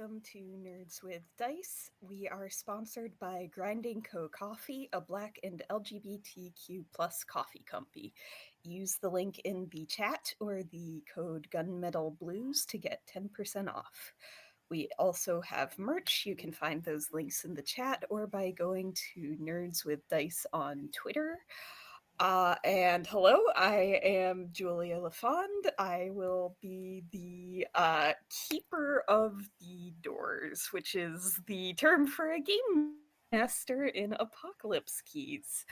welcome to Nerds with Dice. We are sponsored by Grinding Co. Coffee, a Black and LGBTQ plus coffee company. Use the link in the chat or the code Gunmetal Blues to get 10% off. We also have merch. You can find those links in the chat or by going to Nerds with Dice on Twitter. And hello, I am Julia LaFond. I will be the keeper of the doors, which is the term for a game master in Apocalypse Keys.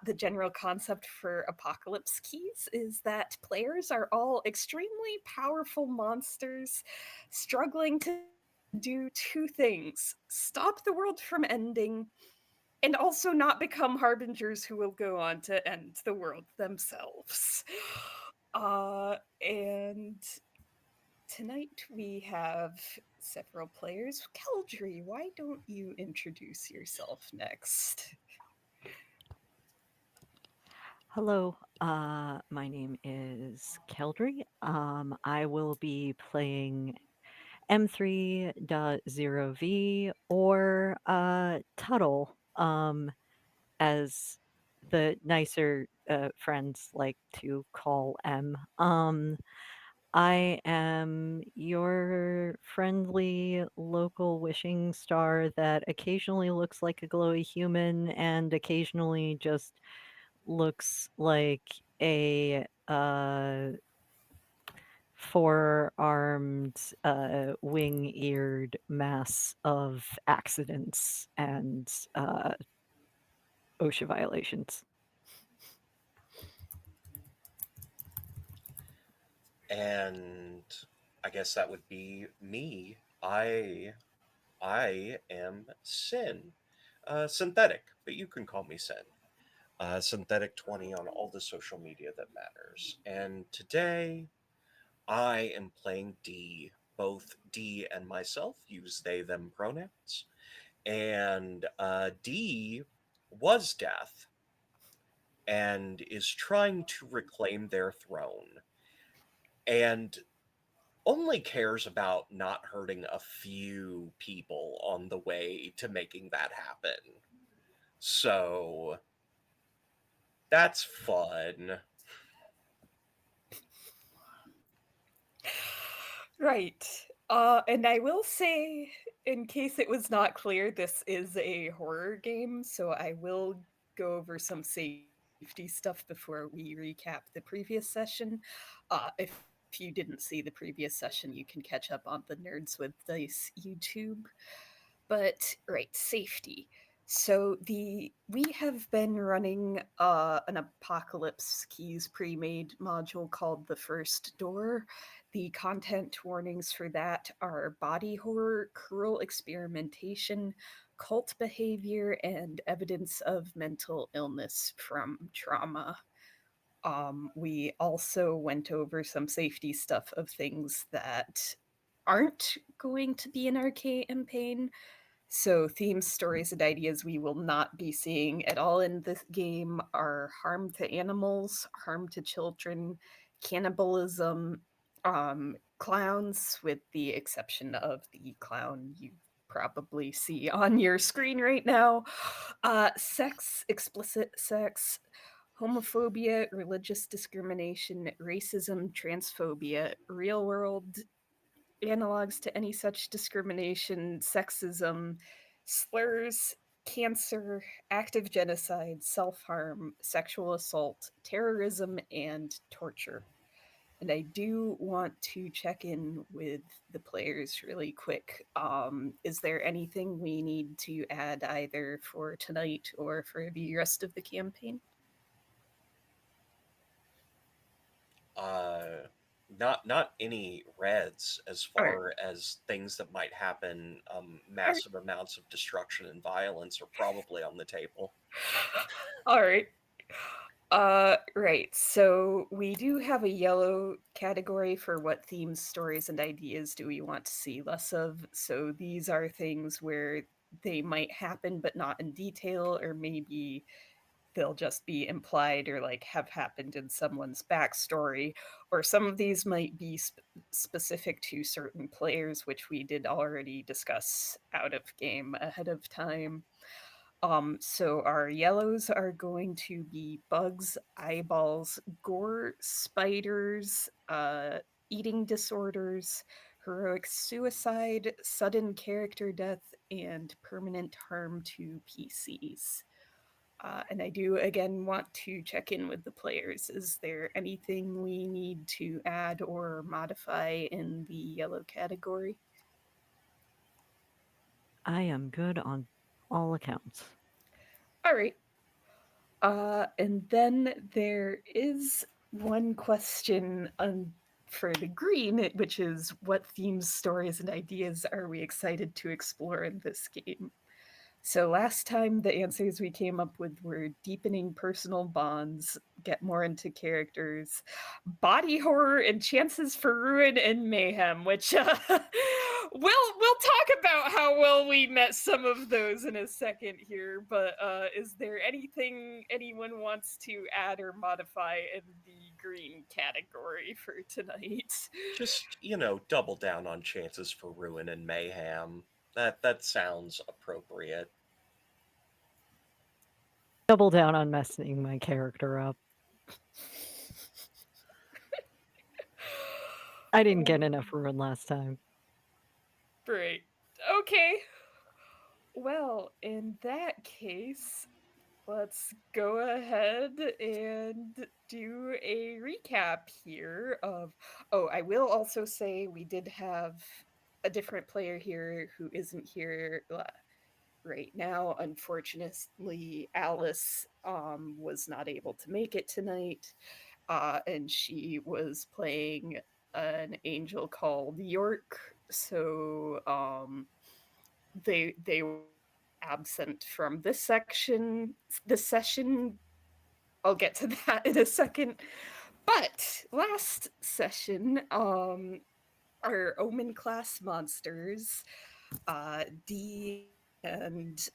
The general concept for Apocalypse Keys is that players are all extremely powerful monsters struggling to do two things: stop the world from ending and also not become harbingers who will go on to end the world themselves. And tonight we have several players. Keldry, why don't you introduce yourself next? Hello, my name is Keldry. I will be playing M3.0V or Tuttle, as the nicer friends like to call M. I am your friendly local wishing star that occasionally looks like a glowy human and occasionally just looks like a four-armed, wing-eared mass of accidents and OSHA violations. And I guess that would be me. I am Sin, synthetic, but you can call me Sin. Synthetic 20 on all the social media that matters. And today I am playing D. Both D and myself use they them pronouns. And D was death and is trying to reclaim their throne. And only cares about not hurting a few people on the way to making that happen. So that's fun. Right. And I will say, in case it was not clear, this is a horror game, so I will go over some safety stuff before we recap the previous session. If you didn't see the previous session, you can catch up on the Nerds with Dice YouTube. But right, safety. So we have been running an Apocalypse Keys pre-made module called The First Door. The content warnings for that are body horror, cruel experimentation, cult behavior, and evidence of mental illness from trauma. We also went over some safety stuff of things that aren't going to be in our campaign. So, themes, stories, and ideas we will not be seeing at all in this game are harm to animals, harm to children, cannibalism, clowns, with the exception of the clown you probably see on your screen right now, sex, explicit sex, homophobia, religious discrimination, racism, transphobia, real world analogs to any such discrimination, sexism, slurs, cancer, active genocide, self harm, sexual assault, terrorism, and torture. And I do want to check in with the players really quick. Is there anything we need to add either for tonight or for the rest of the campaign? Uh, not any reds as All right. far as things that might happen. All right. Massive amounts of destruction and violence are probably on the table. All right. Right. So we do have a yellow category for what themes, stories, and ideas do we want to see less of. So these are things where they might happen, but not in detail, or maybe they'll just be implied or like have happened in someone's backstory, or some of these might be specific to certain players, which we did already discuss out of game ahead of time. So our yellows are going to be bugs, eyeballs, gore, spiders, eating disorders, heroic suicide, sudden character death, and permanent harm to PCs. And I do again want to check in with the players. Is there anything we need to add or modify in the yellow category? I am good on all accounts. All right. And then there is one question for the green, which is what themes, stories, and ideas are we excited to explore in this game? So last time the answers we came up with were deepening personal bonds, get more into characters, body horror, and chances for ruin and mayhem, which we'll talk about how well we met some of those in a second here. But is there anything anyone wants to add or modify in the green category for tonight? Just, double down on chances for ruin and mayhem. That sounds appropriate. Double down on messing my character up. I didn't get enough ruin last time. Great. Okay. Well, in that case, let's go ahead and do a recap here of. Oh, I will also say we did have a different player here who isn't here right now. Unfortunately, Alice was not able to make it tonight, and she was playing an angel called York. So they were absent from this session. I'll get to that in a second. But last session, our Omen class monsters, D and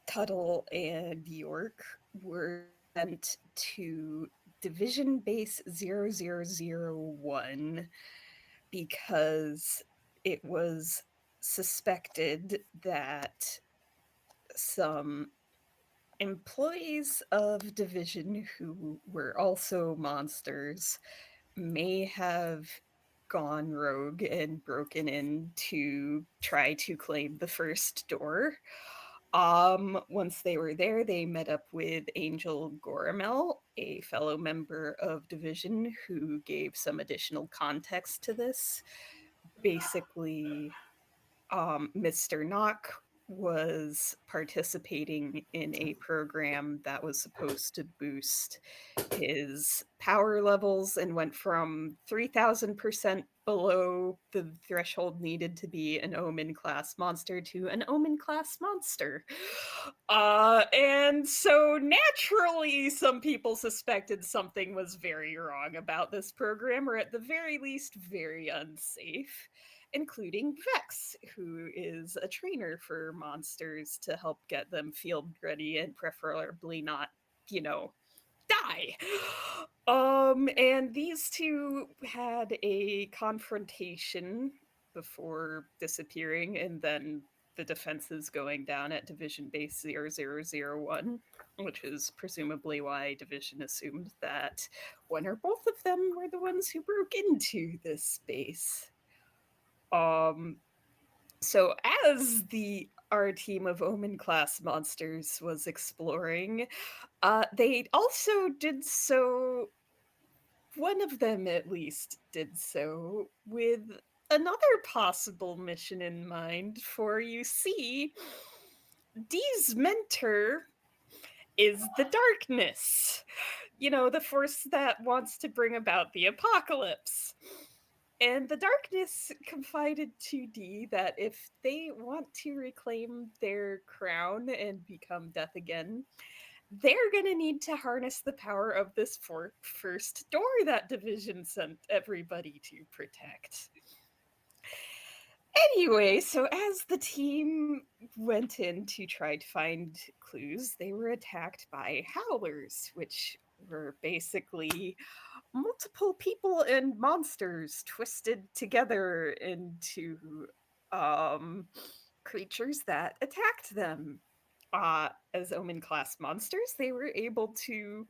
Tuttle and York, were sent to Division Base 0001 because it was suspected that some employees of Division who were also monsters may have gone rogue and broken in to try to claim the first door. Once they were there, they met up with Angel Goramel, a fellow member of Division, who gave some additional context to this. Basically, Mr. Knock was participating in a program that was supposed to boost his power levels and went from 3,000% below the threshold needed to be an Omen class monster to an Omen class monster. And so naturally, some people suspected something was very wrong about this program, or at the very least, very unsafe, including Vex, who is a trainer for monsters to help get them field ready and preferably not, you know, die. And these two had a confrontation before disappearing, and then the defenses going down at Division Base 0001, which is presumably why Division assumed that one or both of them were the ones who broke into this base. Um, so as the our team of Omen class monsters was exploring, they also did so. One of them, at least, did so with another possible mission in mind. For you see, Dee's mentor is the darkness. You know, the force that wants to bring about the apocalypse. And the darkness confided to Dee that if they want to reclaim their crown and become death again, they're going to need to harness the power of this first door that Division sent everybody to protect. Anyway, so as the team went in to try to find clues, they were attacked by howlers, which were basically multiple people and monsters twisted together into um, creatures that attacked them. As Omen class monsters, they were able to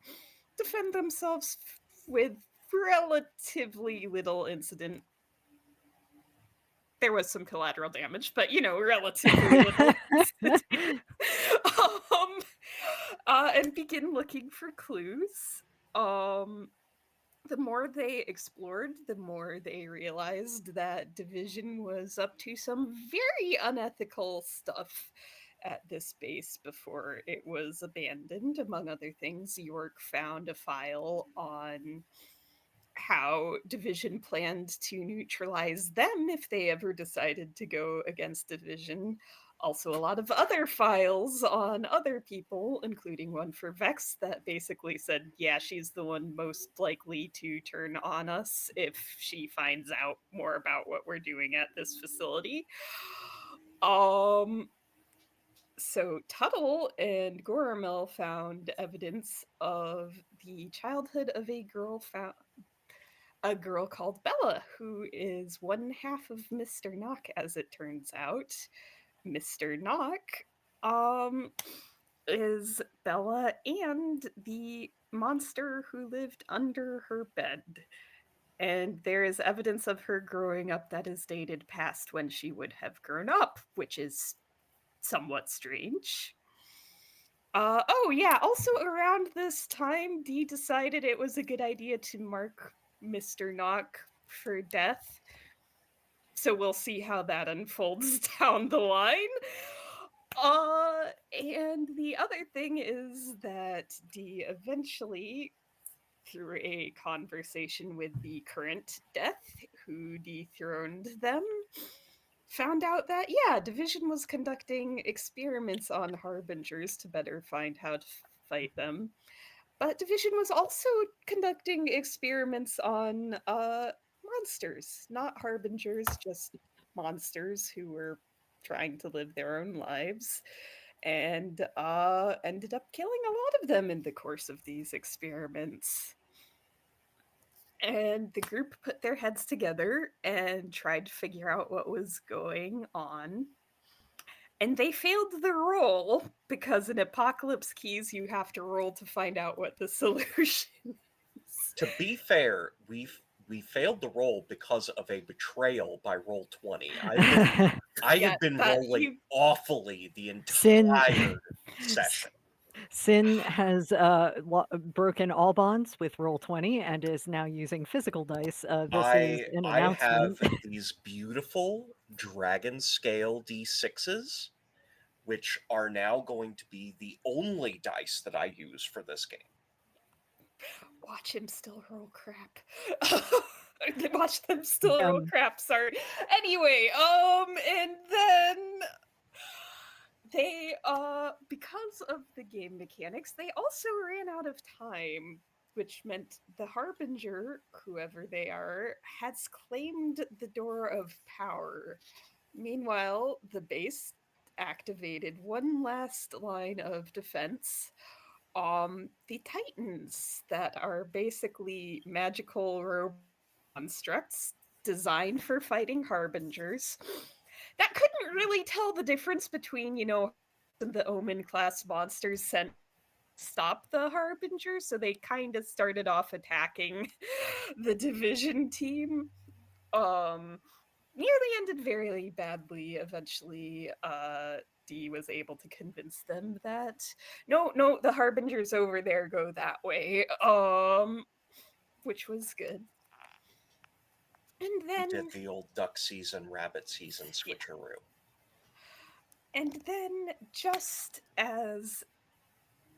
defend themselves with relatively little incident. There was some collateral damage, but relatively little incident. um, and begin looking for clues. Um, the more they explored, the more they realized that Division was up to some very unethical stuff at this base before it was abandoned. Among other things, York found a file on how Division planned to neutralize them if they ever decided to go against Division. Also, a lot of other files on other people, including one for Vex, that basically said, yeah, she's the one most likely to turn on us if she finds out more about what we're doing at this facility. Um, so Tuttle and Goramel found evidence of the childhood of a girl called Bella, who is one half of Mr. Knock, as it turns out. Mr. Knock um, is Bella and the monster who lived under her bed. And there is evidence of her growing up that is dated past when she would have grown up, which is somewhat strange. Oh, yeah. Also, around this time, Dee decided it was a good idea to mark Mr. Knock for death. So we'll see how that unfolds down the line. And the other thing is that Dee eventually, through a conversation with the current death who dethroned them, found out that, yeah, Division was conducting experiments on Harbingers to better find how to fight them. But Division was also conducting experiments on monsters, not Harbingers, just monsters who were trying to live their own lives, and ended up killing a lot of them in the course of these experiments. And the group put their heads together and tried to figure out what was going on. And they failed the roll because in Apocalypse Keys, you have to roll to find out what the solution is. To be fair, we failed the roll because of a betrayal by Roll 20. I Yeah, have been that rolling you. awfully the Sin entire session. Sin has broken all bonds with Roll20 and is now using physical dice. This is an I have announcement. these beautiful dragon scale D6s, which are now going to be the only dice that I use for this game. Watch him still roll crap. Watch them still roll Um, crap. Sorry. Anyway, and then they because of the game mechanics, they also ran out of time, which meant the Harbinger, whoever they are, has claimed the door of power. Meanwhile, the base activated one last line of defense. The Titans, that are basically magical robot constructs designed for fighting Harbingers, that couldn't really tell the difference between, the Omen class monsters sent to stop the Harbinger, so they kind of started off attacking the Division team. Um, Nearly ended very badly. Eventually, Dee was able to convince them that no, the Harbingers over there go that way. Which was good. And We then did the old duck season, rabbit season yeah, switcheroo. and then just as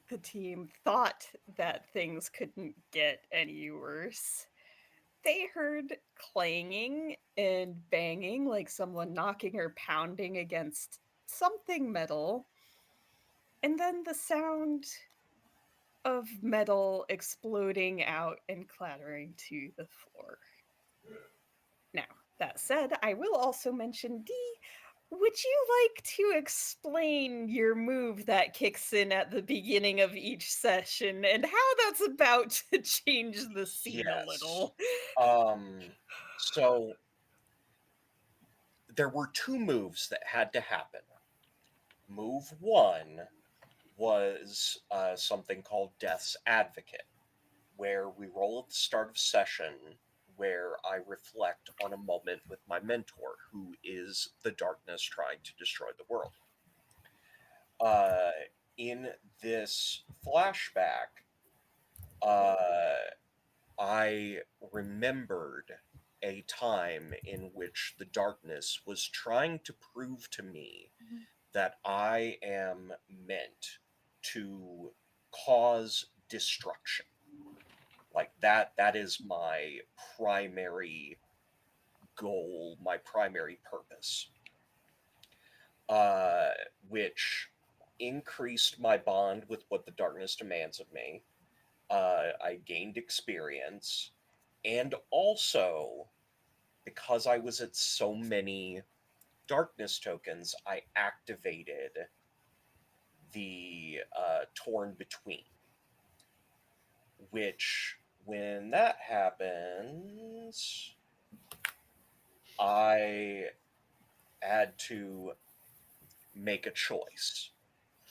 the team thought that things couldn't get any worse, they heard clanging and banging like someone knocking or pounding against something metal, and then the sound of metal exploding out and clattering to the floor. Now, That said, I will also mention D. Would you like to explain your move that kicks in at the beginning of each session and how that's about to change the scene a Yes. little? So there were two moves that had to happen. Move one was something called Death's Advocate, where we roll at the start of session where I reflect on a moment with my mentor, who is the darkness trying to destroy the world. Uh, in this flashback, uh, I remembered a time in which the darkness was trying to prove to me that I am meant to cause destruction. Like that is my primary goal, my primary purpose. Uh which increased my bond with what the darkness demands of me. I gained experience, and also because I was at so many darkness tokens, I activated the torn between, which when that happens, I had to make a choice.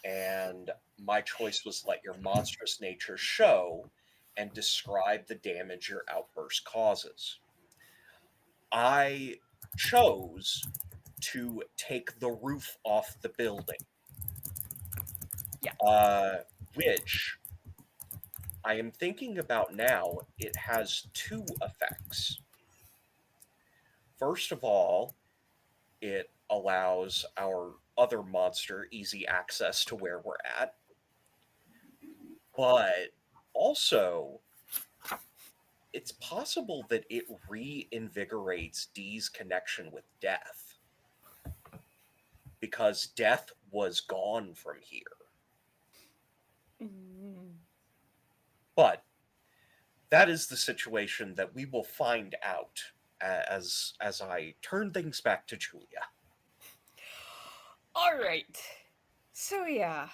And my choice was let your monstrous nature show and describe the damage your outburst causes. I chose to take the roof off the building, Yeah. uh, which I am thinking about now. It has two effects. First of all, it allows our other monster easy access to where we're at, but also it's possible that it reinvigorates Dee's connection with death because death was gone from here. Mm. But that is the situation that we will find out as I turn things back to Julia. All right. So, yeah.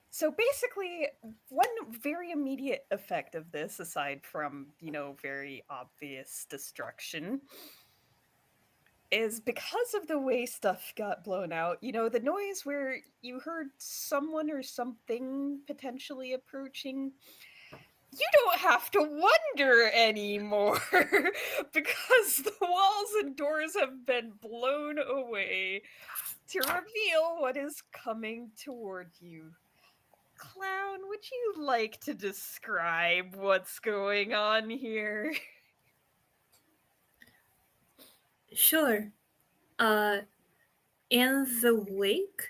So basically, one very immediate effect of this, aside from, very obvious destruction, is because of the way stuff got blown out, the noise where you heard someone or something potentially approaching, you don't have to wonder anymore because the walls and doors have been blown away to reveal what is coming toward you. Clown, would you like to describe what's going on here? Sure. Uh, in the wake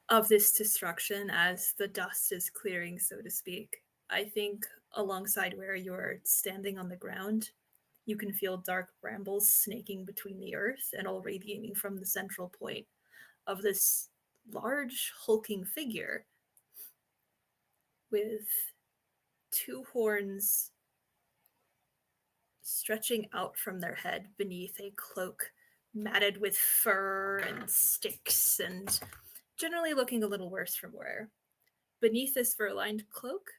of this destruction, as the dust is clearing, so to speak, I think alongside where you're standing on the ground, you can feel dark brambles snaking between the earth and all radiating from the central point of this large, hulking figure with two horns stretching out from their head beneath a cloak matted with fur and sticks and generally looking a little worse for wear. Beneath this fur lined cloak,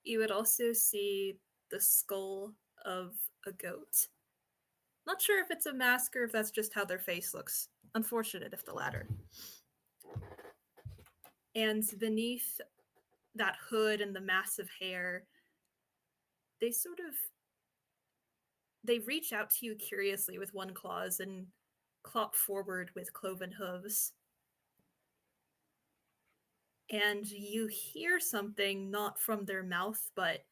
you would also see the skull of a goat. Not sure if it's a mask or if that's just how their face looks. Unfortunate if the latter. And beneath that hood and the massive hair, they sort of they reach out to you curiously with one claws and clop forward with cloven hooves. And you hear something not from their mouth, but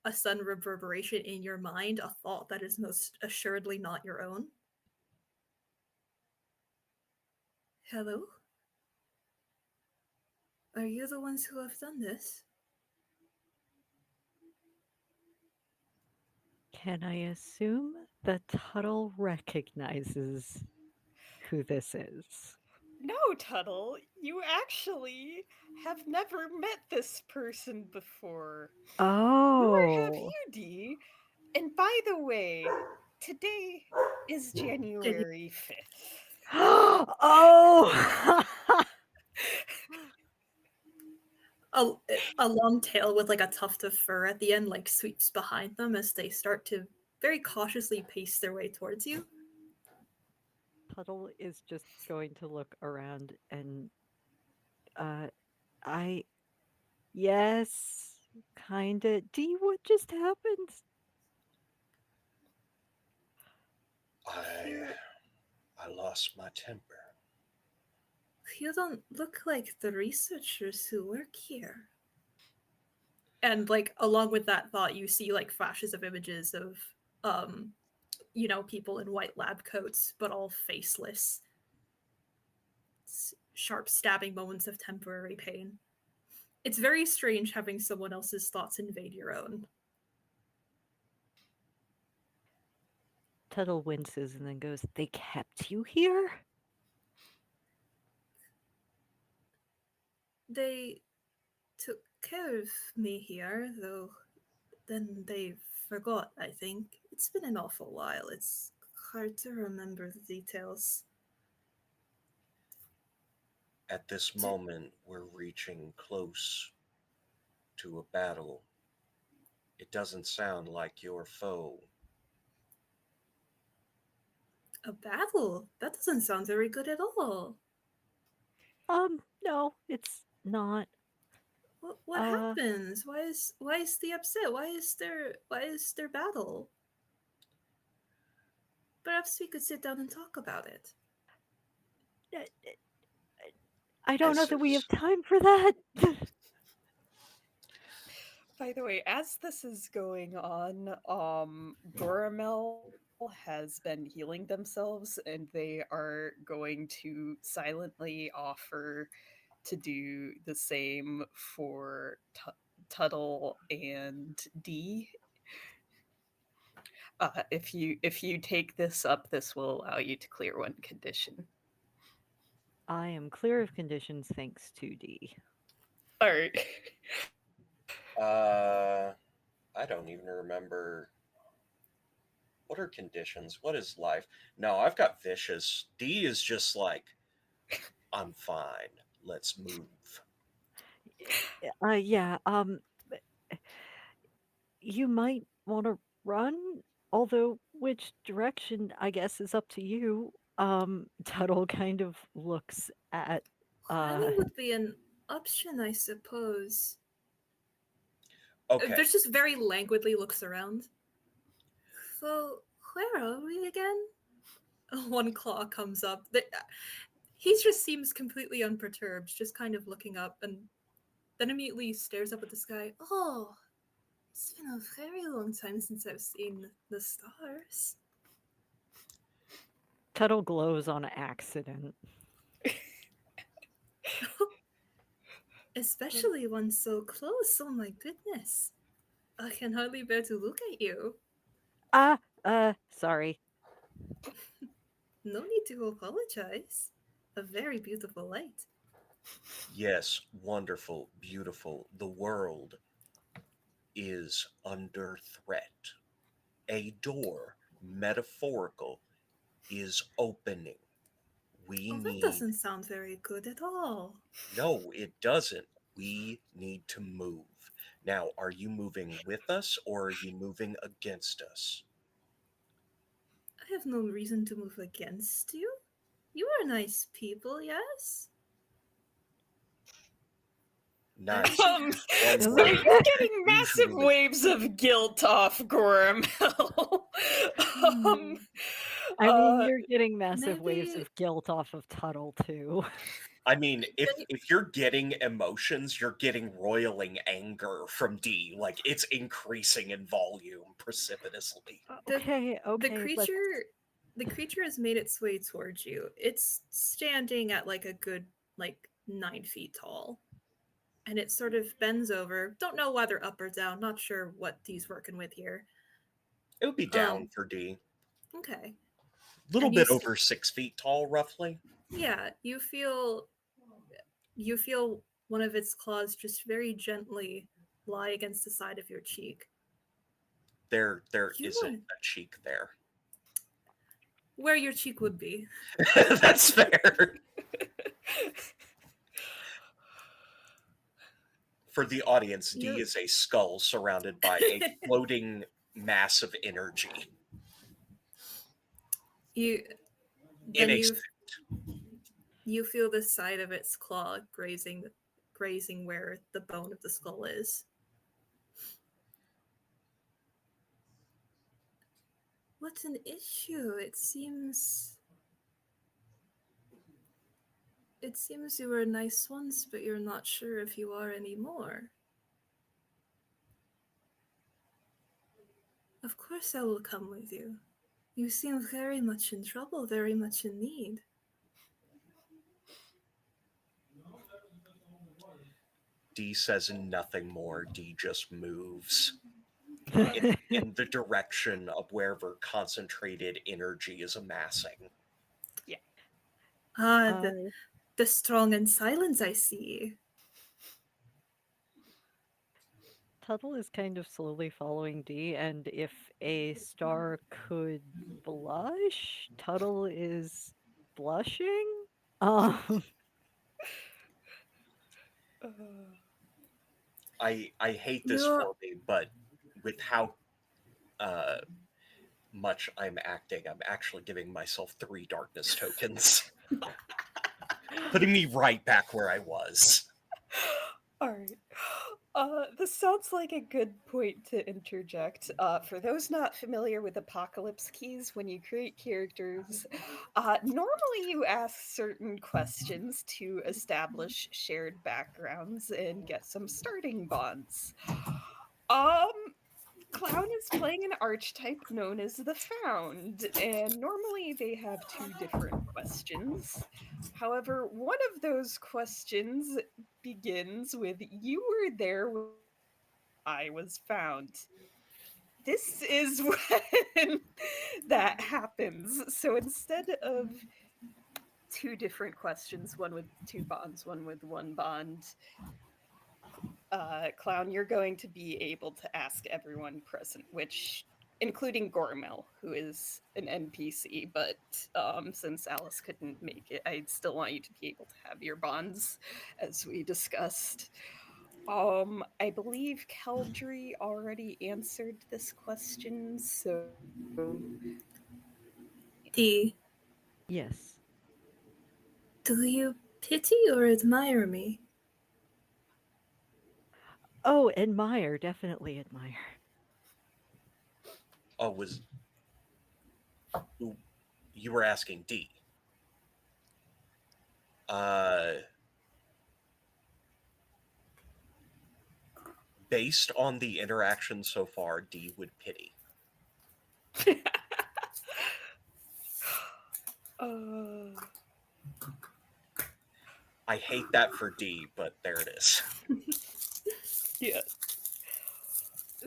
a sudden reverberation in your mind, a thought that is most assuredly not your own. Hello? Are you the ones who have done this? Can I assume that Tuttle recognizes who this is? No, Tuttle, you actually have never met this person before. Nor have Oh, you, Dee. And by the way, today is Did January 5th. Oh! a, a long tail with like a tuft of fur at the end like sweeps behind them as they start to very cautiously pace their way towards you. Puddle is just going to look around and, uh, I yes, kinda. D, what just happened? I You I lost my temper. you don't look like the researchers who work here. And like along with that thought, you see like flashes of images of um people in white lab coats, but all faceless. Sharp stabbing moments of temporary pain. It's very strange having someone else's thoughts invade your own. Tuttle winces and then goes, "They kept you here?" They took care of me here, though then they forgot, I think. It's been an awful while. It's hard to remember the details. At this D- moment, we're reaching close to a battle. It doesn't sound like your foe. a battle? That doesn't sound very good at all. No, it's not. What Uh, happens? Why is the upset? Why is there battle? Perhaps we could sit down and talk about it. uh, I don't know This that we is have time for that. By the way, as this is going on, Goramel has been healing themselves and they are going to silently offer to do the same for Tuttle and D. If you take this up, this will allow you to clear one condition. I am clear of conditions thanks to D. All right. uh I don't even remember what are conditions. What is life? No, I've got vicious. D is just like I'm fine. Let's move. Yeah, you might want to run, although which direction, I guess, is up to you. Tuttle kind of looks at, uh, Running would be an option, I suppose. Okay. There's just very languidly looks around. So, where are we again? One claw comes up. He just seems completely unperturbed, just kind of looking up and then immediately stares up at the sky. Oh, it's been a very long time since I've seen the stars. Tuttle glows on accident. Especially one so close. Oh my goodness. I can hardly bear to look at you. Ah, sorry. No need to apologize. A very beautiful light. Yes, wonderful, beautiful. The world is under threat. A door, metaphorical, is opening. We Oh, that need, doesn't sound very good at all. no, it doesn't. We need to move. Now, are you moving with us or are you moving against us? I have no reason to move against you. You are nice people, yes? I Nice wish I Um, had. is one so word. you're getting massive Usually, waves of guilt off Goramel. um, Hmm, I mean, uh, you're getting massive waves maybe of guilt off of Tuttle too. I mean, if they, if you're getting emotions, you're getting roiling anger from D. Like it's increasing in volume precipitously. the Okay, the okay, let's. creature has made its way towards you. It's standing at like a good 9 feet tall, and it sort of bends over. Don't know whether up or down. Not sure what he's working with here. It would be down Um, for D. okay, Little and you bit over 6 feet tall, roughly. yeah, you feel one of its claws just very gently lie against the side of your cheek. There You isn't are a cheek there. where your cheek would be. That's fair. For the audience, D You is a skull surrounded by a floating mass of energy you in then a you feel the side of its claw grazing where the bone of the skull is. What's an issue? It seems you were nice once, but you're not sure if you are anymore. Of course I will come with you. You seem very much in trouble, very much in need. D says nothing more. D just moves in the direction of wherever concentrated energy is amassing. Yeah. Ah, uh, the strong and silence I see. Tuttle is kind of slowly following D, and if a star could blush, Tuttle is blushing. Um, Uh, I hate this You're for me, but with how uh, much I'm acting, I'm actually giving myself 3 darkness tokens, putting me right back where I was. all right. This sounds like a good point to interject. For those not familiar with Apocalypse Keys, when you create characters, normally you ask certain questions to establish shared backgrounds and get some starting bonds. Um, Clown is playing an archetype known as the Found, and normally they have two different questions. However, one of those questions begins with "You were there when I was found." This is when that happens. So instead of two different questions, one with two bonds, one with one bond, Clown, you're going to be able to ask everyone present, which including Gormel, who is an NPC, but since Alice couldn't make it, I'd still want you to be able to have your bonds, as we discussed. I believe Keldry already answered this question, so D. yes. Do you pity or admire me? Oh, admire, definitely admire. Oh, was you were asking D? Uh, Based on the interaction so far, D would pity. uh, I hate that for D, but there it is. yeah.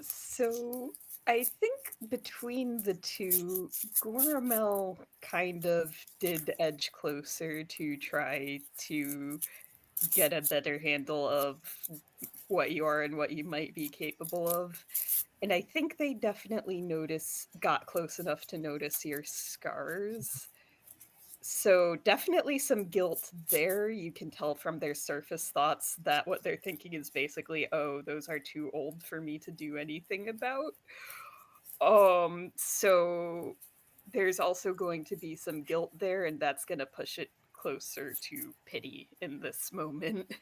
So I think between the two, Gormel kind of did edge closer to try to get a better handle of what you are and what you might be capable of. And I think they definitely got close enough to notice your scars. So definitely some guilt there. You can tell from their surface thoughts that what they're thinking is basically, oh, those are too old for me to do anything about. So there's also going to be some guilt there, and that's going to push it closer to pity in this moment.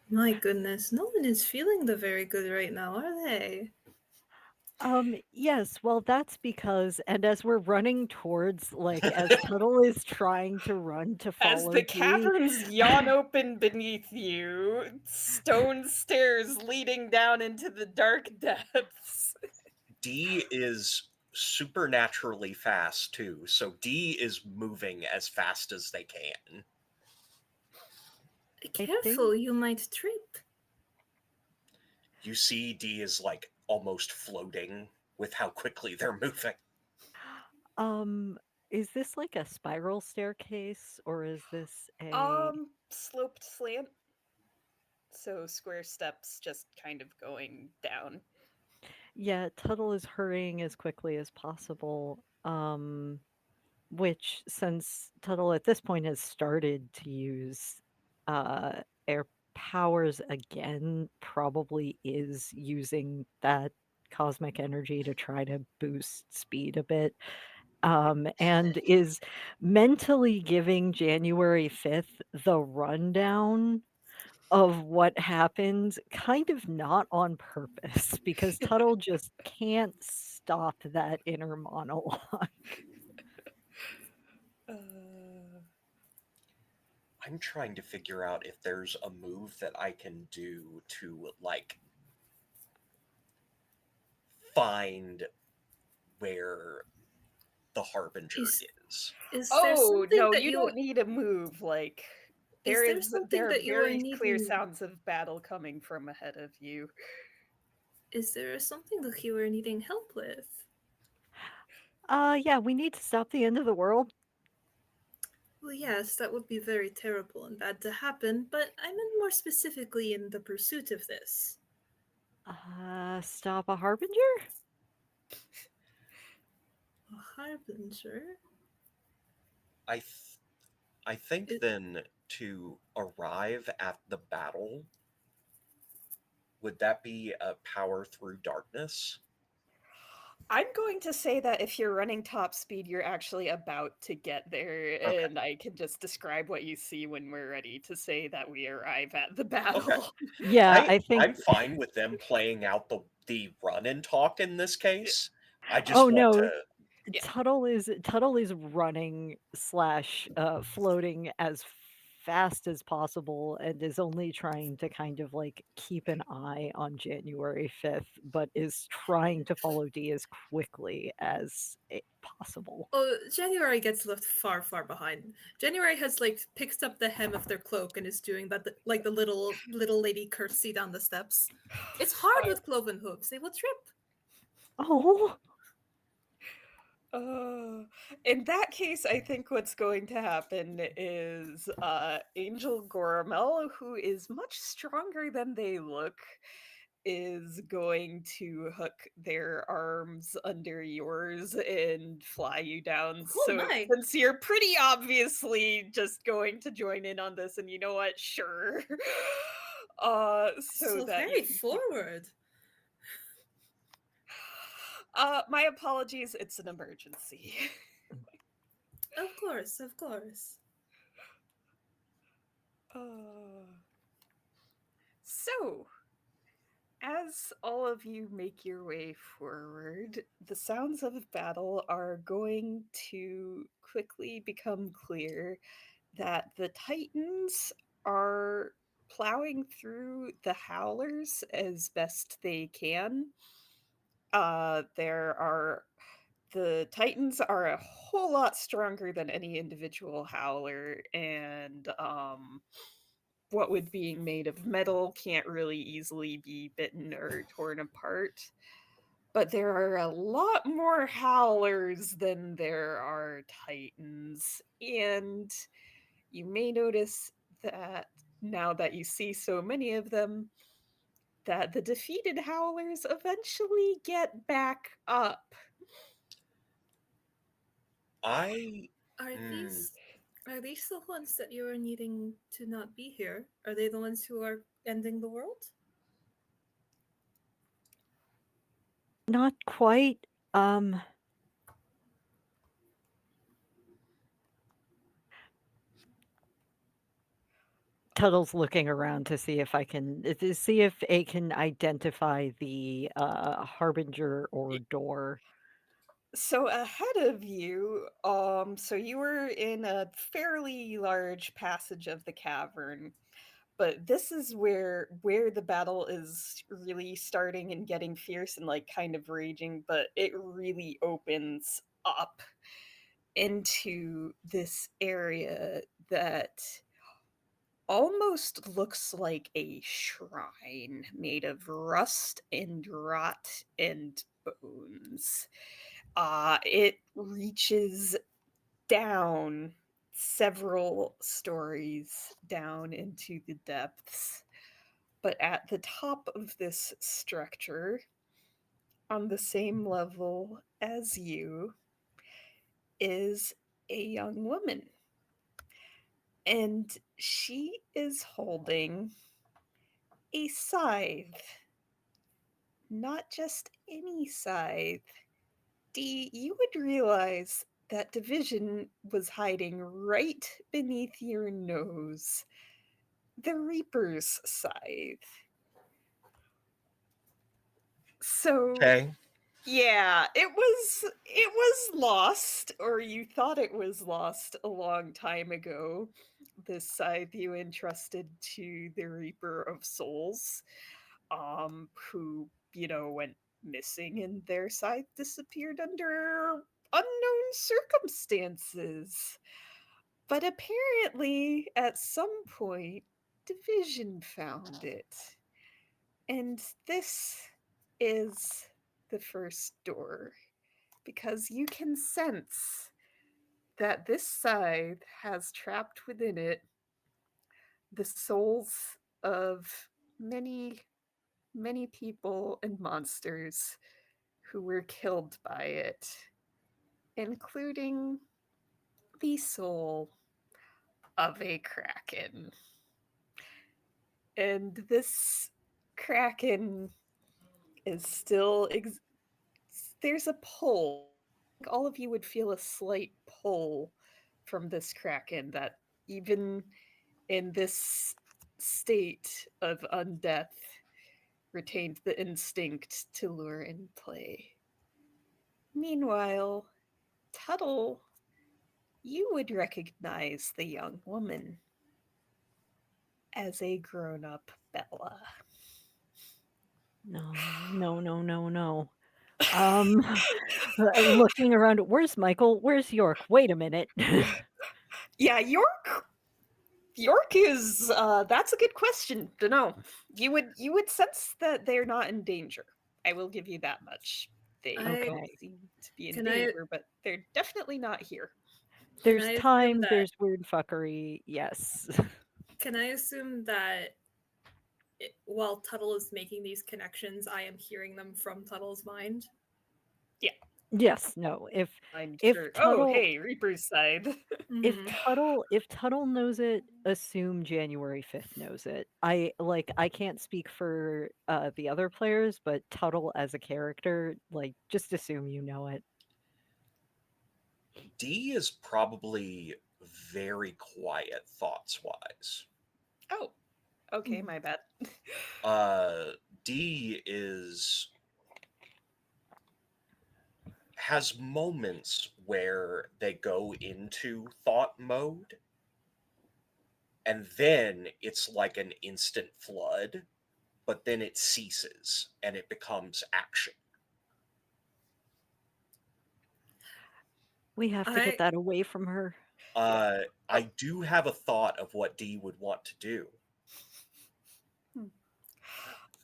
My goodness, no one is feeling the very good right now, are they? Yes, well, that's because, and as we're running towards, like, as Tuttle is trying to run to As follow the D, caverns yawn open beneath you, stone stairs leading down into the dark depths. D is supernaturally fast too, so D is moving as fast as they can. I think, Careful, you might trip. You see D is like almost floating with how quickly they're moving. um, is this like a spiral staircase or is this a Sloped slant. So square steps just kind of going down. Yeah, Tuttle is hurrying as quickly as possible. Which, since Tuttle at this point has started to use air powers again, probably is using that cosmic energy to try to boost speed a bit. And is mentally giving January 5th the rundown of what happened, kind of not on purpose, because Tuttle just can't stop that inner monologue. Uh, I'm trying to figure out if there's a move that I can do to like find where the Harbinger Is is. is there oh something no, that you you don't need a move. Like is there something there are that you are very clear needing sounds of battle coming from ahead of you. is there something that you are needing help with? Yeah, we need to stop the end of the world. Well, yes, that would be very terrible and bad to happen, but I meant more specifically in the pursuit of this. Stop a harbinger? A harbinger? I th- I think It, then to arrive at the battle, would that be a power through darkness? I'm going to say that if you're running top speed, you're actually about to get there, Okay. and I can just describe what you see when we're ready to say that we arrive at the Okay. battle. Yeah, I think. I'm fine with them playing out the run and talk in this case. I Oh just want no, to. Yeah. Tuttle is running slash floating as fast as possible and is only trying to kind of like keep an eye on January 5th, but is trying to follow D as quickly as possible. oh, January gets left far, far behind. January has like picked up the hem of their cloak and is doing that, like the little lady curtsy down the steps. It's hard with cloven hooves; they will trip. Oh, Uh, in that case, I think what's going to happen is Angel Goramel, who is much stronger than they look, is going to hook their arms under yours and fly you down. Oh So my! since you're pretty obviously just going to join in on this, and you know what, sure. So So that you very can keep. forward. My apologies, it's an emergency. Of course, of course. uh, so, as all of you make your way forward, the sounds of battle are going to quickly become clear that the Titans are plowing through the howlers as best they can. There are the Titans are a whole lot stronger than any individual howler, and what with being made of metal can't really easily be bitten or torn apart. But there are a lot more howlers than there are titans, and you may notice that now that you see so many of them, that the defeated howlers eventually get back up. I. Are Hmm, these are these the ones that you are needing to not be here? Are they the ones who are ending the world? not quite. Tuttle's looking around to see if I can to see if A can identify the harbinger or door. So ahead of you, so you were in a fairly large passage of the cavern, but this is where the battle is really starting and getting fierce and like kind of raging, but it really opens up into this area that almost looks like a shrine made of rust and rot and bones. It reaches down several stories down into the depths. But at the top of this structure on the same level as you is a young woman. And she is holding a scythe. Not just any scythe. Dee, you would realize that division was hiding right beneath your nose. The Reaper's scythe. So Okay. yeah, it was lost, or you thought it was lost a long time ago. This scythe you entrusted to the Reaper of Souls, who, went missing and their scythe disappeared under unknown circumstances. But apparently, at some point, Division found it. And this is the first door, because you can sense that this scythe has trapped within it the souls of many, many people and monsters who were killed by it, including the soul of a kraken. And this kraken is still there's a pull. All of you would feel a slight pull from this kraken that even in this state of undeath retained the instinct to lure and play. Meanwhile, Tuttle, you would recognize the young woman as a grown up Bella. No, no, no, no, no. Um, looking around, where's Michael? Where's York? Wait a minute. Yeah, York is that's a good question. Dunno. You would sense that they're not in danger. I will give you that much. They I don't Okay. seem to be in can I danger, but they're definitely not here. can There's I assume time, that there's weird fuckery. Yes. can I assume that while Tuttle is making these connections, I am hearing them from Tuttle's mind? Yeah, Yes, no. I'm If sure. Oh, Tuttle hey, Reaper's side. Mm-hmm. if Tuttle knows it, assume January 5th knows it. I can't speak for the other players, but Tuttle as a character, like just assume you know it. D is probably very quiet thoughts wise. Oh, okay, my bad. Uh, D is has moments where they go into thought mode and then it's like an instant flood, but then it ceases and it becomes action. We have to get I that away from her. Yeah. Oh, I do have a thought of what D would want to do. hmm.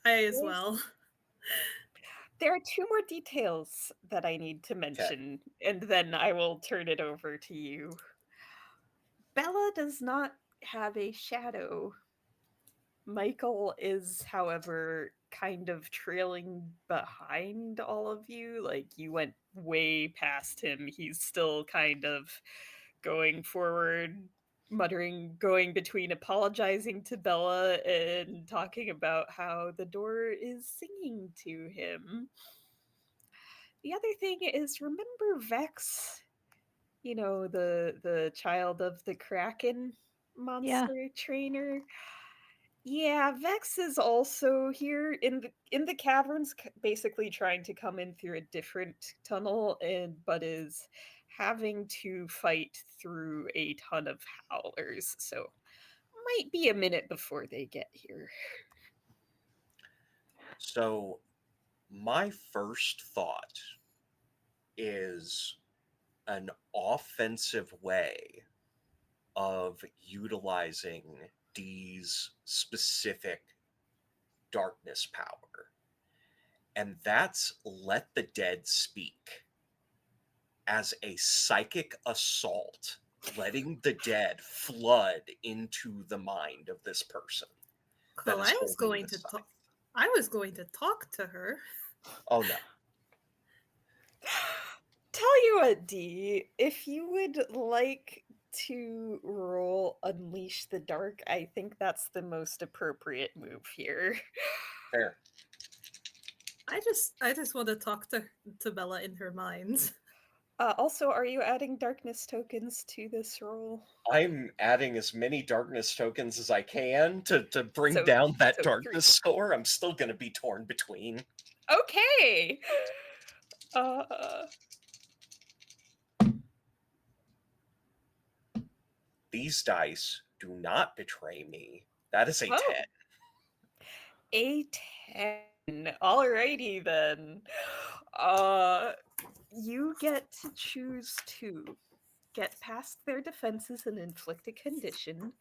I as There's- well. there are two more details that I need to Okay. mention, and then I will turn it over to you. Bella does not have a shadow. Michael is, however, kind of trailing behind all of you. Like, you went way past him. He's still kind of going forward, muttering, going between apologizing to Bella and talking about how the door is singing to him. The other thing is, remember Vex? The child of the Kraken Yeah. monster trainer. Yeah, Vex is also here in the caverns, basically trying to come in through a different tunnel, but is having to fight through a ton of howlers. So might be a minute before they get here. So, my first thought is an offensive way of utilizing D's specific darkness power, and that's let the dead speak as a psychic assault, letting the dead flood into the mind of this person that Well, is holding the scythe. I was going to talk to her. Oh no. Tell you what, D, if you would like to roll Unleash the Dark, I think that's the most appropriate move here. Fair. I just want to talk to Bella in her mind. Also, are you adding darkness tokens to this roll? I'm adding as many darkness tokens as I can to bring So, down that so three. darkness score. I'm still going to be torn between. Okay. Uh, These dice do not betray me. That is a oh, 10. a 10. Alrighty then. Uh, you get to choose two. Get past their defenses and inflict a condition.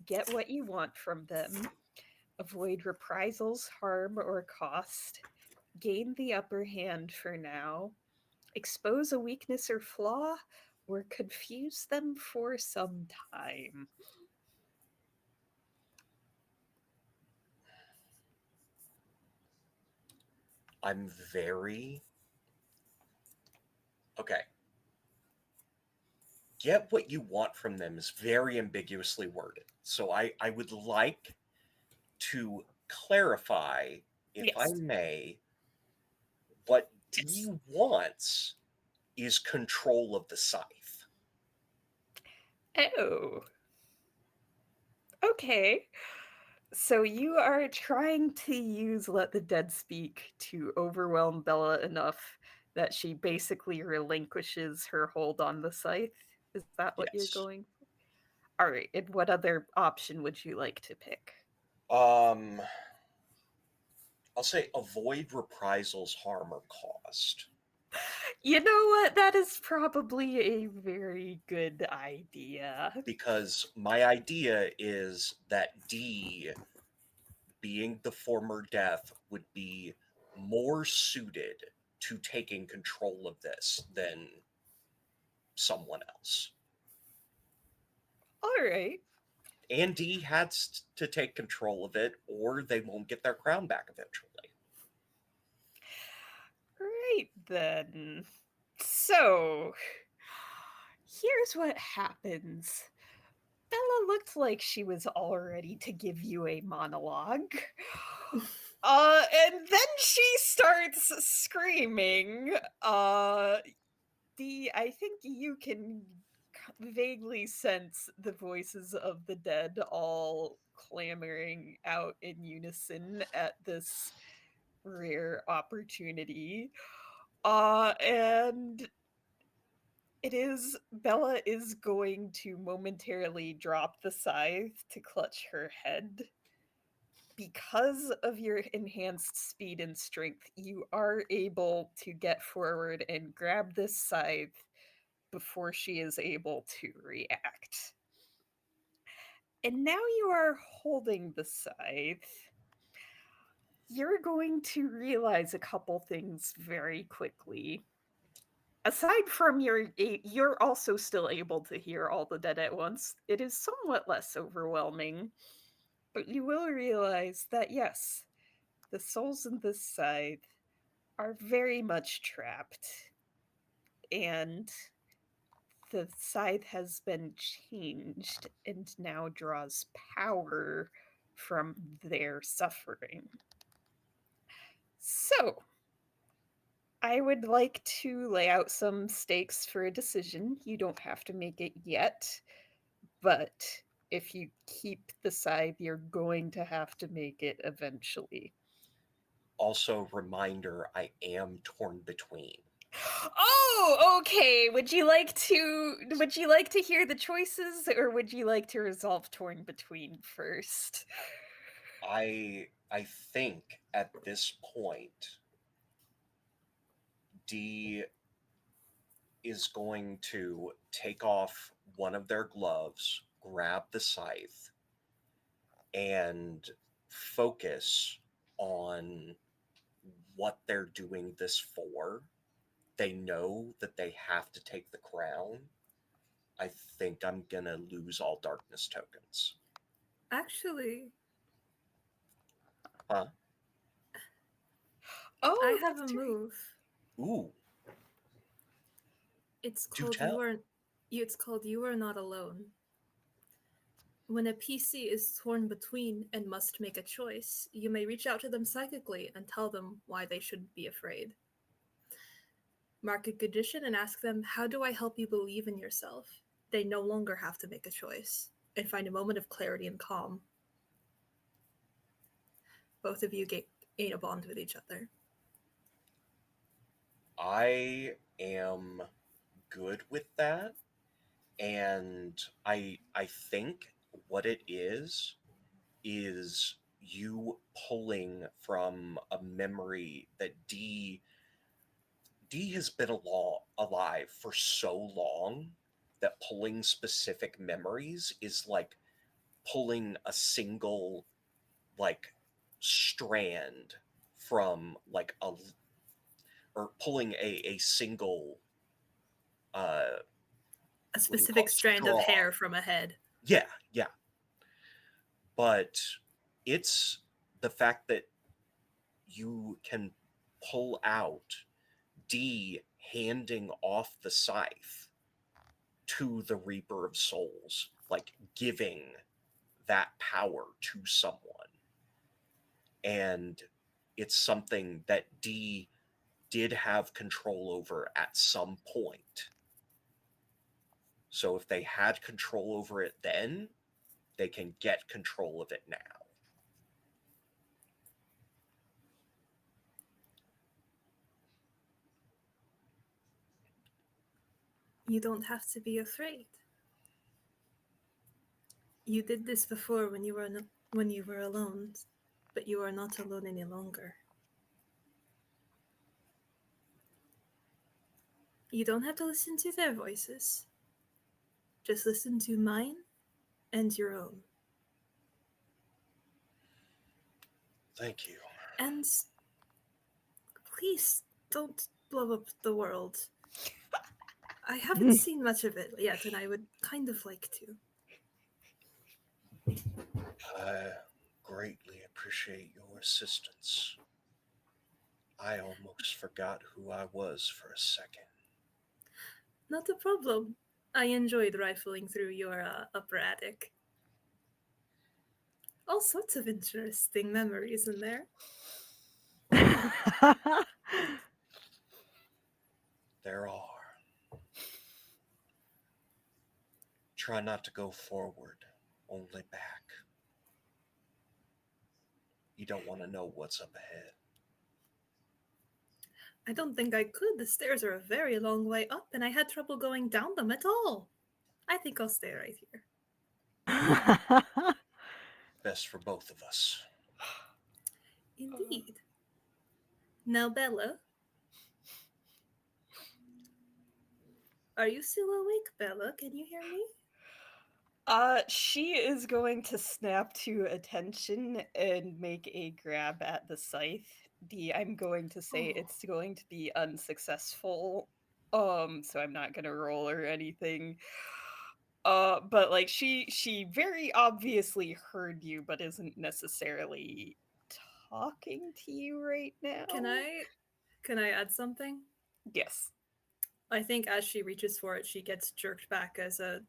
Get what you want from them. Avoid reprisals, harm, or cost. Gain the upper hand for now. Expose a weakness or flaw, or confuse them for some time. I'm very. Okay. Get what you want from them is very ambiguously worded. So I would like to clarify, if I Yes. may, what D Yes. wants is control of the scythe. Oh, okay. So you are trying to use Let the Dead Speak to overwhelm Bella enough that she basically relinquishes her hold on the scythe? Is that what you're Yes. going for? All right. And what other option would you like to pick? Um, I'll say avoid reprisals, harm, or cost. You know what? That is probably a very good idea. Because my idea is that D, being the former death, would be more suited to taking control of this than someone else. All right. And D has to take control of it, or they won't get their crown back eventually. Right then. So, here's what happens. Bella looked like she was all ready to give you a monologue. And then she starts screaming. I think you can vaguely sense the voices of the dead all clamoring out in unison at this rare opportunity. And it is Bella is going to momentarily drop the scythe to clutch her head. Because of your enhanced speed and strength, you are able to get forward and grab this scythe before she is able to react. And now you are holding the scythe. You're going to realize a couple things very quickly. Aside from you're also still able to hear all the dead at once. It is somewhat less overwhelming, but you will realize that yes, the souls in this scythe are very much trapped, and the scythe has been changed and now draws power from their suffering. So, I would like to lay out some stakes for a decision. You don't have to make it yet, but if you keep the scythe, you're going to have to make it eventually. Also, reminder, I am torn between. Oh, okay. Would you like to hear the choices, or would you like to resolve torn between first? I think at this point, D is going to take off one of their gloves, grab the scythe, and focus on what they're doing this for. They know that they have to take the crown. I think I'm gonna lose all darkness tokens. Actually, Huh? I Oh, have that's a right. move. Ooh. It's Do called tell. You Are Not Alone. When a PC is torn between and must make a choice, you may reach out to them psychically and tell them why they shouldn't be afraid. Mark a condition and ask them, how do I help you believe in yourself? They no longer have to make a choice and find a moment of clarity and calm. Both of you gain a bond with each other. I am good with that, and I think what it is you pulling from a memory that D has been alive for so long that pulling specific memories is like pulling a single like strand from like a or pulling a single uh A what do you call specific it, strand of straw. hair from a head. Yeah, yeah, but it's the fact that you can pull out D handing off the scythe to the Reaper of Souls, like giving that power to someone. And it's something that D did have control over at some point. So if they had control over it then, they can get control of it now. You don't have to be afraid. You did this before when you were alone, but you are not alone any longer. You don't have to listen to their voices. Just listen to mine and your own. Thank you. And please don't blow up the world. I haven't seen much of it yet, and I would kind of like to. I greatly appreciate your assistance. I almost forgot who I was for a second. Not a problem. I enjoyed rifling through your upper attic. All sorts of interesting memories in there. There are. Try not to go forward, only back. You don't want to know what's up ahead. I don't think I could. The stairs are a very long way up, and I had trouble going down them at all. I think I'll stay right here. Best for both of us. Indeed. Now, Bella, are you still awake, Bella? Can you hear me? She is going to snap to attention and make a grab at the scythe. I'm going to say Oh, it's going to be unsuccessful. So I'm not gonna roll or anything. But like she very obviously heard you, but isn't necessarily talking to you right now. can I add something? Yes. I think as she reaches for it, she gets jerked back as a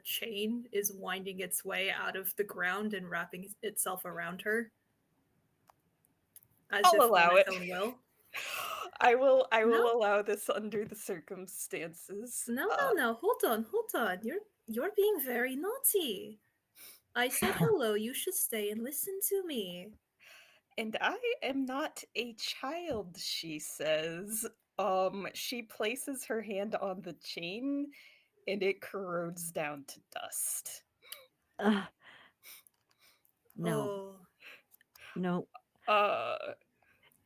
chain is winding its way out of the ground and wrapping itself around her, as I'll if on allow its it. own will. I No, will allow this under the circumstances. no. Hold on. You're being very naughty. I said hello. You should stay and listen to me. And I am not a child, she says. She places her hand on the chain and it corrodes down to dust. No, Oh, no. Uh,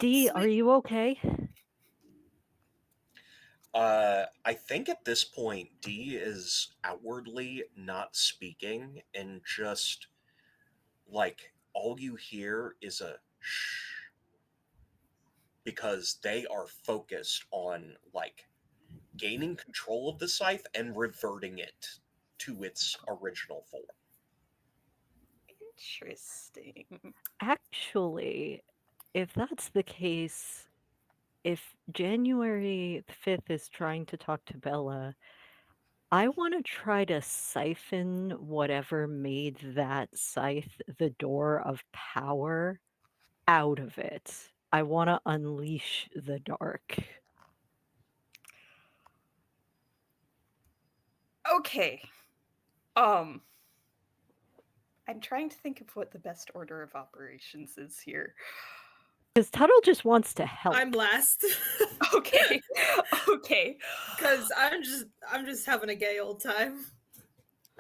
Dee, are sweet. you okay? I think at this point, D is outwardly not speaking and just like all you hear is a shh because they are focused on like gaining control of the scythe and reverting it to its original form. interesting. Actually, if that's the case, if January the 5th is trying to talk to Bella, I want to try to siphon whatever made that scythe the door of power out of it. I want to unleash the dark. Okay. Um, I'm trying to think of what the best order of operations is here. Because Tuttle just wants to help. I'm last. Okay. Okay. Cause I'm just having a gay old time.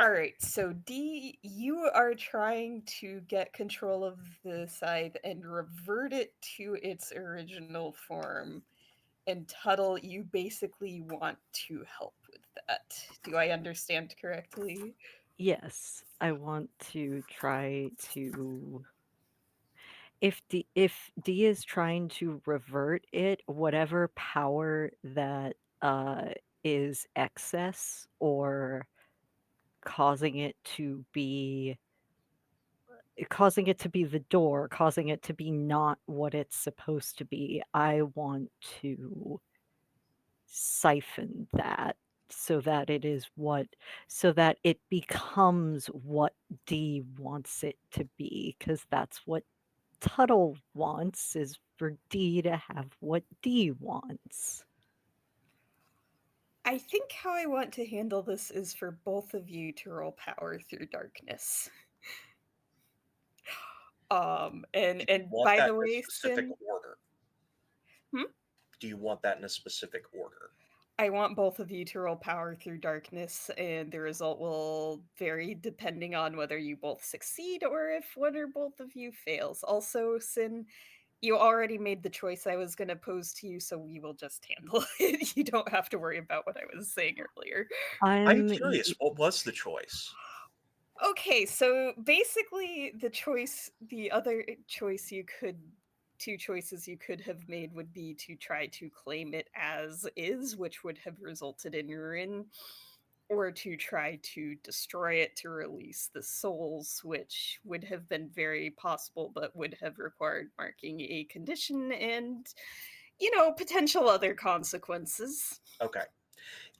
All right. So D, you are trying to get control of the scythe and revert it to its original form. And Tuttle, you basically want to help with that. Do I understand correctly? Yes, I want to try to if D is trying to revert it, whatever power that is excess or causing it to be the door, causing it to be not what it's supposed to be, I want to siphon that so that it is what so that it becomes what D wants it to be, because that's what Tuttle wants, is for D to have what D wants. I think how I want to handle this is for both of you to roll power through darkness. Do you And want by that the in a way, specific Sin, order? hmm? Do you want that in a specific order? I want both of you to roll power through darkness, and the result will vary depending on whether you both succeed or if one or both of you fails. Also, Sin, you already made the choice I was going to pose to you, so we will just handle it. You don't have to worry about what I was saying earlier. I'm I'm curious, what was the choice? Okay, so basically the other choice you could two choices you could have made would be to try to claim it as is, which would have resulted in ruin, or to try to destroy it to release the souls, which would have been very possible but would have required marking a condition and, potential other consequences. Okay.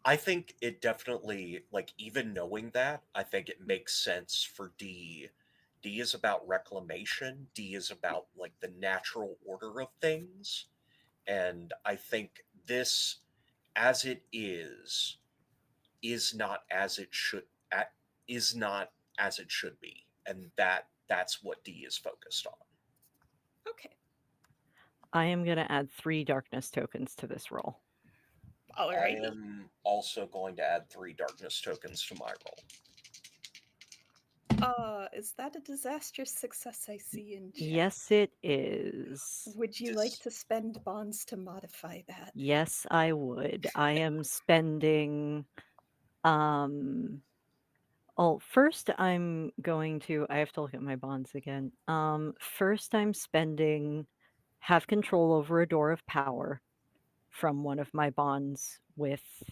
I think it definitely, like, even knowing that, I think it makes sense for D. D is about reclamation. D is about, like, the natural order of things. And I think this, as it is not as it should, is not as it should be. And that's what D is focused on. Okay. I am going to add 3 darkness tokens to this roll. I Alrighty. am also going to add 3 darkness tokens to my roll. Is that a disastrous success I see in chat? Yes, it is. Would you like Dis- to spend bonds to modify that? Yes, I would. I am spending first I'm going to I have to look at my bonds again. First I'm spending have control over a door of power from one of my bonds with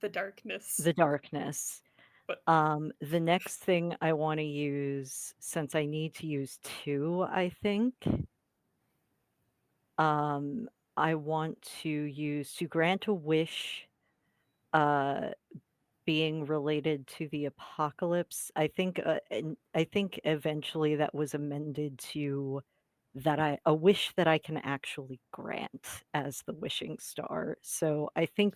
The darkness. the darkness. But The next thing I want to use, since I need to use 2, I think, um, I want to use to grant a wish, uh, being related to the apocalypse. I think eventually that was amended to that I a wish that I can actually grant as the wishing star. So I think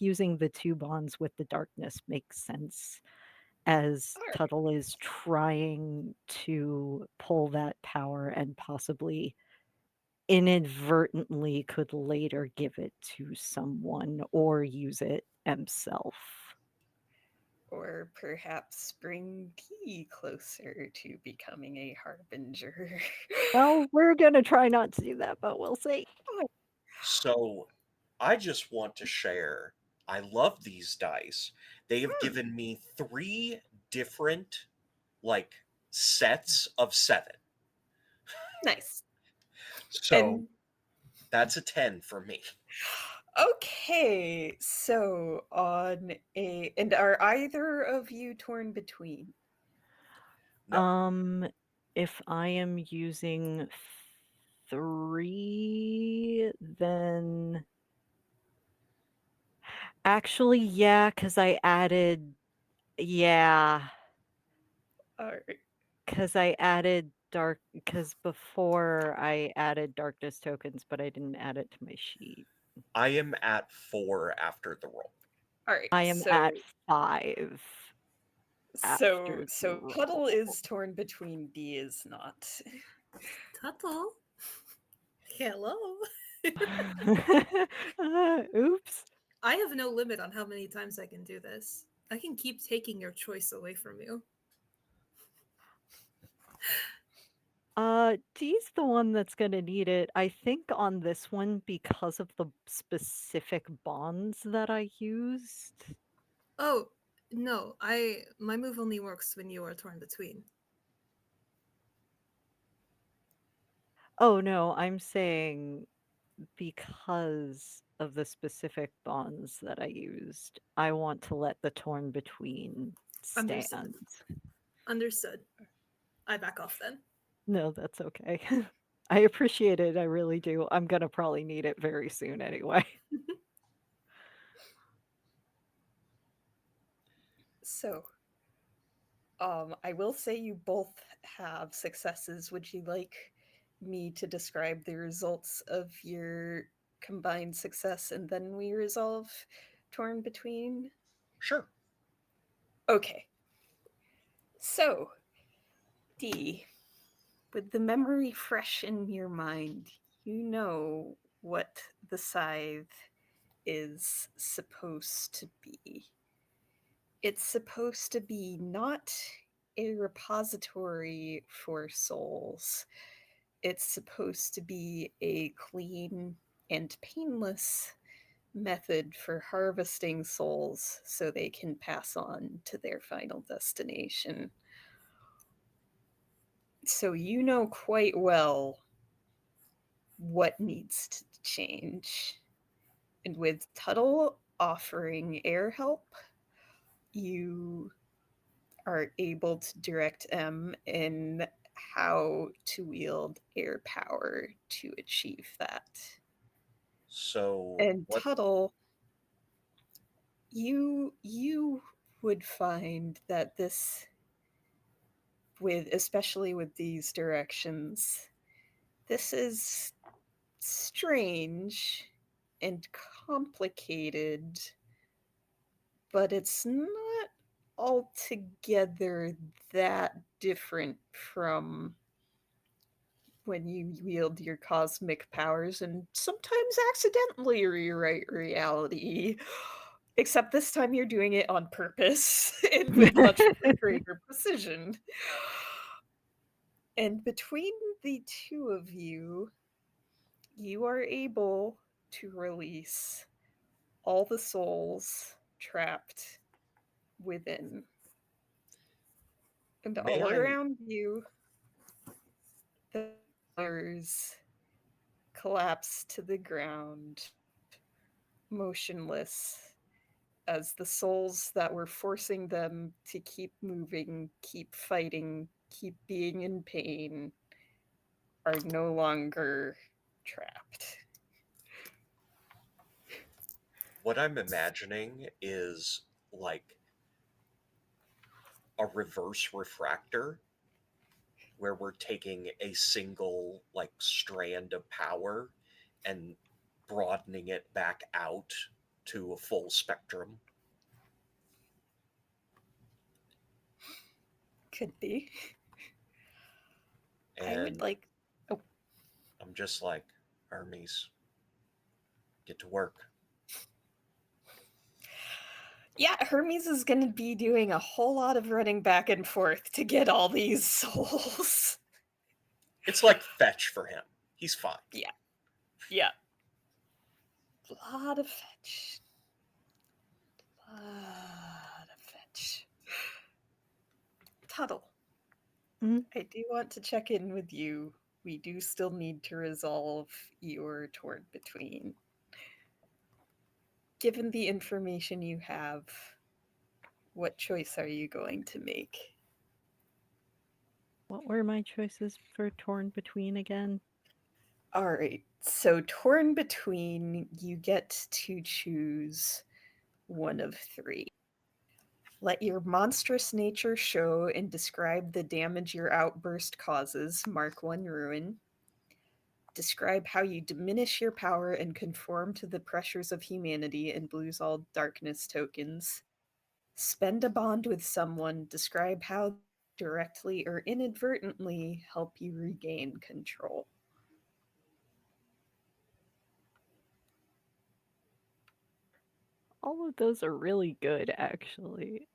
using the 2 bonds with the darkness makes sense, as all right. Tuttle is trying to pull that power and possibly inadvertently could later give it to someone or use it himself. Or perhaps bring T closer to becoming a harbinger. Well, we're gonna try not to do that, but we'll see. Oh, So I just want to share. I love these dice. They have hmm, given me 3 different, like, sets of 7. nice. So And that's a 10 for me. okay, so and are either of you torn between? No. If I am using 3, then actually, yeah, because I added, yeah, All right. because I added dark, because before I added darkness tokens, but I didn't add it to my sheet. I am at 4 after the roll. All right. I am at 5 So after the so Puddle roll. is torn between, D is not. Tuttle. Hello. Oops. I have no limit on how many times I can do this. I can keep taking your choice away from you. Dee's the one that's gonna need it. I think on this one, because of the specific bonds that I used. Oh, no, my move only works when you are torn between. Oh no, I'm saying because of the specific bonds that I used, I want to let the torn between Understood. stand. Understood. I back off then. No, that's okay. I appreciate it, I really do. I'm gonna probably need it very soon anyway. So, I will say you both have successes. Would you like me to describe the results of your combined success and then we resolve torn between? Sure. Okay. So, D, with the memory fresh in your mind, you know what the scythe is supposed to be. It's supposed to be not a repository for souls. It's supposed to be a clean and painless method for harvesting souls so they can pass on to their final destination. So you know quite well what needs to change. And with Tuttle offering air help, you are able to direct M in how to wield air power to achieve that. So And what Tuttle, you would find that this, with especially with these directions, this is strange and complicated, but it's not altogether that different from when you wield your cosmic powers and sometimes accidentally rewrite reality. Except this time you're doing it on purpose and with much greater precision. And between the two of you, you are able to release all the souls trapped within. And may all I around you, the pillars collapse to the ground, motionless, as the souls that were forcing them to keep moving, keep fighting, keep being in pain are no longer trapped. what I'm imagining is like a reverse refractor where we're taking a single like strand of power and broadening it back out to a full spectrum. Could be. I would And like. Oh, I'm just like, Hermes, get to work. yeah, Hermes is going to be doing a whole lot of running back and forth to get all these souls. It's like fetch for him. He's fine. Yeah, yeah. Lot of fetch. Lot of fetch. Tuttle, Mm, I do want to check in with you. We do still need to resolve your torn between. Given the information you have, what choice are you going to make? what were my choices for torn between again? All right. So, torn between, you get to choose one of three. Let your monstrous nature show and describe the damage your outburst causes. Mark one ruin. Describe how you diminish your power and conform to the pressures of humanity and lose all darkness tokens. Spend a bond with someone. Describe how directly or inadvertently help you regain control. All of those are really good, actually.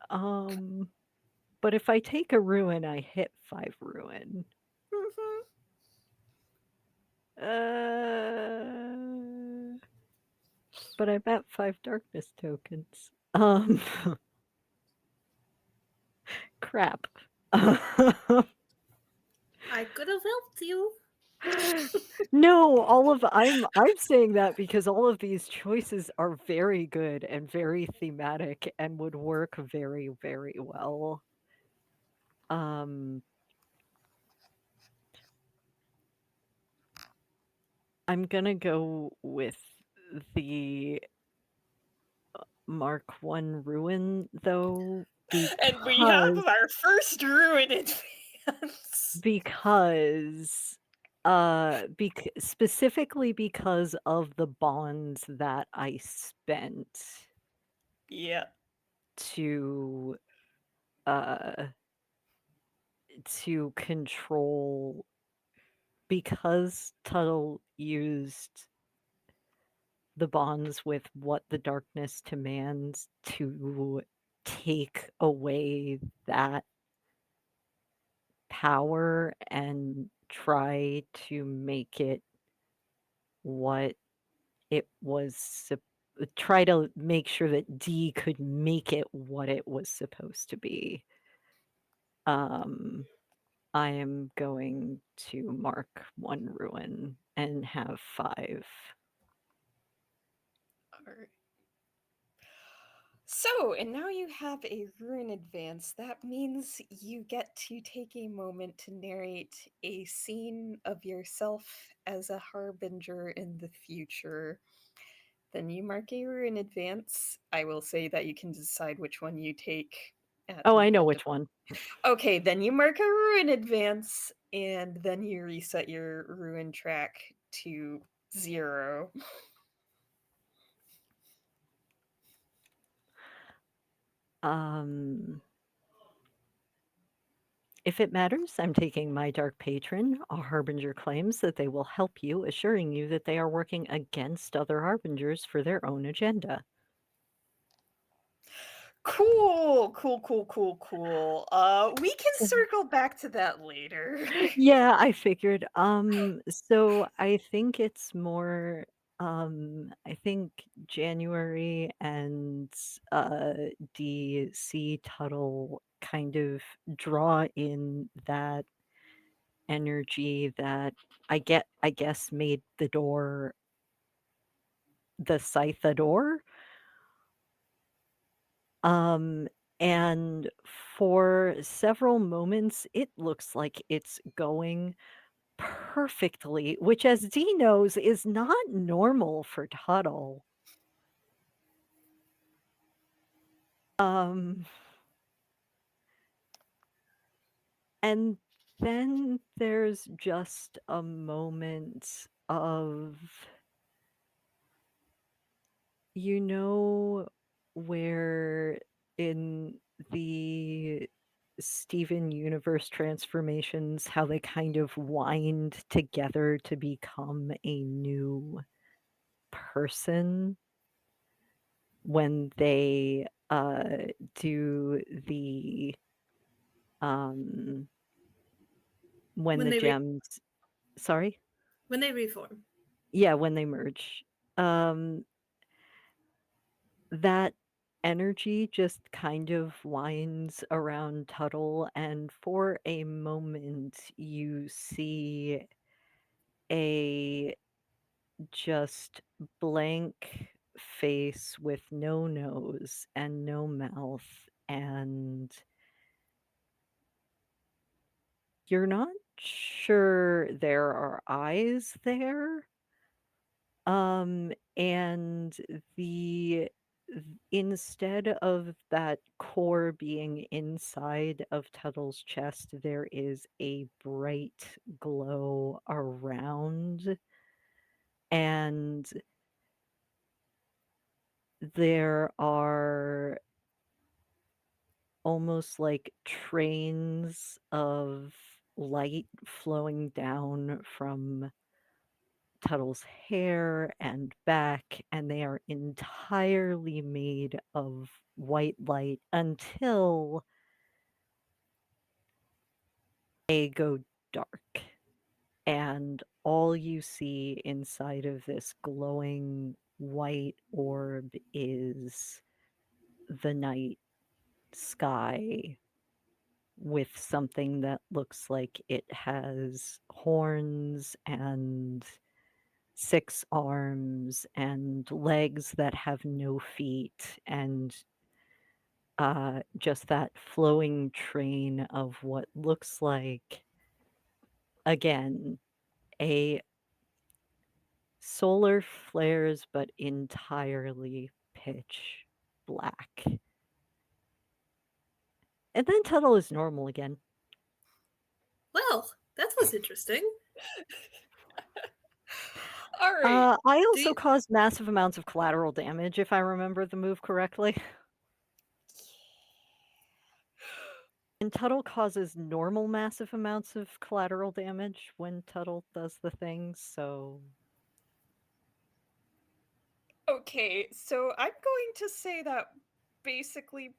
But if I take a ruin, I hit 5 ruin. Mhm. Uh, but I'm at 5 darkness tokens. Crap. I could have helped you. No, I'm saying that because all of these choices are very good and very thematic and would work very, very well. Um, I'm gonna go with the Mark 1 ruin though And we have because our first ruin advance. because specifically because of the bonds that I spent Yeah. to uh to control, because Tuttle used the bonds with what the darkness demands to take away that power and try to make it what it was try to make sure that D could make it what it was supposed to be. Um, I am going to mark 1 ruin and have 5. All right. So, and now you have a ruin advance. That means you get to take a moment to narrate a scene of yourself as a harbinger in the future. Then you mark a ruin advance. I will say that you can decide which one you take at Oh, I the know end of. which one. Okay, then you mark a ruin advance, and then you reset your ruin track to 0. Um, if it matters, I'm taking my dark patron. A harbinger claims that they will help you, assuring you that they are working against other harbingers for their own agenda. Cool, cool, cool, cool, cool. We can So circle back to that later. yeah, I figured. So I think it's more I think January and uh DC Tuttle kind of draw in that energy that I guess made the door the scythe door. Um and for several moments it looks like it's going perfectly, which as Dee knows is not normal for Tuttle. Um, and then there's just a moment of, you know, where in the Steven Universe transformations, how they kind of wind together to become a new person when they do the um when When the they gems, sorry, when they reform. yeah, when they merge, um that energy just kind of winds around Tuttle, and for a moment you see a just blank face with no nose and no mouth, and you're not sure there are eyes there. And the instead of that core being inside of Tuttle's chest, there is a bright glow around, and there are almost like trains of light flowing down from Tuttle's hair and back, and they are entirely made of white light until they go dark. And all you see inside of this glowing white orb is the night sky with something that looks like it has horns and 6 arms and legs that have no feet, and just that flowing train of what looks like, again, a solar flares, but entirely pitch black. And then Tuttle is normal again. Well, that was interesting. All right. I Do also you, caused massive amounts of collateral damage, if I remember the move correctly. And Tuttle causes normal massive amounts of collateral damage when Tuttle does the things, so Okay, so I'm going to say that basically,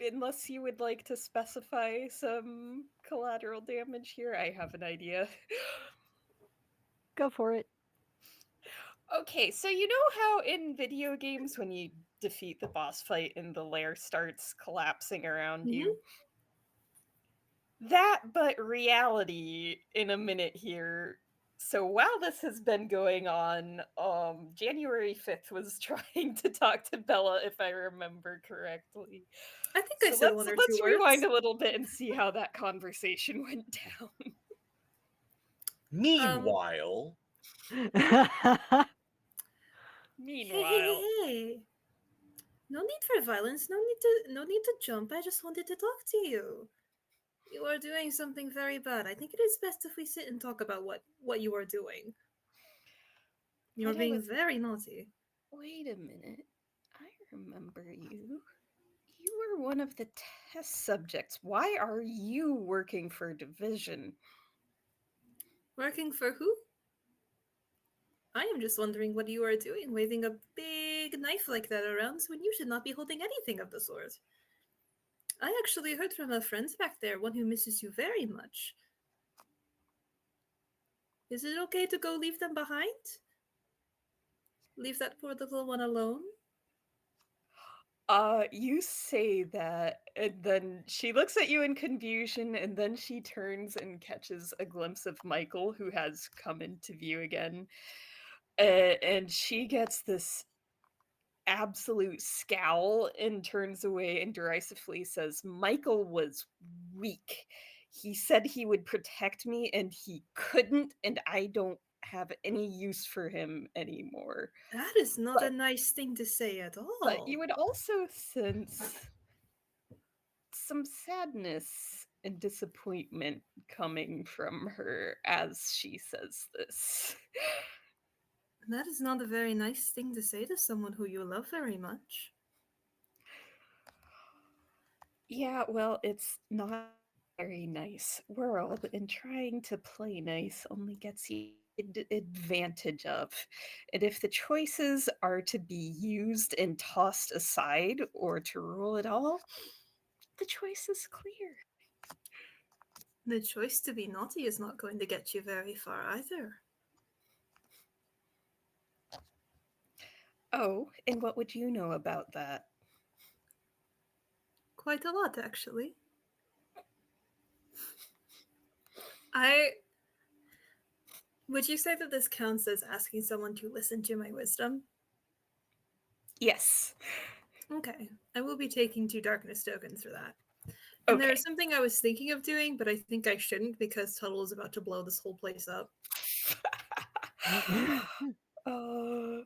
unless you would like to specify some collateral damage here, I have an idea. go for it. Okay, so you know how in video games when you defeat the boss fight and the lair starts collapsing around Mhm. you? That, but reality in a minute here. So while this has been going on, January 5th was trying to talk to Bella, if I remember correctly. I think I So said let's one or two let's rewind words. a little bit and see how that conversation went down. Um, Meanwhile, hey, hey, hey, Meanwhile, hey. No need for violence. No need to jump. I just wanted to talk to you. You are doing something very bad. I think it is best if we sit and talk about what you are doing. You are but I being was very naughty. wait a minute. I remember you. You were one of the test subjects. Why are you working for Division? Working for who? I am just wondering what you are doing, waving a big knife like that around when you should not be holding anything of the sort. I actually heard from a friend back there, one who misses you very much. Is it okay to go leave them behind? Leave that poor little one alone? You say that, and then she looks at you in confusion, and then she turns and catches a glimpse of Michael, who has come into view again. And she gets this absolute scowl and turns away and derisively says, Michael was weak. He said he would protect me, and he couldn't, and I don't have any use for him anymore. That is not a But nice thing to say at but you all. would also sense some sadness and disappointment coming from her as she says this. That is not a very nice thing to say to someone who you love very much. Yeah, well, it's not a very nice world, and trying to play nice only gets you advantage of. And if the choices are to be used and tossed aside or to rule it all, the choice is clear. The choice to be naughty is not going to get you very far either. Oh, and what would you know about that? Quite a lot, actually. I. Would you say that this counts as asking someone to listen to my wisdom? Yes. Okay, I will be taking 2 darkness tokens for that. And there Okay. is something I was thinking of doing, but I think I shouldn't because Tuttle is about to blow this whole place up. uh,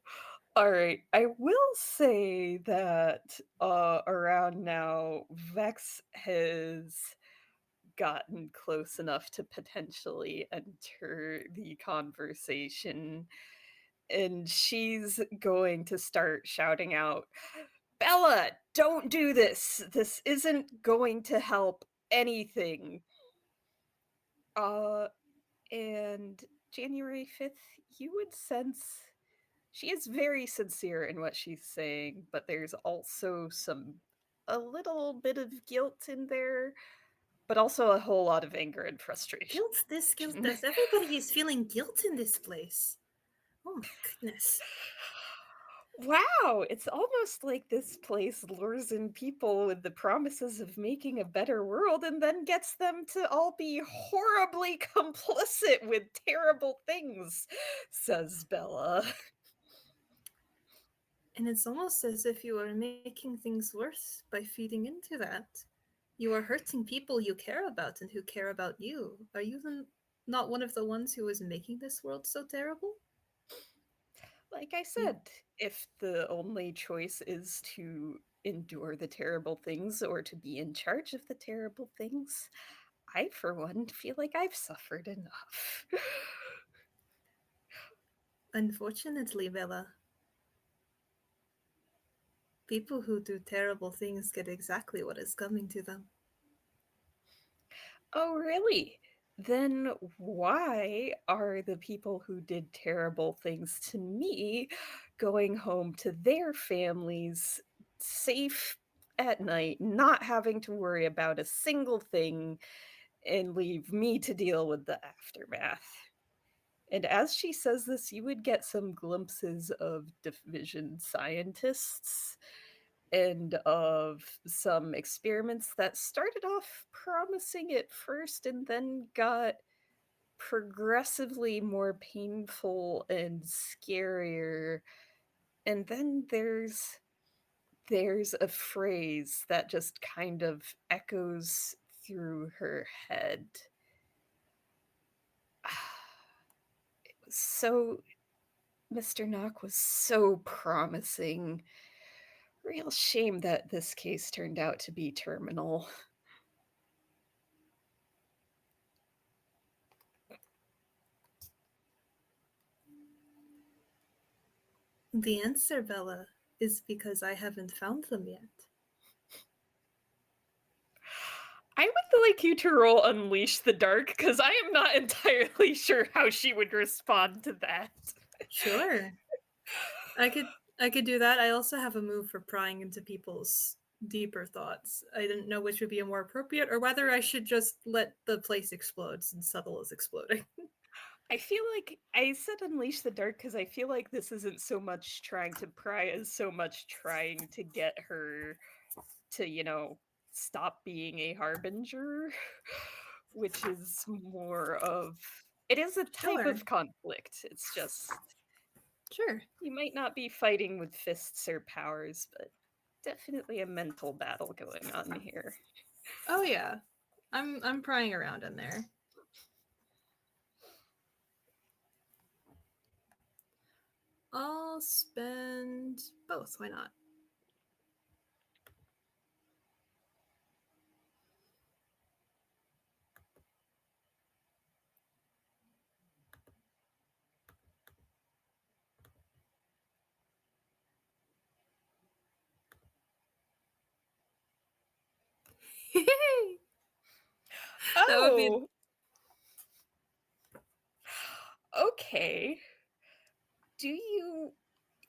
all right. I will say that around now, Vex has gotten close enough to potentially enter the conversation, and she's going to start shouting out, Bella, don't do this. This isn't going to help anything. Uh, and January 5th, you would sense she is very sincere in what she's saying, but there's also a little bit of guilt in there, but also a whole lot of anger and frustration. Guilt this, guilt this. Everybody is feeling guilt in this place. Oh my goodness. Wow, it's almost like this place lures in people with the promises of making a better world and then gets them to all be horribly complicit with terrible things, says Bella. And it's almost as if you are making things worse by feeding into that. You are hurting people you care about and who care about you. Are you not one of the ones who is making this world so terrible? Like I You, said, if the only choice is to endure the terrible things or to be in charge of the terrible things, I, for one, feel like I've suffered enough. unfortunately, Bella, people who do terrible things get exactly what is coming to them. Oh, really? Then why are the people who did terrible things to me going home to their families safe at night, not having to worry about a single thing, and leave me to deal with the aftermath? And as she says this, you would get some glimpses of division scientists and of some experiments that started off promising at first and then got progressively more painful and scarier. And then there's a phrase that just kind of echoes through her head. It was so Mr. Knock was so promising. Real shame that this case turned out to be terminal. The answer, Bella, is because I haven't found them yet. I would like you to roll Unleash the Dark because I am not entirely sure how she would respond to that. Sure. I could I could do that. I also have a move for prying into people's deeper thoughts. I didn't know which would be more appropriate or whether I should just let the place explode since Subtle is exploding. I feel like I said Unleash the Dark because I feel like this isn't so much trying to pry as so much trying to get her to, stop being a harbinger, which is more of. It is a type Sure. of conflict. It's just Sure. you might not be fighting with fists or powers, but definitely a mental battle going on here. Oh yeah. I'm prying around in there. I'll spend both. Why not? That would be Oh, okay. Do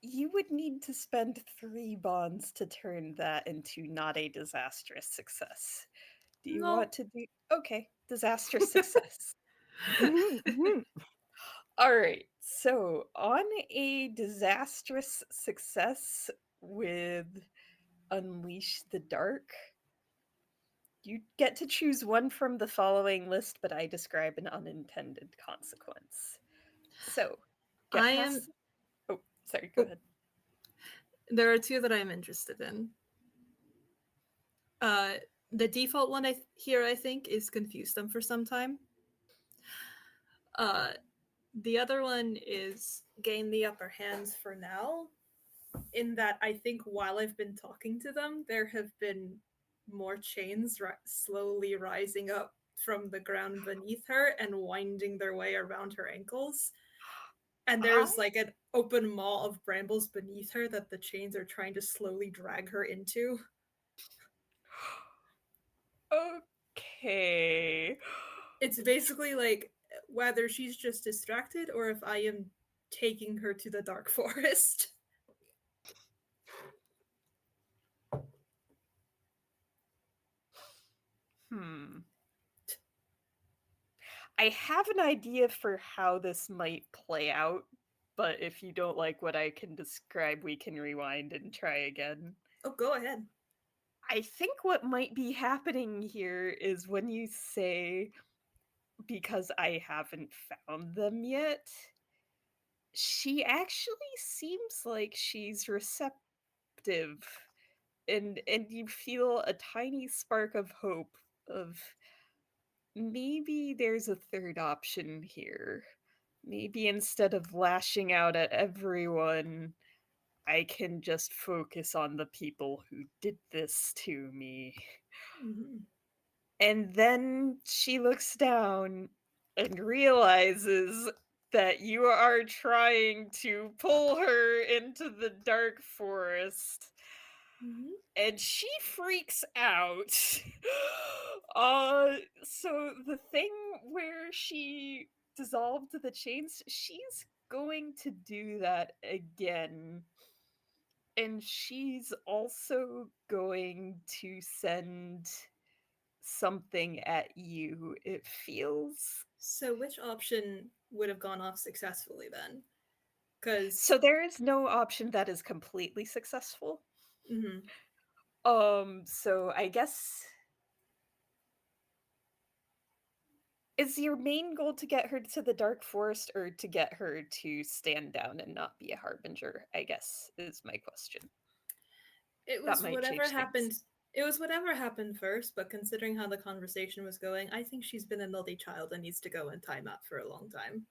you would need to spend 3 bonds to turn that into not a disastrous success. Do you no. want to do okay, disastrous success. Mhm. All right. So, on a disastrous success with Unleash the Dark, you get to choose one from the following list, but I describe an unintended consequence. So, get I am past. Oh, sorry, go oh, ahead. there are two that I'm interested in. Uh The default one here, I think, is confuse them for some time. Uh, the other one is gain the upper hands for now, in that I think while I've been talking to them, there have been more chains slowly rising up from the ground beneath her and winding their way around her ankles. And I there's like an open maw of brambles beneath her that the chains are trying to slowly drag her into. okay. It's basically like whether she's just distracted or if I am taking her to the dark forest. Hmm. I have an idea for how this might play out, but if you don't like what I can describe, we can rewind and try again. Oh, go ahead. I think what might be happening here is when you say, because I haven't found them yet, she actually seems like she's receptive, and you feel a tiny spark of hope of maybe there's a third option here. Maybe instead of lashing out at everyone, I can just focus on the people who did this to me. Mm-hmm. And then she looks down and realizes that you are trying to pull her into the dark forest. Mm-hmm. And she freaks out. So the thing where she dissolved the chains, she's going to do that again. And she's also going to send something at you. It feels. So, which option would have gone off successfully then? Because, So there is no option that is completely successful. mm-hmm. So I guess, is your main goal to get her to the dark forest or to get her to stand down and not be a harbinger? I guess is my question. It That was might whatever change happened. things. It was whatever happened first, but considering how the conversation was going, I think she's been a naughty child and needs to go in timeout for a long time.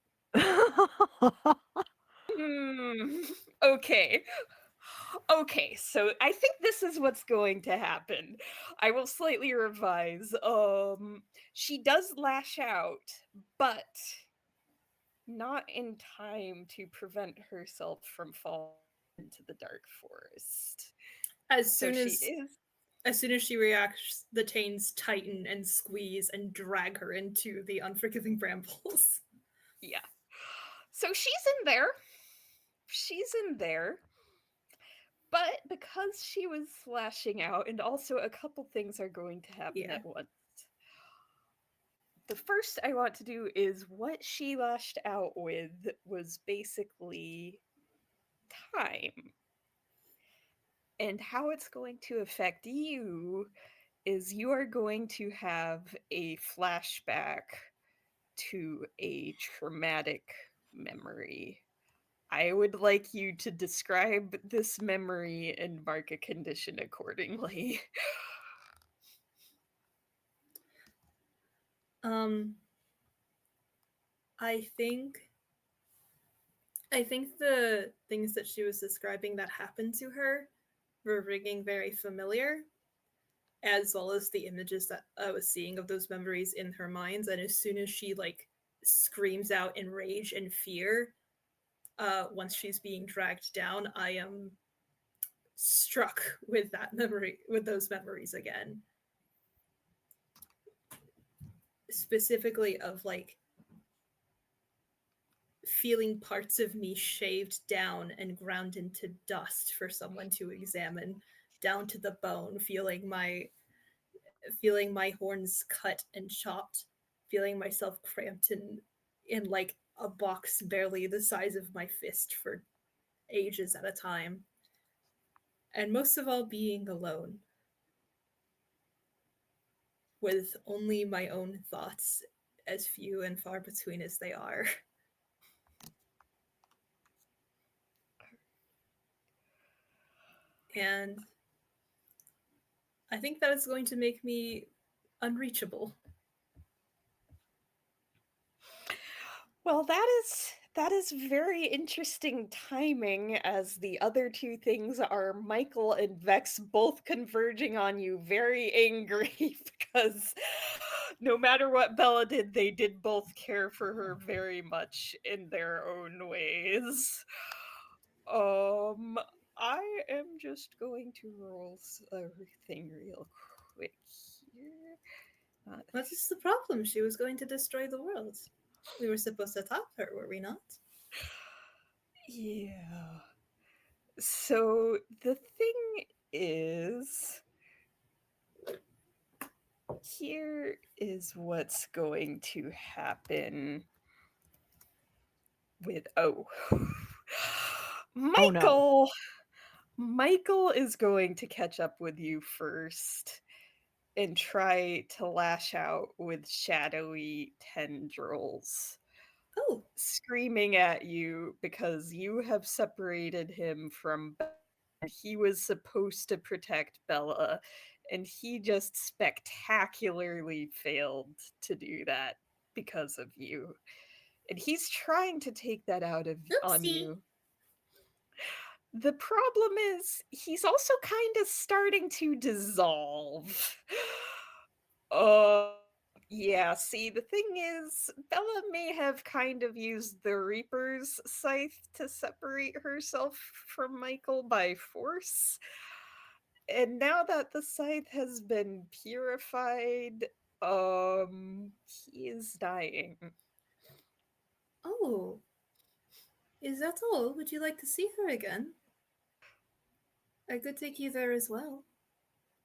Hmm. Okay. Okay, so I think this is what's going to happen. I will slightly revise. She does lash out, but not in time to prevent herself from falling into the dark forest. As So soon she as is, as soon as she reacts, the chains tighten and squeeze and drag her into the unforgiving brambles. yeah. So she's in there. She's in there. But because she was lashing out, and also a couple things are going to happen Yeah. at once. The first I want to do is what she lashed out with was basically time. And how it's going to affect you is you are going to have a flashback to a traumatic memory. I would like you to describe this memory and mark a condition accordingly. Um, I think I think the things that she was describing that happened to her were ringing very familiar, as well as the images that I was seeing of those memories in her minds. And as soon as she like screams out in rage and fear, once she's being dragged down, I am struck with those memories again. Specifically of like feeling parts of me shaved down and ground into dust for someone to examine, down to the bone, feeling my horns cut and chopped, feeling myself cramped in like a box barely the size of my fist for ages at a time. And most of all, being alone with only my own thoughts, as few and far between as they are. And I think that is going to make me unreachable. Well, that is very interesting timing as the other two things are Michael and Vex both converging on you very angry because no matter what Bella did, they did both care for her very much in their own ways. Um I am just going to roll everything real quick here. Not What is the problem? She was going to destroy the world. We were supposed to top her, were we not? yeah. So the thing is, here is what's going to happen with Oh no. Michael. Michael is going to catch up with you first and try to lash out with shadowy tendrils, Oh, screaming at you because you have separated him from Bella. He was supposed to protect Bella, and he just spectacularly failed to do that because of you. And he's trying to take that out of on oopsie. you. The problem is he's also kind of starting to dissolve. Uh yeah, see, the thing is, Bella may have kind of used the Reaper's scythe to separate herself from Michael by force. And now that the scythe has been purified, he is dying. Oh, is that all? Would you like to see her again? I could take you there as well.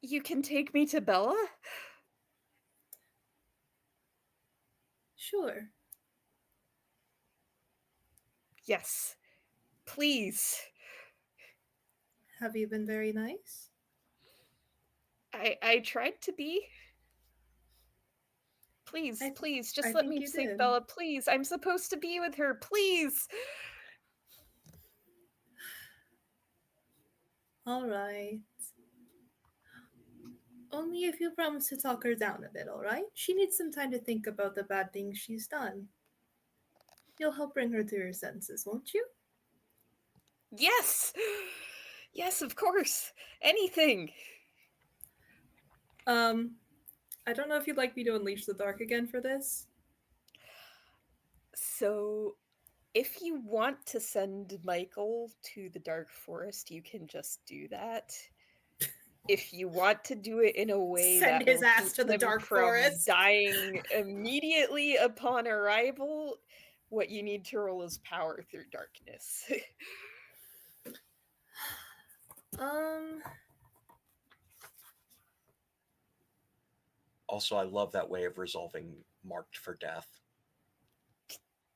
You can take me to Bella? Sure. Yes, please. Have you been very nice? I tried to be. I Please, th- please, I just let think me you save did. Bella, please. I'm supposed to be with her, please. All right. Only if you promise to talk her down a bit, all right? She needs some time to think about the bad things she's done. You'll help bring her to her senses, won't you? Yes! Yes, of course. Anything. Um, I don't know if you'd like me to unleash the dark again for this. So, if you want to send Michael to the Dark Forest, you can just do that. If you want to do it in a way Send that his will ass keep to the him dark from forest. dying immediately upon arrival, what you need to roll is power through darkness. Um, Also, I love that way of resolving marked for death.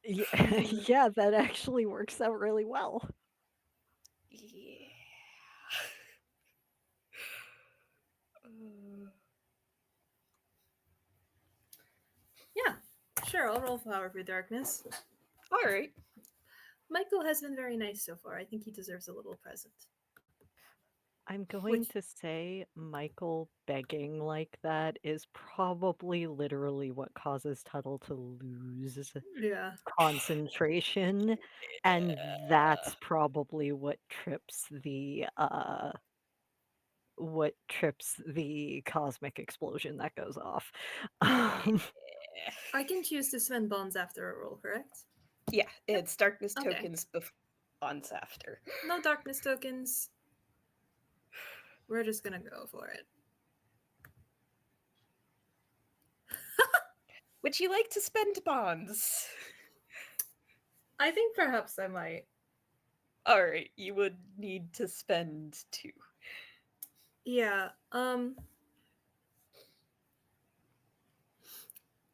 Yeah, hmm. yeah, that actually works out really well. Yeah. Yeah, sure, I'll roll power for darkness. All right. Michael has been very nice so far. I think he deserves a little present. I'm going Which, to say Michael begging like that is probably literally what causes Tuttle to lose yeah. concentration, and that's probably what trips the cosmic explosion that goes off. Um, I can choose to spend bonds after a roll, correct? Yeah, Yep. it's darkness Okay. tokens before bonds after. No darkness tokens. We're just gonna go for it. Would you like to spend bonds? I think perhaps I might. All right, you would need to spend two. Yeah.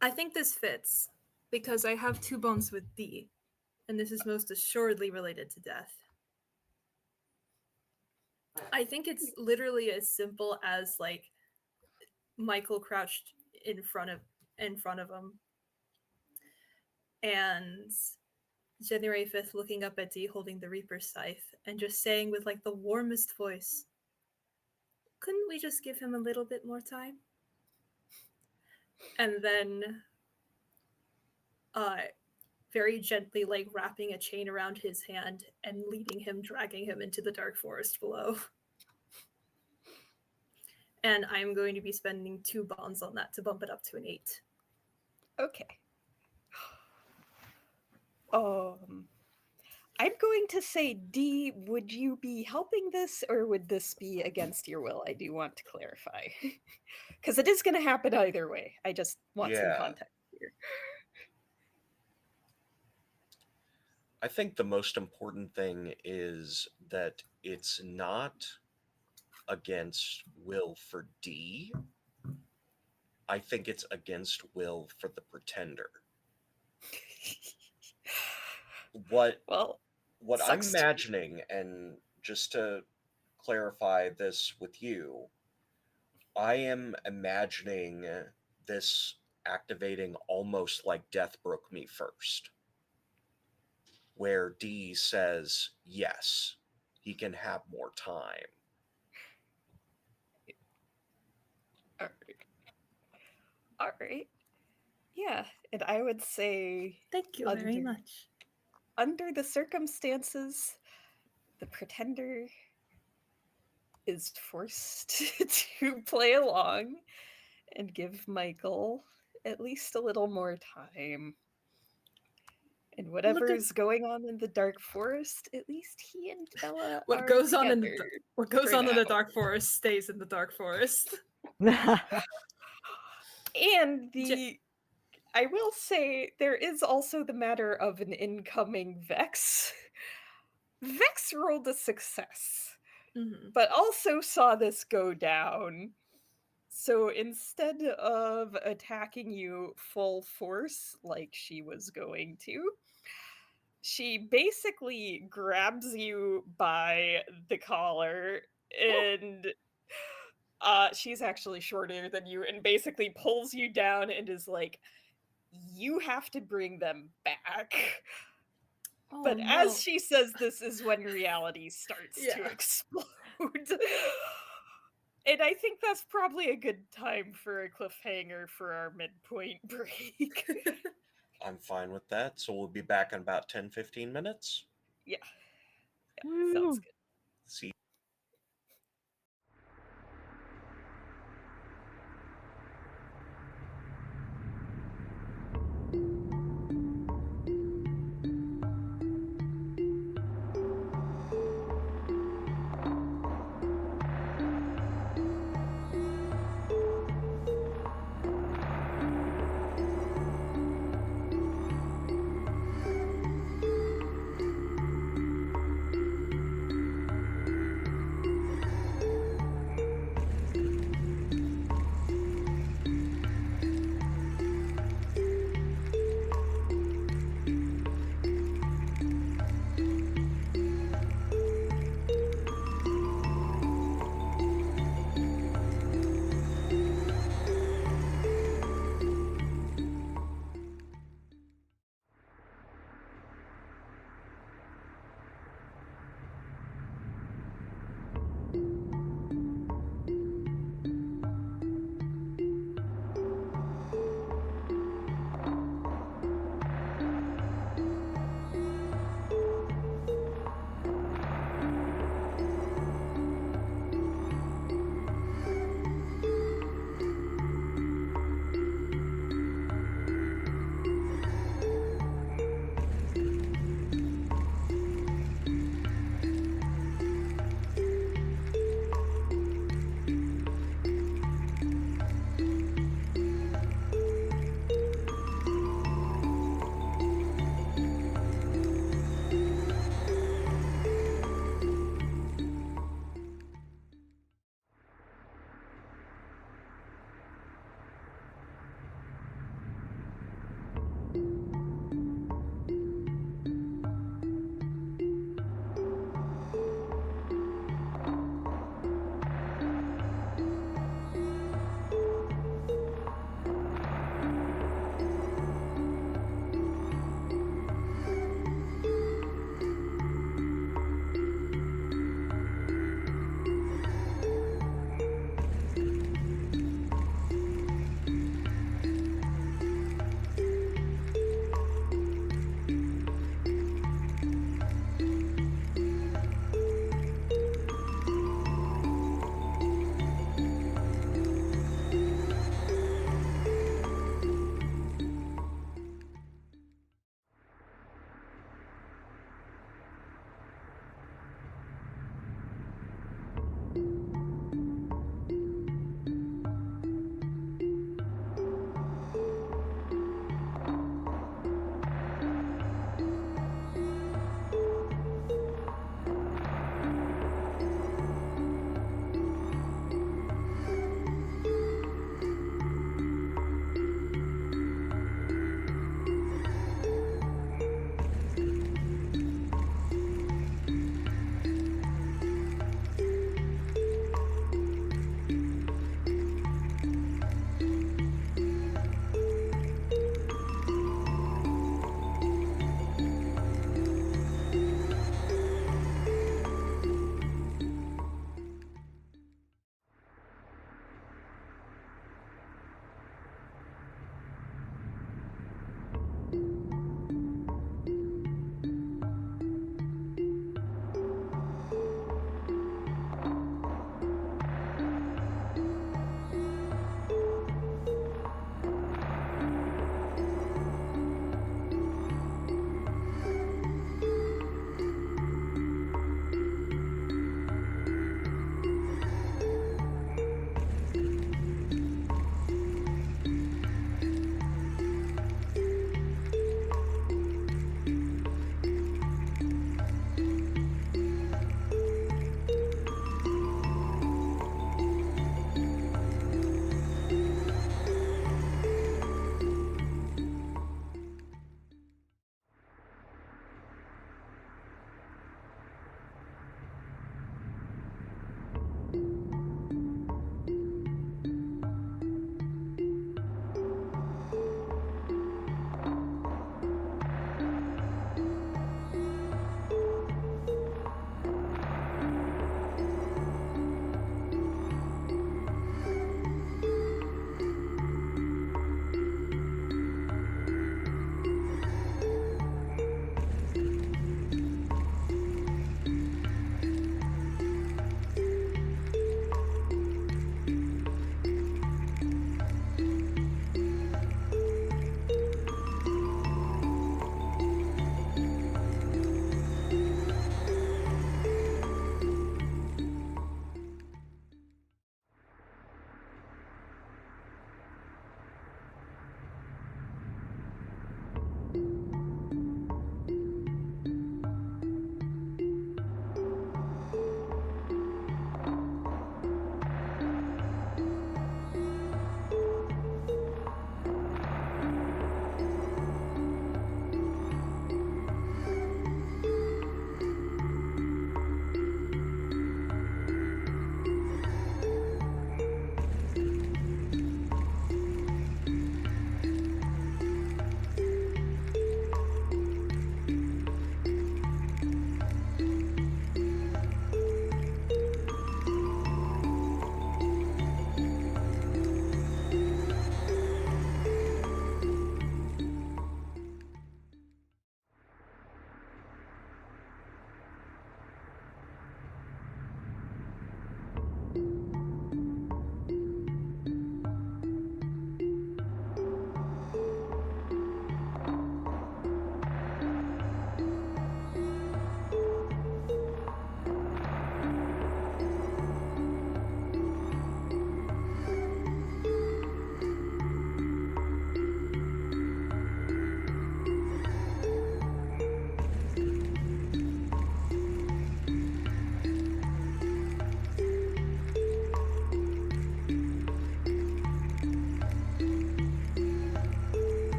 I think this fits because I have two bones with D, and this is most assuredly related to death. I think it's literally as simple as like Michael crouched in front of him and January 5th looking up at D holding the Reaper's scythe and just saying with like the warmest voice, couldn't we just give him a little bit more time? And then very gently like wrapping a chain around his hand and leading him, dragging him into the dark forest below. And I'm going to be spending 2 bonds on that to bump it up to an 8. Okay. I'm going to say, D, would you be helping this or would this be against your will? I do want to clarify. Because it is going to happen either way. I just want some Yeah. context here. I think the most important thing is that it's not against will for D. I think it's against will for the pretender. What Well, I'm sucks. imagining, and just to clarify this with you, I am imagining this activating almost like Death Broke Me First, where D says yes, he can have more time. All right. All right. Yeah, and I would say Thank you very much. Under the circumstances, the pretender is forced to play along and give Michael at least a little more time. And whatever's going on in the dark forest, at least he and Bella what are goes together on in the what goes for on in now. the dark forest stays in the dark forest. And I will say there is also the matter of an incoming Vex. Vex rolled a success, but also saw this go down. So instead of attacking you full force like she was going to, she basically grabs you by the collar and she's actually shorter than you and basically pulls you down and is like, you have to bring them back. Oh, but no. as she says this is when reality starts to explode. And I think that's probably a good time for a cliffhanger for our midpoint break. I'm fine with that. So we'll be back in about 10-15 minutes. Yeah, sounds good. See.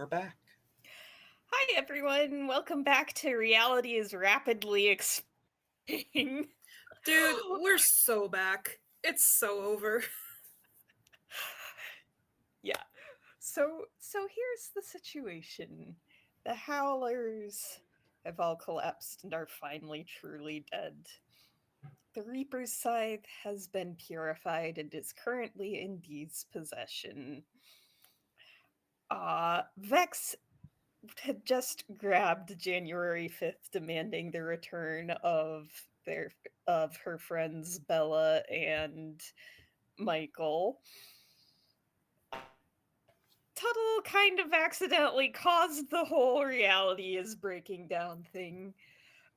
are back. Hi, everyone. Welcome back to Reality is Rapidly Exploding. Dude, we're so back. It's so over. Yeah. So here's the situation. The Howlers have all collapsed and are finally truly dead. The Reaper's scythe has been purified and is currently in Dee's possession. Vex had just grabbed January 5th, demanding the return of her friends Bella and Michael. Tuttle kind of accidentally caused the whole reality is breaking down thing.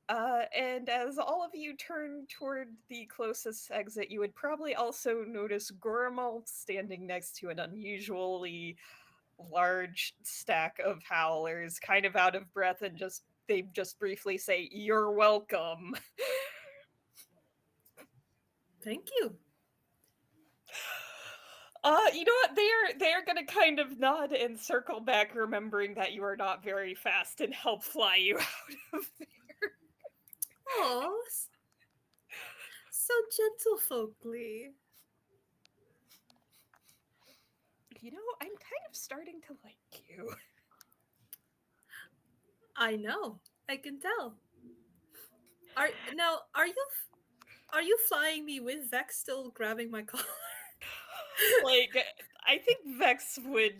And as all of you turn toward the closest exit, you would probably also notice Gormal standing next to an unusually large stack of howlers, kind of out of breath, and they just briefly say, "You're welcome." Thank you. You know what? They're gonna kind of nod and circle back, remembering that you are not very fast, and help fly you out of there. Oh, so gentlefolkly. You know, I'm kind of starting to like you. I know. I can tell. Are you flying me with Vex still grabbing my collar? Like, I think Vex would.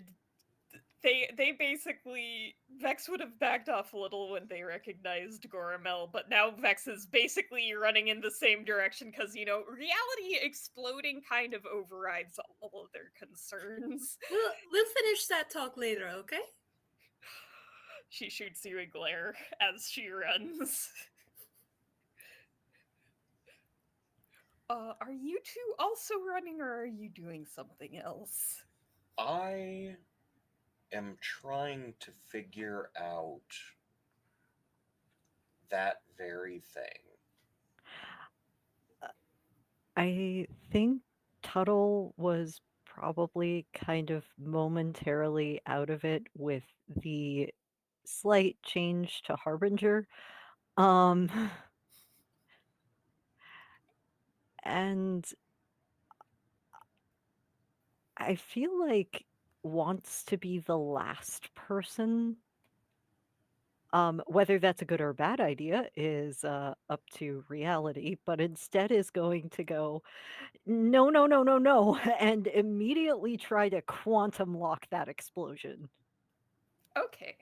They basically Vex would have backed off a little when they recognized Goramel, but now Vex is basically running in the same direction because reality exploding kind of overrides all of their concerns. We'll finish that talk later, okay? She shoots you a glare as she runs. Are you two also running, or are you doing something else? I am trying to figure out that very thing. I think Tuttle was probably kind of momentarily out of it with the slight change to Harbinger. Um, and I feel like wants to be the last person. Whether that's a good or bad idea is up to reality, but instead is going to go, no, no, no, no, no, and immediately try to quantum lock that explosion. Okay.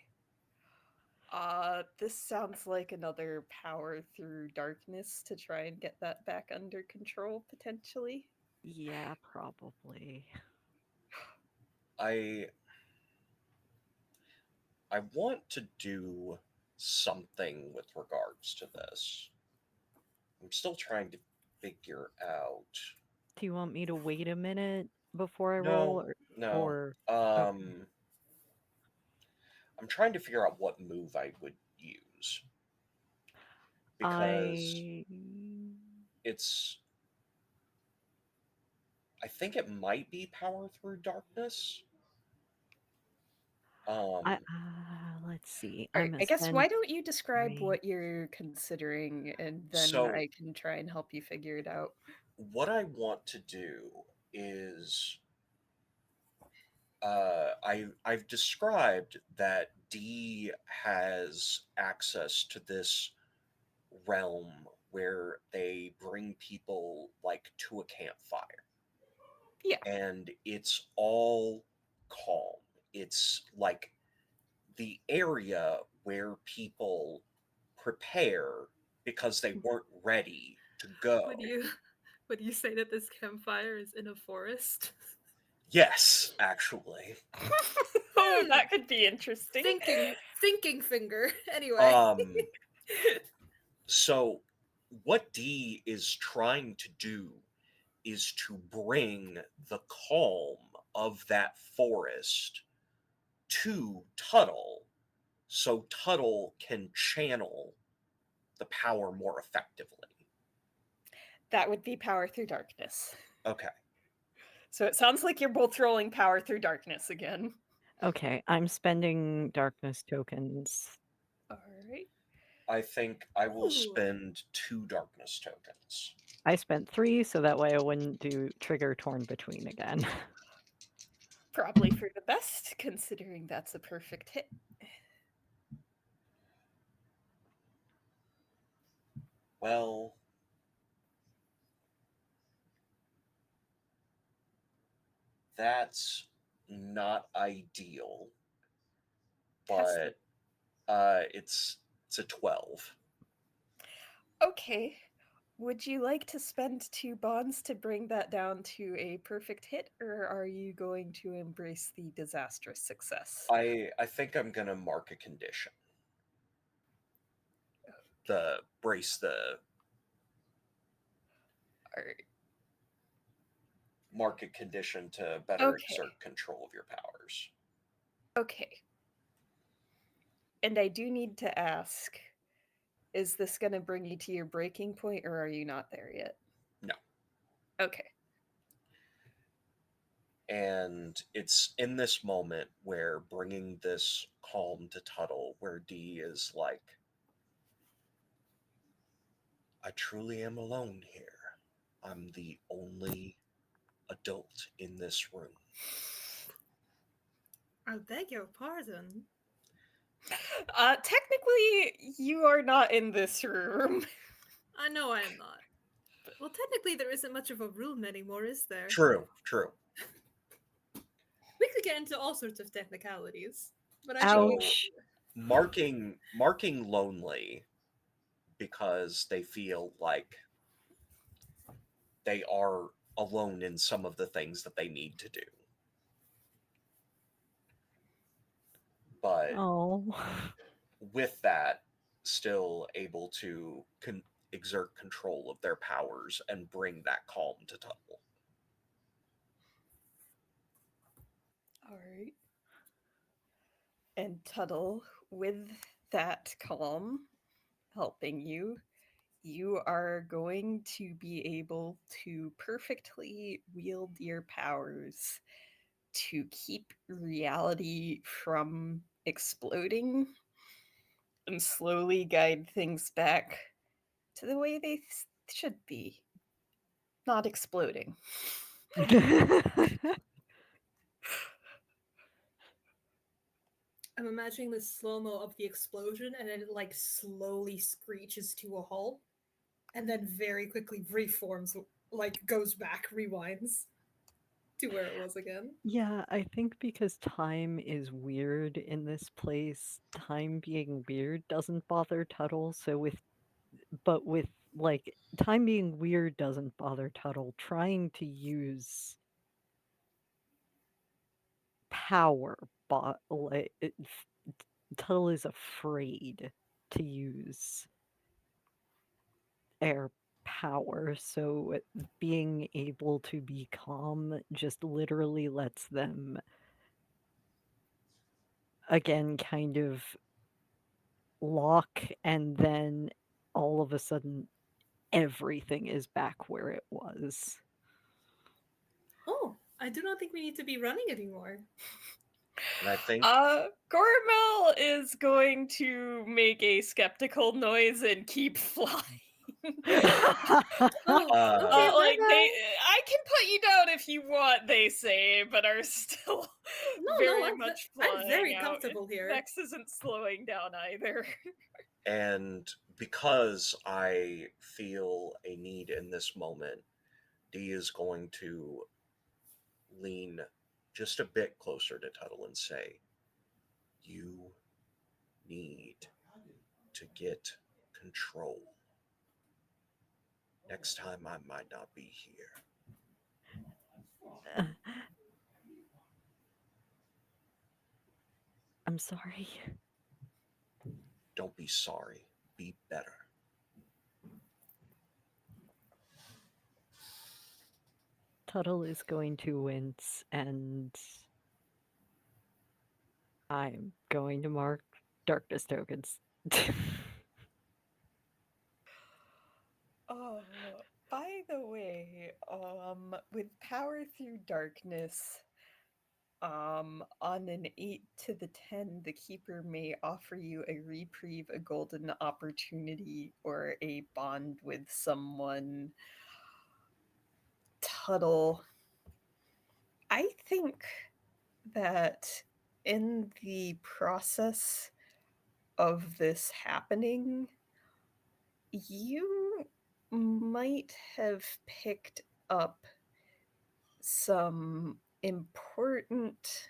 This sounds like another power through darkness to try and get that back under control, potentially. Yeah, probably. I I want to do something with regards to this. I'm still trying to figure out. Do you want me to wait a minute before I roll No, no. or okay. Um, I'm trying to figure out what move I would use because I it's. I think it might be power through darkness. I Um, let's see. All right, I'm a I guess send why don't you describe three. what you're considering, and then so I can try and help you figure it out. what I want to do is I've described that D has access to this realm where they bring people like to a campfire, Yeah. and it's all calm. It's like the area where people prepare because they weren't ready to go. Would you would you say that this campfire is in a forest? Yes, actually. Oh, Hmm. that could be interesting. Thinking finger. Anyway. Um so what D is trying to do is to bring the calm of that forest to Tuttle so Tuttle can channel the power more effectively. That would be power through darkness. Okay. So it sounds like you're both rolling power through darkness again. Okay, I'm spending darkness tokens. All right. I think I will Ooh. spend 2 darkness tokens. I spent 3, so that way I wouldn't do trigger torn between again. Probably for the best, considering that's a perfect hit. Well, that's not ideal, Has to. but it's a 12. Okay. Would you like to spend 2 bonds to bring that down to a perfect hit, or are you going to embrace the disastrous success? I think I'm gonna mark a condition. The brace the All right. market condition to better Okay. exert control of your powers. Okay. And I do need to ask, is this going to bring you to your breaking point, or are you not there yet? No. Okay. And it's in this moment where bringing this calm to Tuttle, where D is like, I truly am alone here. I'm the only adult in this room. I beg your pardon. Technically, you are not in this room. I know I am not. But, well, technically, there isn't much of a room anymore, is there? True, true. We could get into all sorts of technicalities, but I think we So Ouch. marking lonely because they feel like they are alone in some of the things that they need to do. But Oh. with that, still able to exert control of their powers and bring that calm to Tuttle. All right. And Tuttle, with that calm helping you, you are going to be able to perfectly wield your powers to keep reality from exploding and slowly guide things back to the way they should be, not exploding. I'm imagining the slow mo of the explosion, and then it like slowly screeches to a halt, and then very quickly reforms, like goes back, rewinds to where it was again. Yeah, I think because time is weird in this place, time being weird doesn't bother Tuttle, but with like time being weird doesn't bother Tuttle. Trying to use power, Tuttle is afraid to use air power, so being able to be calm just literally lets them again kind of lock, and then all of a sudden everything is back where it was. Oh, I do not think we need to be running anymore. And I think Gormel is going to make a skeptical noise and keep flying. Oh, okay, uh, bye Like bye. I can put you down if you want, they say, but are still No, very much I'm flying very out. comfortable here. Vex isn't slowing down either. and because I feel a need in this moment, D is going to lean just a bit closer to Tuttle and say, you need to get control. Next time I might not be here. I'm sorry. Don't be sorry. Be better. Tuttle is going to wince, and I'm going to mark darkness tokens. Oh, by the way, with power through darkness, On an 8 to the 10, the keeper may offer you a reprieve, a golden opportunity, or a bond with someone. Tuttle. I think that in the process of this happening, you might have picked up some important.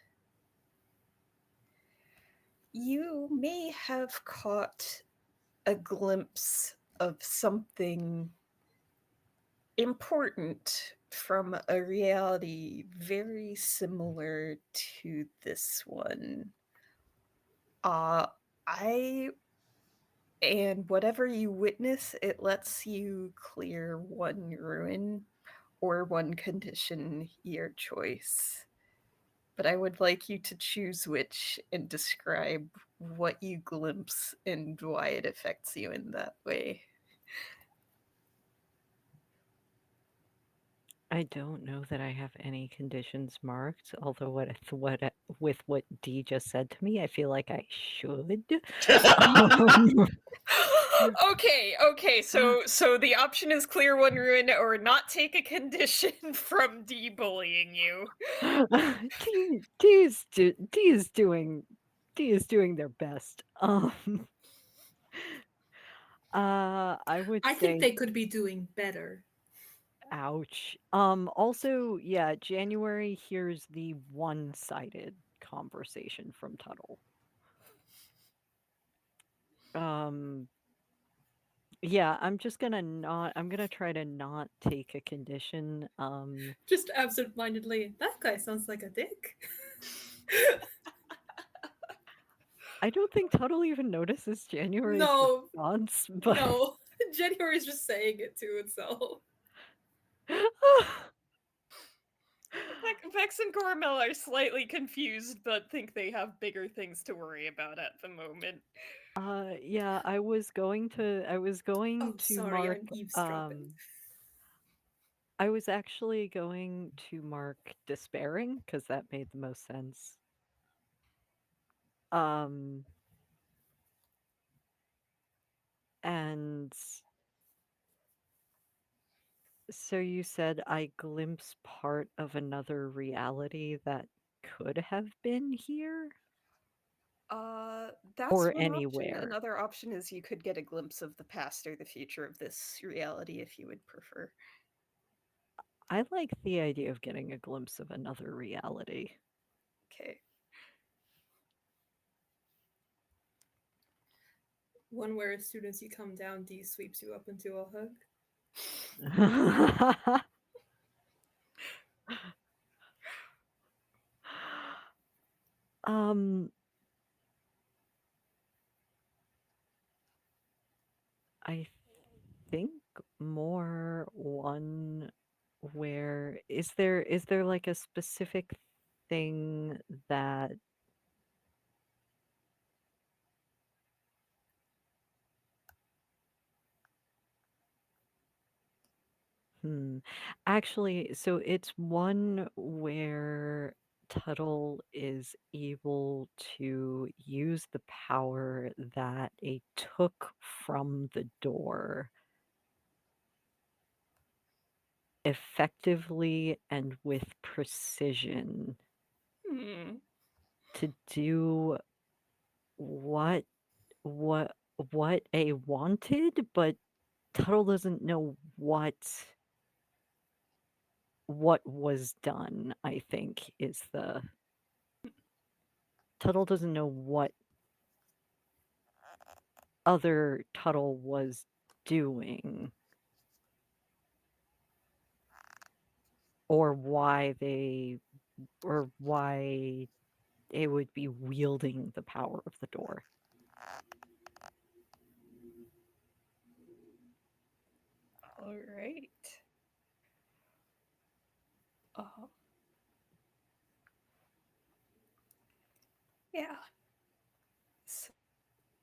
You may have caught a glimpse of something important from a reality very similar to this one. Uh, I and whatever you witness, it lets you clear one ruin or one condition, your choice. But I would like you to choose which and describe what you glimpse and why it affects you in that way. I don't know that I have any conditions marked, although with what Dee just said to me, I feel like I should. Um, Okay, so the option is clear one ruin or not take a condition from debullying you. D is doing their best. I would I think say they could be doing better. ouch. Also, yeah, January hears the one-sided conversation from Tuttle. Um, yeah, I'm gonna try to not take a condition. Just absent-mindedly, that guy sounds like a dick. I don't think Tuttle even notices January's No, response, but no. January's just saying it to itself. Vex and Gormel are slightly confused, but think they have bigger things to worry about at the moment. yeah, I was going Oh, to sorry, mark I'm eavesdropping. I was actually going to mark despairing because that made the most sense. Um, and so you said I glimpse part of another reality that could have been here That's or one option. anywhere. Another option is you could get a glimpse of the past or the future of this reality if you would prefer. I like the idea of getting a glimpse of another reality. Okay. One where as soon as you come down, D sweeps you up into a hug. um, I think more one where is there like a specific thing that hmm. Actually, so it's one where Tuttle is able to use the power that a took from the door effectively and with precision Hmm. to do what what what a wanted, but Tuttle doesn't know what was done, I think is the Tuttle doesn't know what other Tuttle was doing or why they would be wielding the power of the door. All right. Yeah. So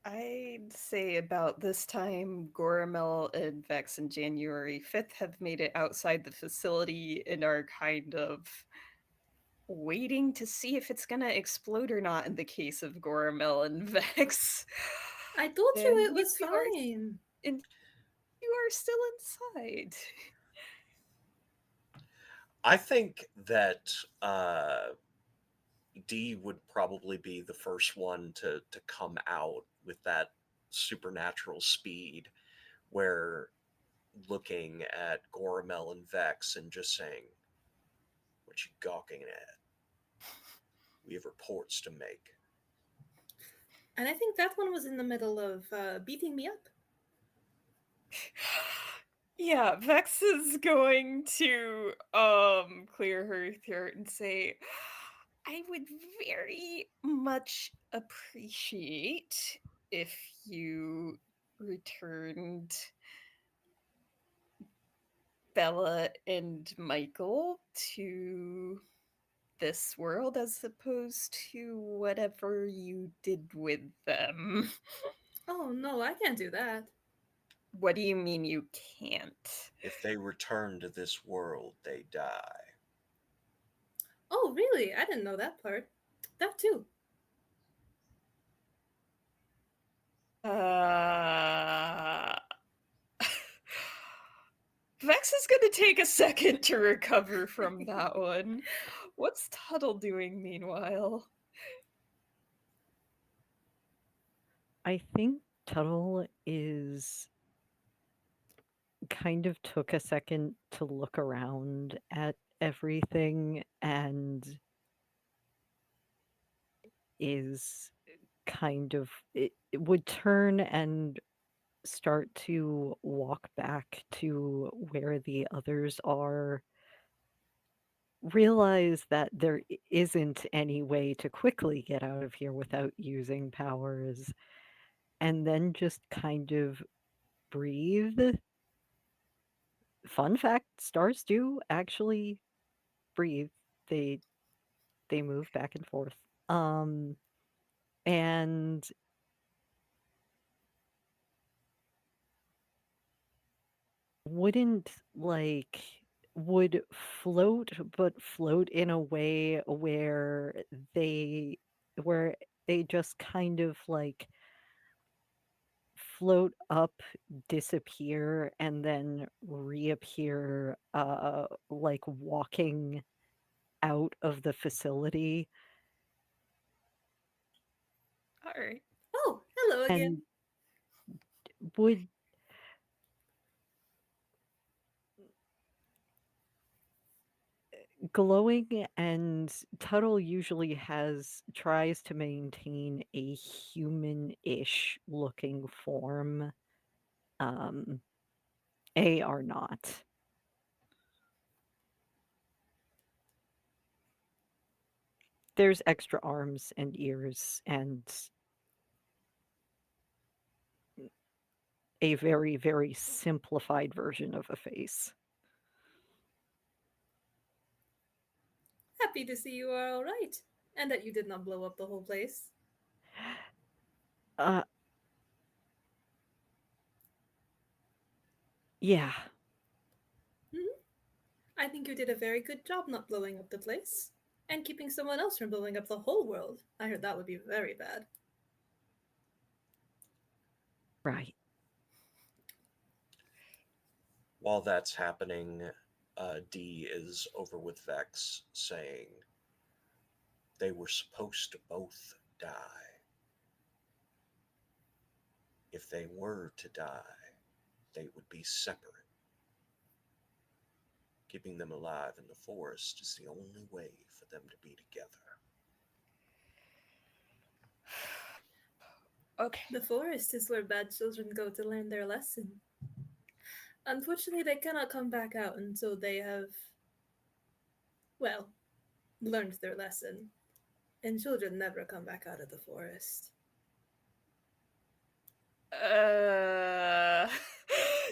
I'd say about this time, Goramel and Vex and January 5th have made it outside the facility and are kind of waiting to see if it's gonna explode or not in the case of Goramel and Vex. I told you And it was fine. you are still inside. I think that D would probably be the first one to come out with that supernatural speed, where looking at Goramel and Vex and just saying, "What you gawking at? We have reports to make." And I think that one was in the middle of beating me up. Yeah, Vex is going to clear her throat and say, I would very much appreciate if you returned Bella and Michael to this world as opposed to whatever you did with them. Oh no, I can't do that. What do you mean you can't? If they return to this world, they die. Oh really? I didn't know that part. That too. Uh, Vex is going to take a second to recover from that one. What's Tuttle doing meanwhile? I think Tuttle is kind of took a second to look around at everything and is kind of it would turn and start to walk back to where the others are, realize that there isn't any way to quickly get out of here without using powers, and then just kind of breathe. Fun fact, stars do actually breathe. They they move back and forth. And wouldn't like would float, but float in a way they where they just kind of like float up, disappear, and then reappear, like walking out of the facility. All right. Oh, hello And again. would glowing and Tuttle usually has tries to maintain a human-ish looking form. Um, A are not. There's extra arms and ears and a very, very simplified version of a face. Happy to see you are all right, and that you did not blow up the whole place. Uh, yeah, Hmm. I think you did a very good job not blowing up the place and keeping someone else from blowing up the whole world. I heard that would be very bad. right. While that's happening, D is over with Vex saying they were supposed to both die. If they were to die, they would be separate. Keeping them alive in the forest is the only way for them to be together. Okay. The forest is where bad children go to learn their lesson. Unfortunately, they cannot come back out until they have, well, learned their lesson. And children never come back out of the forest. Uh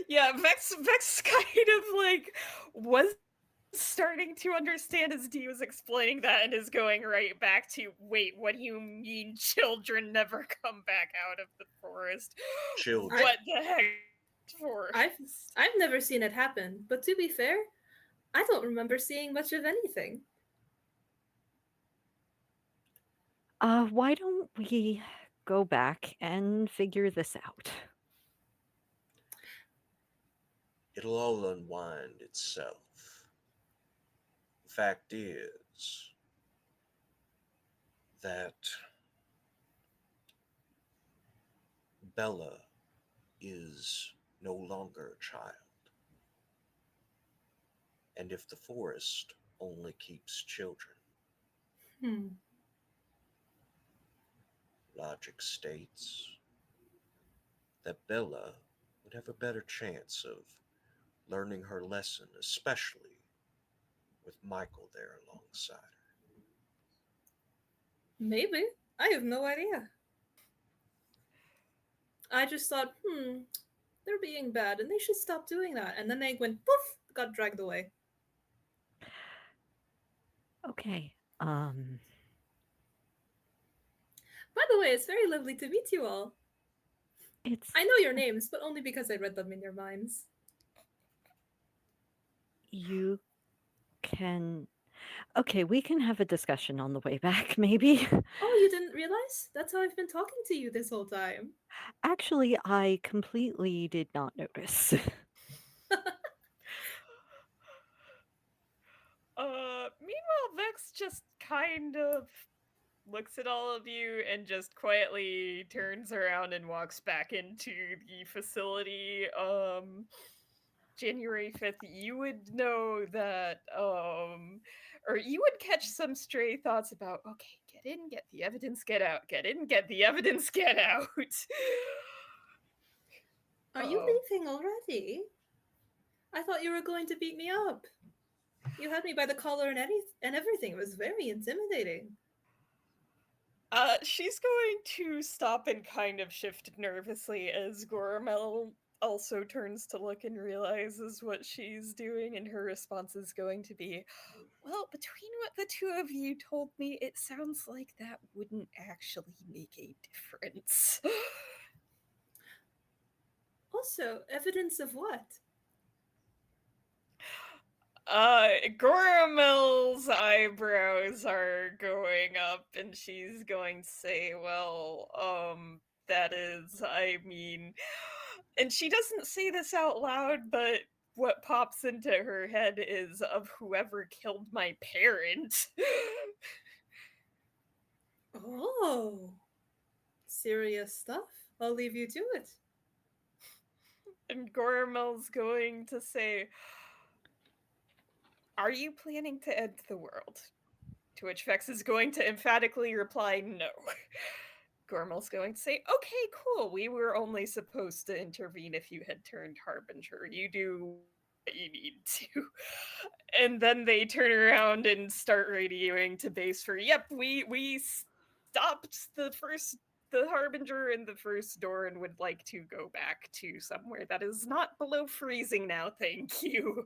yeah, Vex kind of like was starting to understand as D was explaining that and is going right back to wait, what do you mean children never come back out of the forest? I, Children. What the heck I've, forest? I've never seen it happen, but to be fair, I don't remember seeing much of anything. Why don't we go back and figure this out? It'll all unwind itself. The fact is that Bella is no longer a child. And if the forest only keeps children, Hmm. logic states that Bella would have a better chance of learning her lesson, especially with Michael there alongside her. Maybe. I have no idea. I just thought, they're being bad and they should stop doing that. And then they went poof, got dragged away. Okay. By the way, it's very lovely to meet you all. It's I know your names, but only because I read them in your minds. you can. Okay, we can have a discussion on the way back, maybe. Oh, you didn't realize? That's how I've been talking to you this whole time. Actually, I completely did not notice. Meanwhile, Vex just kind of looks at all of you and just quietly turns around and walks back into the facility. January 5th, you would know that, or you would catch some stray thoughts about, okay, get in, get the evidence, get out, get in, get the evidence, get out. Are you um, leaving already? I thought you were going to beat me up. You had me by the collar and everything. It was very intimidating. she's going to stop and kind of shift nervously as Gormel also turns to look and realizes what she's doing, and her response is going to be, well, between what the two of you told me, it sounds like that wouldn't actually make a difference. Also, evidence of what? Goromel's eyebrows are going up, and she's going to say, well, that is, I mean, and she doesn't say this out loud, but what pops into her head is of whoever killed my parent. Oh, serious stuff. I'll leave you to it. And Goromel's going to say, are you planning to end the world? To which Vex is going to emphatically reply, no. Gormel's going to say, okay, cool. We were only supposed to intervene if you had turned Harbinger. You do what you need to. And then they turn around and start radioing to base for, yep, we stopped the Harbinger in the first door and would like to go back to somewhere that is not below freezing now, thank you.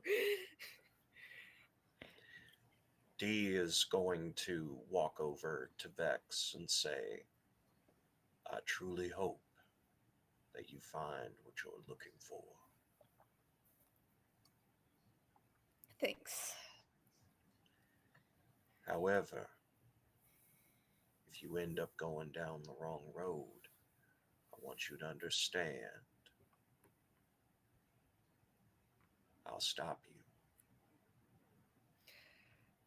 Dee is going to walk over to Vex and say, I truly hope that you find what you're looking for. Thanks. However, if you end up going down the wrong road, I want you to understand I'll stop you.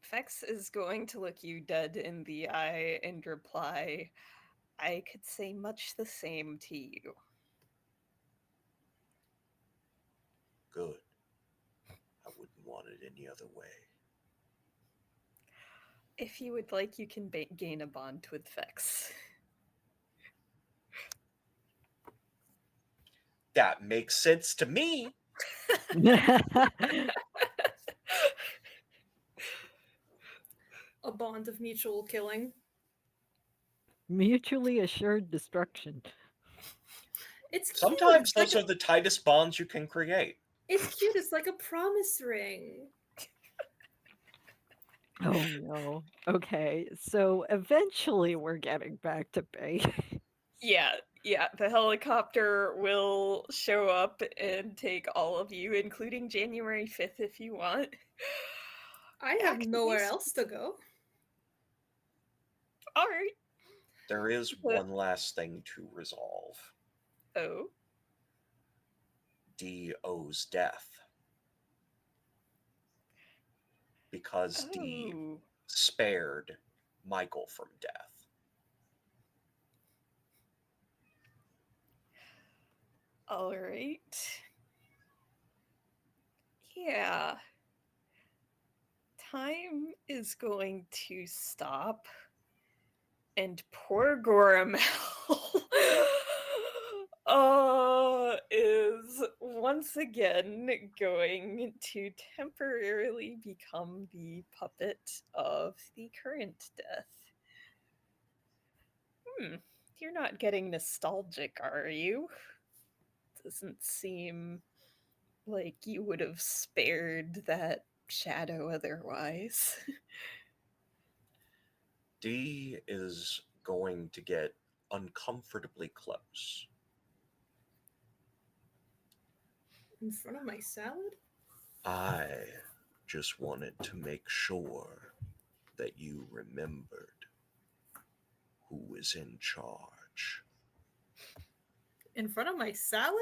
Vex is going to look you dead in the eye and reply, I could say much the same to you. Good. I wouldn't want it any other way. If you would like, you can gain a bond with Vex. That makes sense to me. A bond of mutual killing. Mutually assured destruction. It's cute. Sometimes those are the tightest bonds you can create. It's cute. It's like a promise ring. Oh no. Okay, so eventually we're getting back to base. Yeah, the helicopter will show up and take all of you, including January 5th if you want. I have nowhere else to go. All right. There is But, one last thing to resolve. oh, D owes death because D oh, spared Michael from death. all right. Yeah, time is going to stop, and poor Goramel is once again going to temporarily become the puppet of the current death. Hmm, you're not getting nostalgic, are you? Doesn't seem like you would have spared that shadow otherwise. D is going to get uncomfortably close. In front of my salad? I just wanted to make sure that you remembered who is in charge. In front of my salad?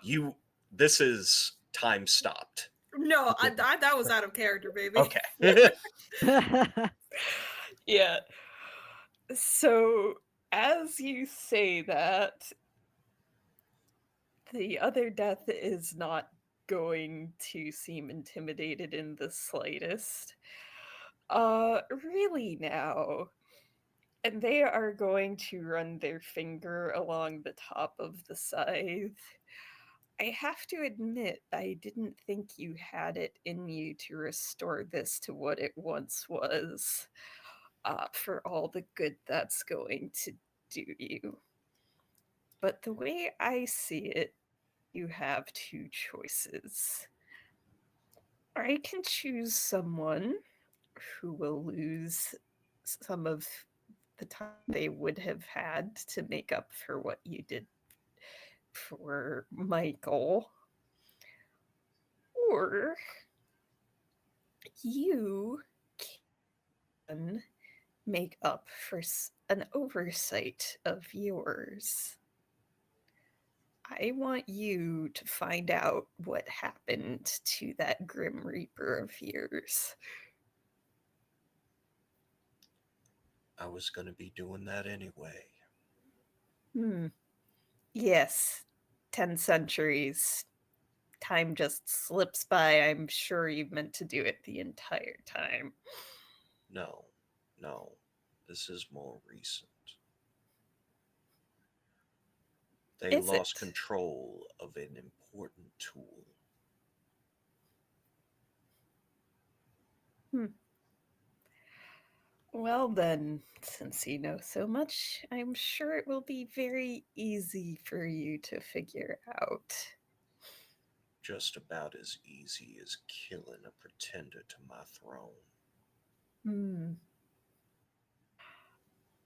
You, this is time stopped. No, that was out of character, baby. Okay. Yeah. So, as you say that, the other death is not going to seem intimidated in the slightest. Really now. And they are going to run their finger along the top of the scythe. I have to admit, I didn't think you had it in you to restore this to what it once was, for all the good that's going to do you. But the way I see it, you have two choices. I can choose someone who will lose some of the time they would have had to make up for what you did for Michael, or you can make up for an oversight of yours. I want you to find out what happened to that Grim Reaper of yours. I was going to be doing that anyway. Hmm. Yes, 10 centuries. Time just slips by. I'm sure you meant to do it the entire time. No, no, this is more recent. They Is lost it? control of an important tool. Hmm. Well, then, since you know so much, I'm sure it will be very easy for you to figure out. Just about as easy as killing a pretender to my throne. Hmm.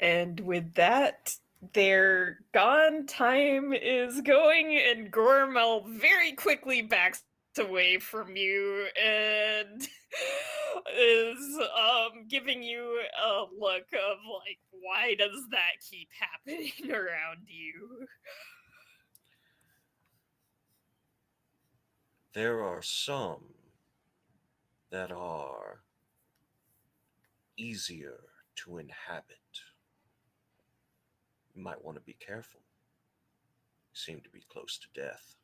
And with that, they're gone. Time is going, and Gormel very quickly backs away from you and is giving you a look of like, why does that keep happening around you? There are some that are easier to inhabit. You might want to be careful. You seem to be close to death.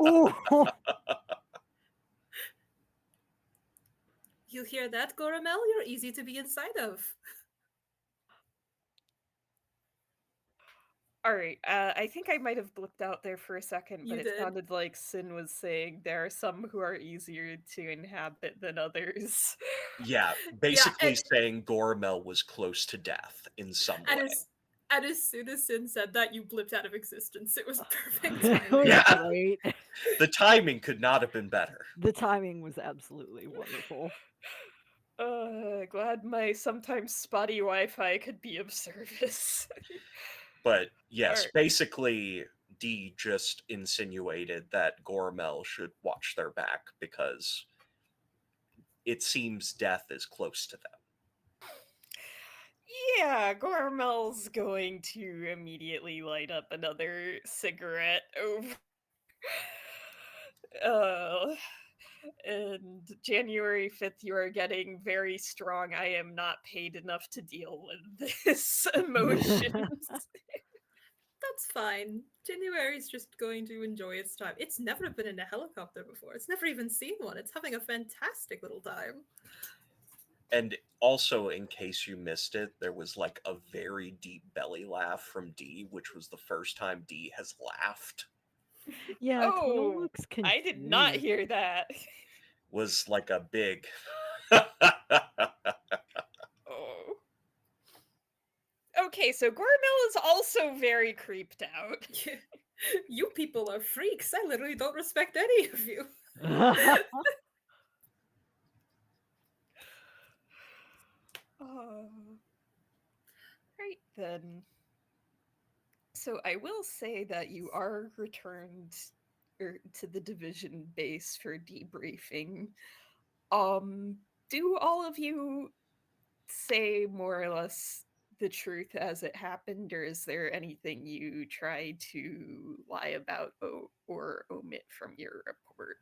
Ooh. You hear that, Goramel? You're easy to be inside of. All right. I think I might have blipped out there for a second, but You it did. sounded like Sin was saying there are some who are easier to inhabit than others. Yeah, Yeah, basically saying Gormel was close to death in some and way. as soon as Sin said that, you blipped out of existence. It was perfect It was timing. Yeah, great. the timing could not have been better. The timing was absolutely wonderful. Glad my sometimes spotty Wi-Fi could be of service. But All yes, right. basically, D just insinuated that Gormel should watch their back because it seems death is close to them. Yeah, Gormel's going to immediately light up another cigarette over. Uh, and January 5th, you are getting very strong. I am not paid enough to deal with this emotions. That's fine. January's just going to enjoy its time. It's never been in a helicopter before. It's never even seen one. It's having a fantastic little time. And also, in case you missed it, there was like a very deep belly laugh from D, which was the first time D has laughed. Yeah, Tuttle Oh, looks I did not confused. hear that. Was like a big. Oh. Okay, so Gormel is also very creeped out. You people are freaks. I literally don't respect any of you. Oh. Right then. So I will say that you are returned to the division base for debriefing. Do all of you say more or less the truth as it happened, or is there anything you try to lie about or omit from your report?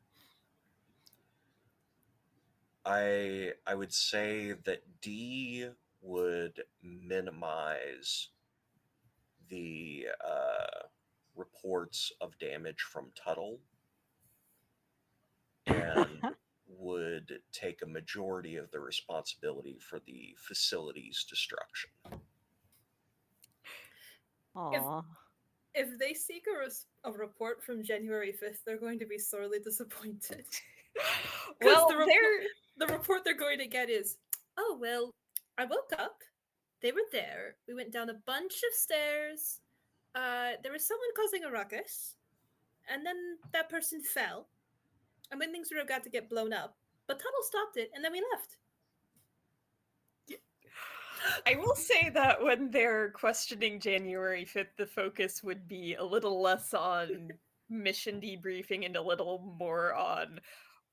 I would say that D would minimize the reports of damage from Tuttle and would take a majority of the responsibility for the facility's destruction. If Aw. if they seek a report from January 5th, they're going to be sorely disappointed. Because Well, the report they're going to get is, oh, well, I woke up. They were there. We went down a bunch of stairs. There was someone causing a ruckus. And then that person fell. And then things were about to get blown up. But Tuttle stopped it, and then we left. I will say that when they're questioning January 5th, the focus would be a little less on mission debriefing and a little more on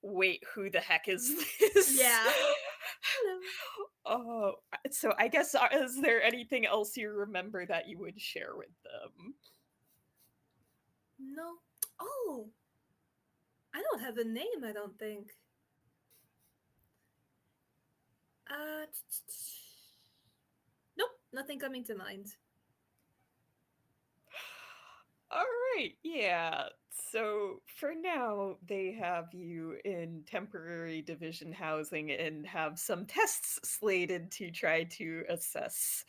wait, who the heck is this? Yeah. Hello. Oh, so I guess is there anything else you remember that you would share with them? No. Oh, I don't have a name, I don't think. Uh, nope, nothing coming to mind. All right, yeah. So for now, they have you in temporary division housing and have some tests slated to try to assess.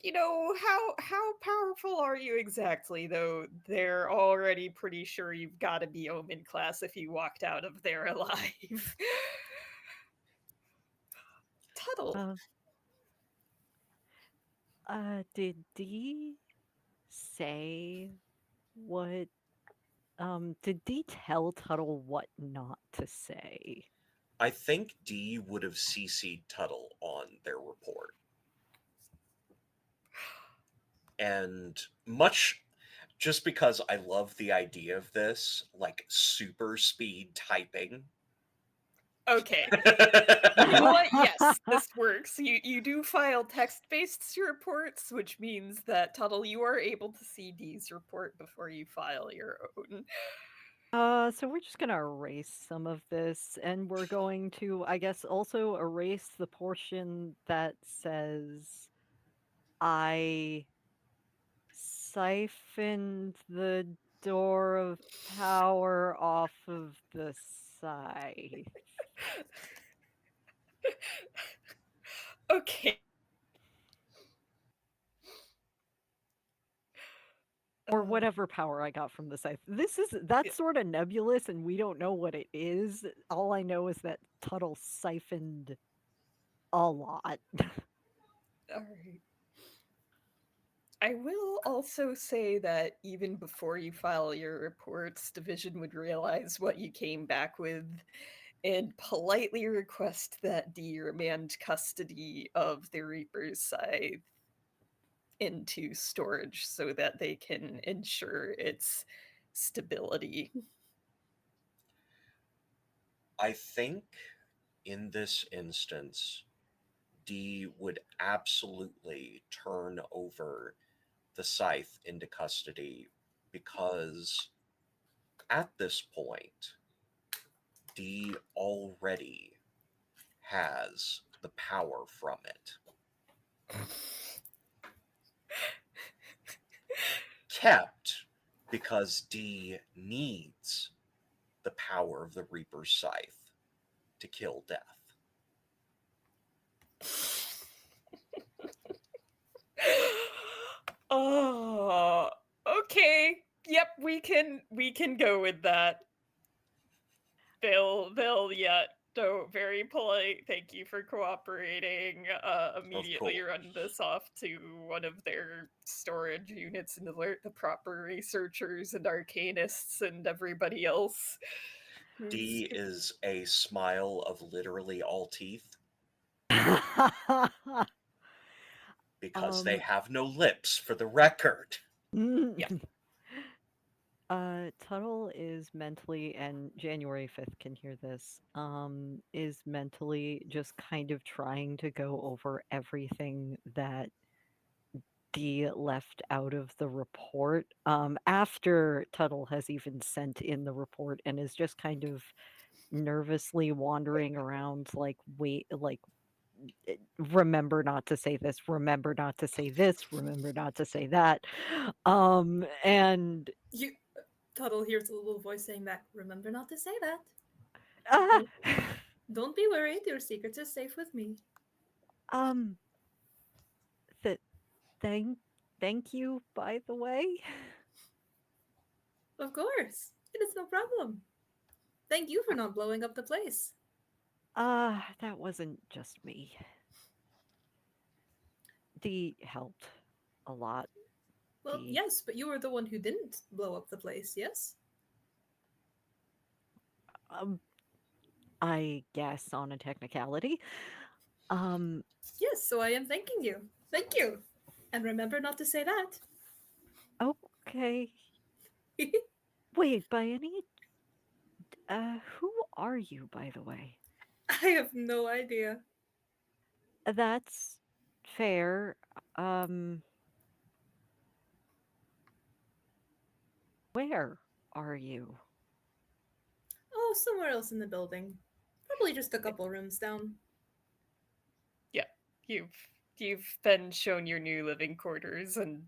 How powerful are you exactly? Though they're already pretty sure you've got to be Omen class if you walked out of there alive. Tuttle. uh, did Dee say what did Dee tell Tuttle what not to say? I think D would have CC'd Tuttle on their report. And much just because I love the idea of this, like super speed typing. Okay. You know what? Yes, this works. You do file text-based reports, which means that Tuttle, you are able to see D's report before you file your own. So we're just gonna erase some of this, and we're going to, I guess, also erase the portion that says I siphoned the door of power off of the scythe. Okay. Or whatever power I got from the scythe. That's sort of nebulous and we don't know what it is. All I know is that Tuttle siphoned a lot. All right. I will also say that even before you file your reports, Division would realize what you came back with and politely request that D remand custody of the Reaper's scythe into storage so that they can ensure its stability. I think in this instance, D would absolutely turn over the scythe into custody because at this point, D already has the power from it. Kept because D needs the power of the Reaper's scythe to kill death. Oh, okay. Yep, we can go with that. They'll yeah. So very polite. Thank you for cooperating. Of Immediately course. run this off to one of their storage units and alert the proper researchers and arcanists and everybody else. Who's D is a smile of literally all teeth because they um, have no lips, for the record. yeah. Tuttle is mentally, and January 5th can hear this, is mentally just kind of trying to go over everything that Dee left out of the report, after Tuttle has even sent in the report and is just kind of nervously wandering around like, wait, like, remember not to say this, remember not to say this, remember not to say that. And You, Tuttle hears a little voice saying back, "Remember not to say that. ah, Don't, don't be worried. Your secrets are safe with me." um, th- thank, thank you, by the way. Of course, it is no problem. Thank you for not blowing up the place. That wasn't just me. Dee helped a lot. Well, Dee, yes, but you were the one who didn't blow up the place, yes? um, I guess on a technicality. Um, Yes, so I am thanking you. Thank you. And remember not to say that. okay. Wait, by any, who are you, by the way? I have no idea. That's fair. Um, where are you? Oh, somewhere else in the building. Probably just a couple rooms down. Yeah. You've been shown your new living quarters and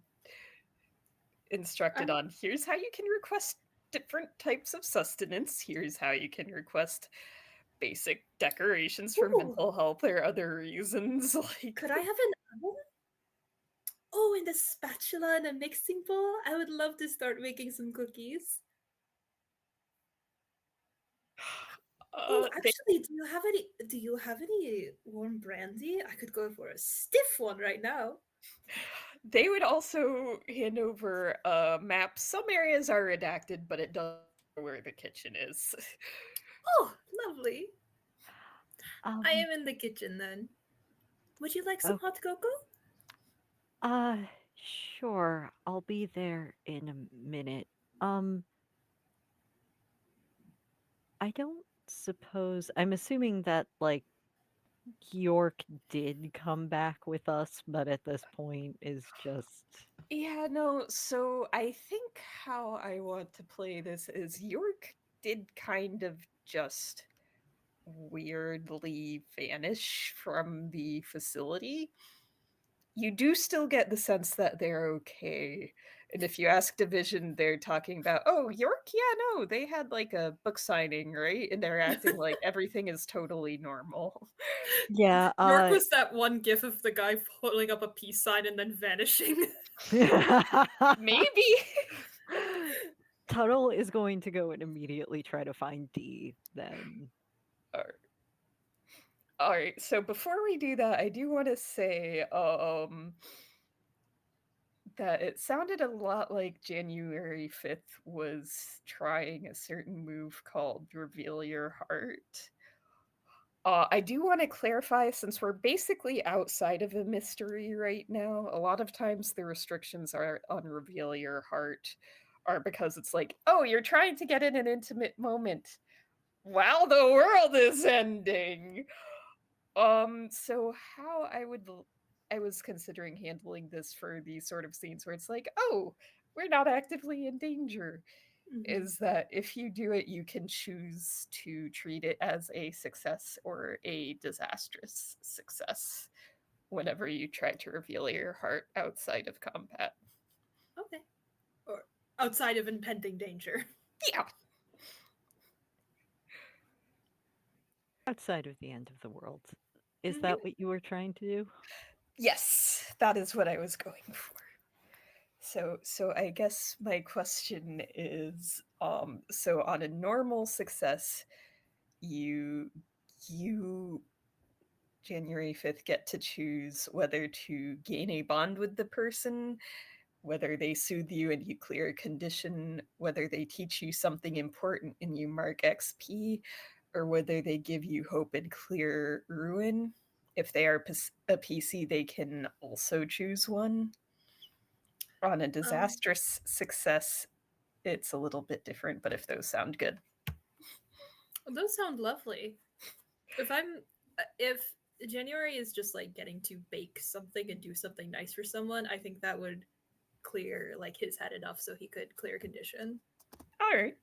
instructed I'm. on here's how you can request different types of sustenance. Here's how you can request basic decorations for Ooh, mental health or other reasons. Like, could I have an oven? Oh, and a spatula and a mixing bowl? I would love to start making some cookies. Oh, they actually, do you have any warm brandy? I could go for a stiff one right now. they would also hand over a map. Some areas are redacted, but it does know where the kitchen is. Oh, lovely. I Um, am in the kitchen then. Would you like some oh, hot cocoa? uh, sure. I'll be there in a minute. Um, I don't suppose, I'm assuming that, like, York did come back with us, but at this point is just. Yeah, no, so I think how I want to play this is York did kind of just weirdly vanish from the facility. You do still get the sense that they're okay. And if you ask Division, they're talking about, oh, York? Yeah, no, they had like a book signing, right? And they're acting like everything is totally normal. Yeah, York was that one gif of the guy holding up a peace sign and then vanishing. Maybe. Tuttle is going to go and immediately try to find D then. All right, so before we do that, I do want to say that it sounded a lot like January 5th was trying a certain move called Reveal Your Heart. I do want to clarify since we're basically outside of a mystery right now, a lot of times the restrictions are on Reveal Your Heart are because it's like, oh, you're trying to get in an intimate moment while the world is ending. So how I was considering handling this for these sort of scenes where it's like, oh, we're not actively in danger, Mhm. is that if you do it, you can choose to treat it as a success or a disastrous success whenever you try to reveal your heart outside of combat. Okay. Or outside of impending danger. Yeah. Outside of the end of the world. Is Mhm. that what you were trying to do? Yes, that is what I was going for. So I guess my question is so on a normal success, you you January 5th get to choose whether to gain a bond with the person, whether they soothe you and you clear a condition, whether they teach you something important and you mark XP, or whether they give you hope and clear ruin. If they are a PC, they can also choose one. On a Um, disastrous success, it's a little bit different, but if those sound good. those sound lovely. If January is just like getting to bake something and do something nice for someone, I think that would clear like his head enough so he could clear condition. All right.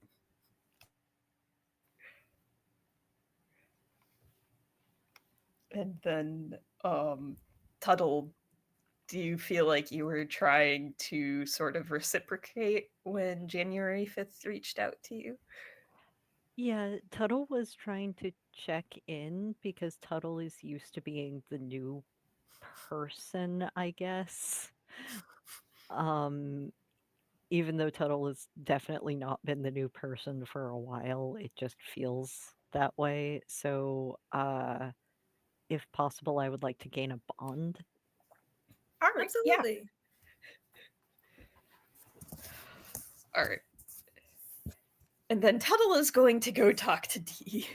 And then Tuttle, do you feel like you were trying to sort of reciprocate when January 5th reached out to you? Yeah, Tuttle was trying to check in because Tuttle is used to being the new person, I guess. Um, Even though Tuttle has definitely not been the new person for a while, it just feels that way. So, if possible, I would like to gain a bond. All right. Yeah. Absolutely. All right. And then Tuttle is going to go talk to Dee.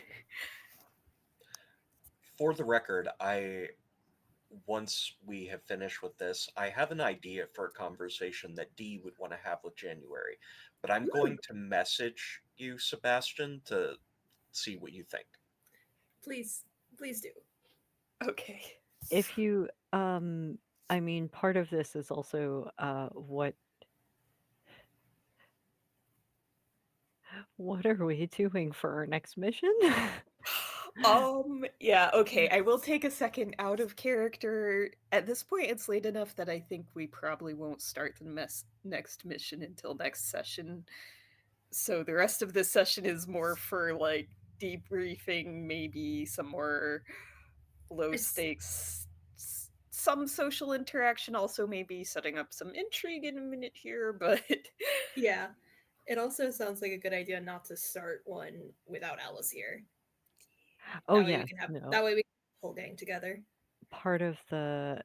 For the record, I once we have finished with this, I have an idea for a conversation that Dee would want to have with January, but I'm Mm, going to message you, Sebastian, to see what you think. please, please do. Okay. If you, I mean, part of this is also what are we doing for our next mission? Yeah, okay. I will take a second out of character. At this point, it's late enough that I think we probably won't start the next mission until next session. So the rest of this session is more for like debriefing, maybe some more low It's stakes, some social interaction, also maybe setting up some intrigue in a minute here, but yeah. It also sounds like a good idea not to start one without Alice here. Oh, That way we yes, can have no. that way we can have the whole gang together. Part of the,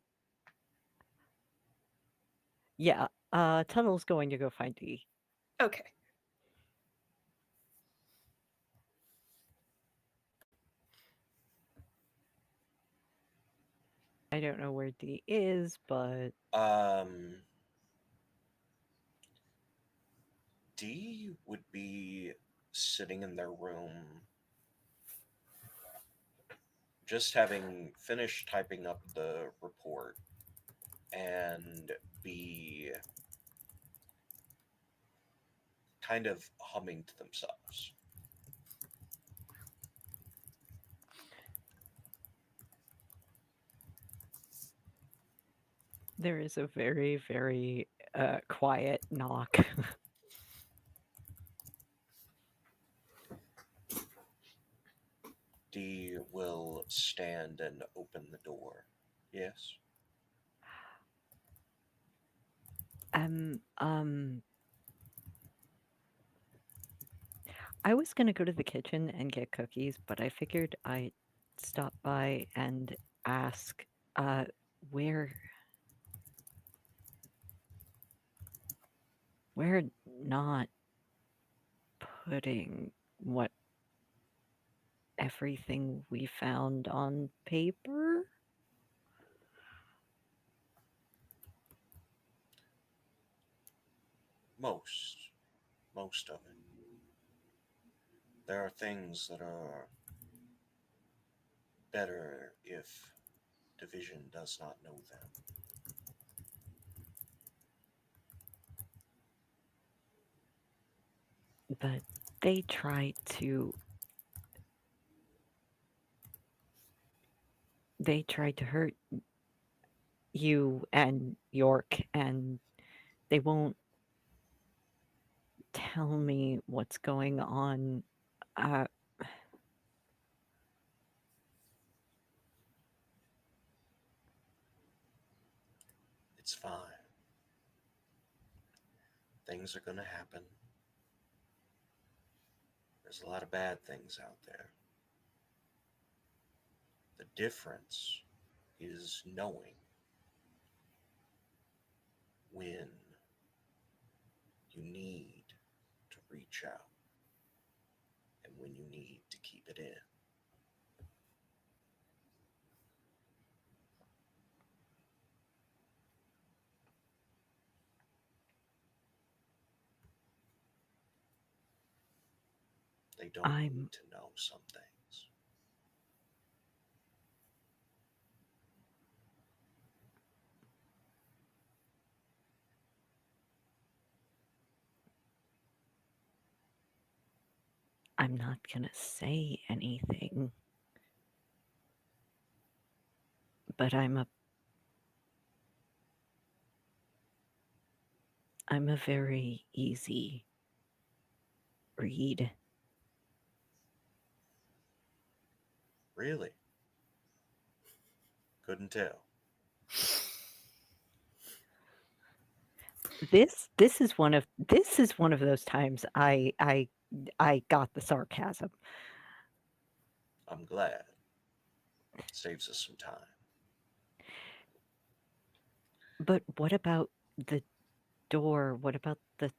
yeah, Tunnel's going to go find Dee. okay. I don't know where Dee is, but Um, Dee would be sitting in their room, just having finished typing up the report, and be kind of humming to themselves. there is a very, very quiet knock. Dee will stand and open the door. Yes? um, um, I was gonna go to the kitchen and get cookies, but I figured I'd stop by and ask, uh, where we're not putting what everything we found on paper? Most. Most of it. There are things that are better if division does not know them. But they tried to hurt you and York, and they won't tell me what's going on. Uh, It's fine. Things are going to happen. There's a lot of bad things out there. The difference is knowing when you need to reach out and when you need to keep it in. They don't I'm need to know some things. I'm not gonna say anything, but I'm a very easy read. Really? Couldn't tell. This is one of those times I got the sarcasm. I'm glad. Saves us some time. But what about the door? What about the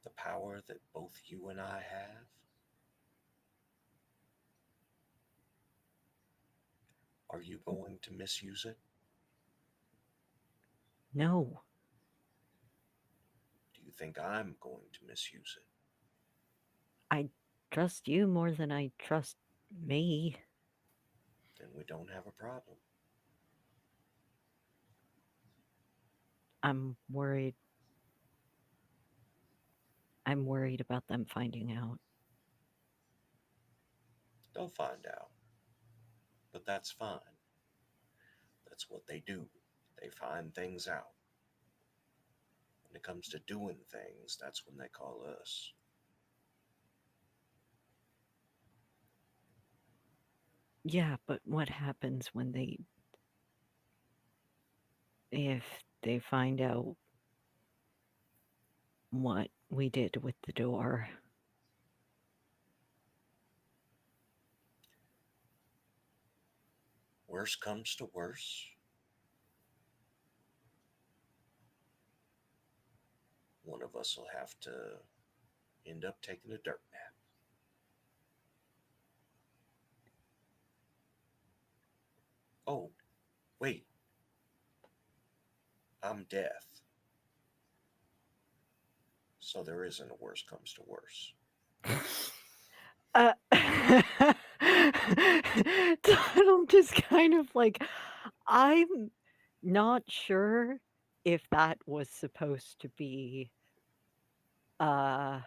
The power that both you and I have, are you going to misuse it? no? Do you think I'm going to misuse it? I trust you more than I trust me. Then we don't have a problem. I'm worried. I'm worried about them finding out. They'll find out, but that's fine. That's what they do. They find things out. When it comes to doing things, that's when they call us. Yeah, but what happens when if they find out what we did with the door? Worse comes to worse, one of us will have to end up taking a dirt nap. Oh, wait, I'm deaf. So there isn't a worse comes to worse. Donald just kind of like, I'm not sure if that was supposed to be, uh,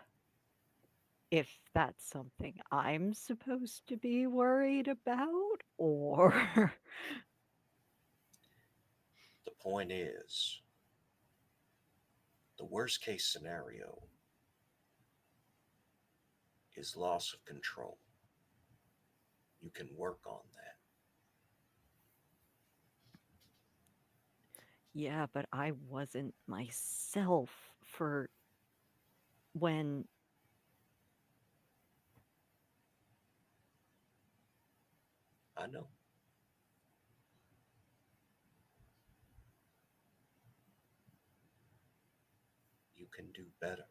if that's something I'm supposed to be worried about, or The point is, the worst case scenario is loss of control. You can work on that. yeah, but I wasn't myself for when I know. You can do better.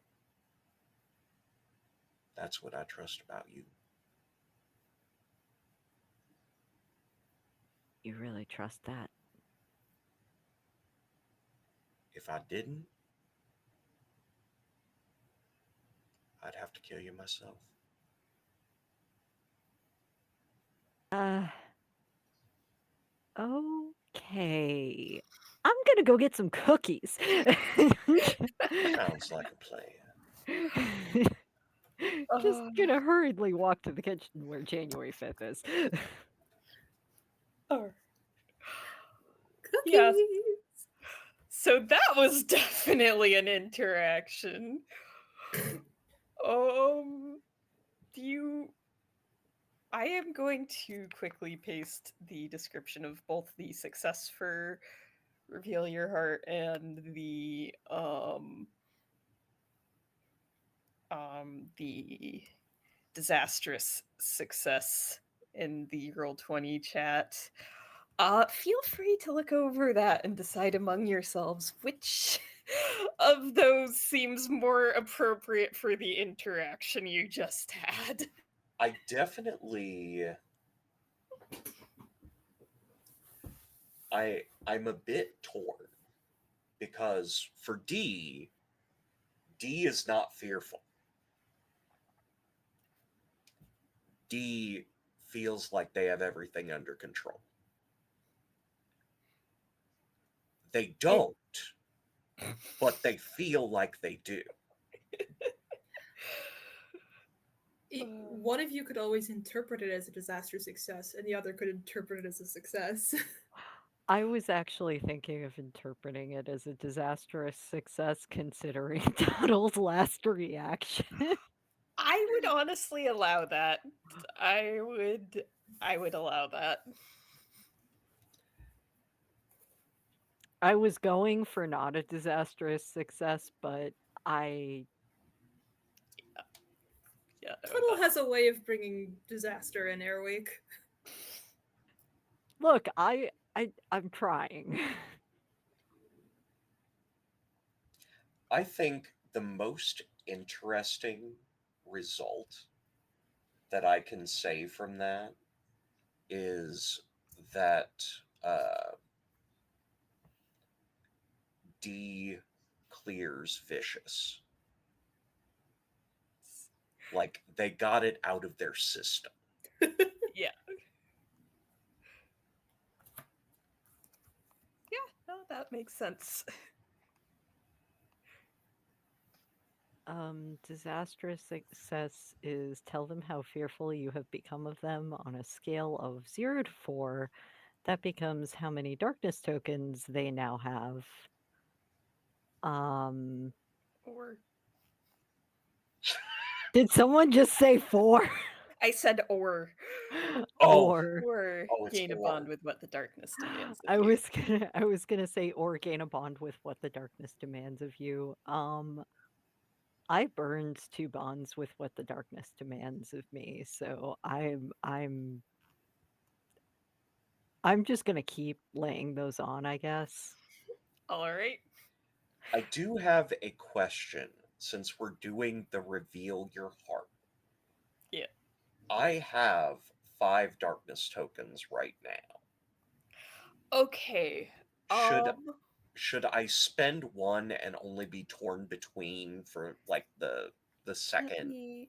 That's what I trust about you. you really trust that. If I didn't, I'd have to kill you myself. Uh, okay. I'm gonna go get some cookies. Sounds like a plan. Just Uh, gonna hurriedly walk to the kitchen where January 5th is. oh, yeah. Cookies. So that was definitely an interaction. Do you I am going to quickly paste the description of both the success for reveal your heart and the disastrous success in the Roll20 chat. Feel free to look over that and decide among yourselves which of those seems more appropriate for the interaction you just had. I definitely I'm a bit torn because for D is not fearful. D feels like they have everything under control. They It, don't, but they feel like they do. um, One of you could always interpret it as a disaster success, and the other could interpret it as a success. I was actually thinking of interpreting it as a disastrous success considering Tuttle's last reaction. I would honestly allow that. I would I would allow that. I was going for not a disastrous success, but I Yeah, no, Tuttle that. has a way of bringing disaster in Airwake. look, I'm trying. I think the most interesting result that I can say from that is that D clears vicious. Like they got it out of their system. Yeah. Yeah, no, that makes sense. Disastrous success is tell them how fearful you have become of them on a scale of 0 to 4. That becomes how many darkness tokens they now have. Um, Or did someone just say 4? I said Oh, Or or oh, it's gain a bond or. with what the darkness demands of I you. was gonna I was gonna say or gain a bond with what the darkness demands of you. I burned 2 bonds with what the darkness demands of me, so I'm just gonna keep laying those on, I guess. All right. I do have a question since we're doing the reveal your heart. Yeah. I have 5 darkness tokens right now. Okay. Should should I spend one and only be torn between for like the Let second? me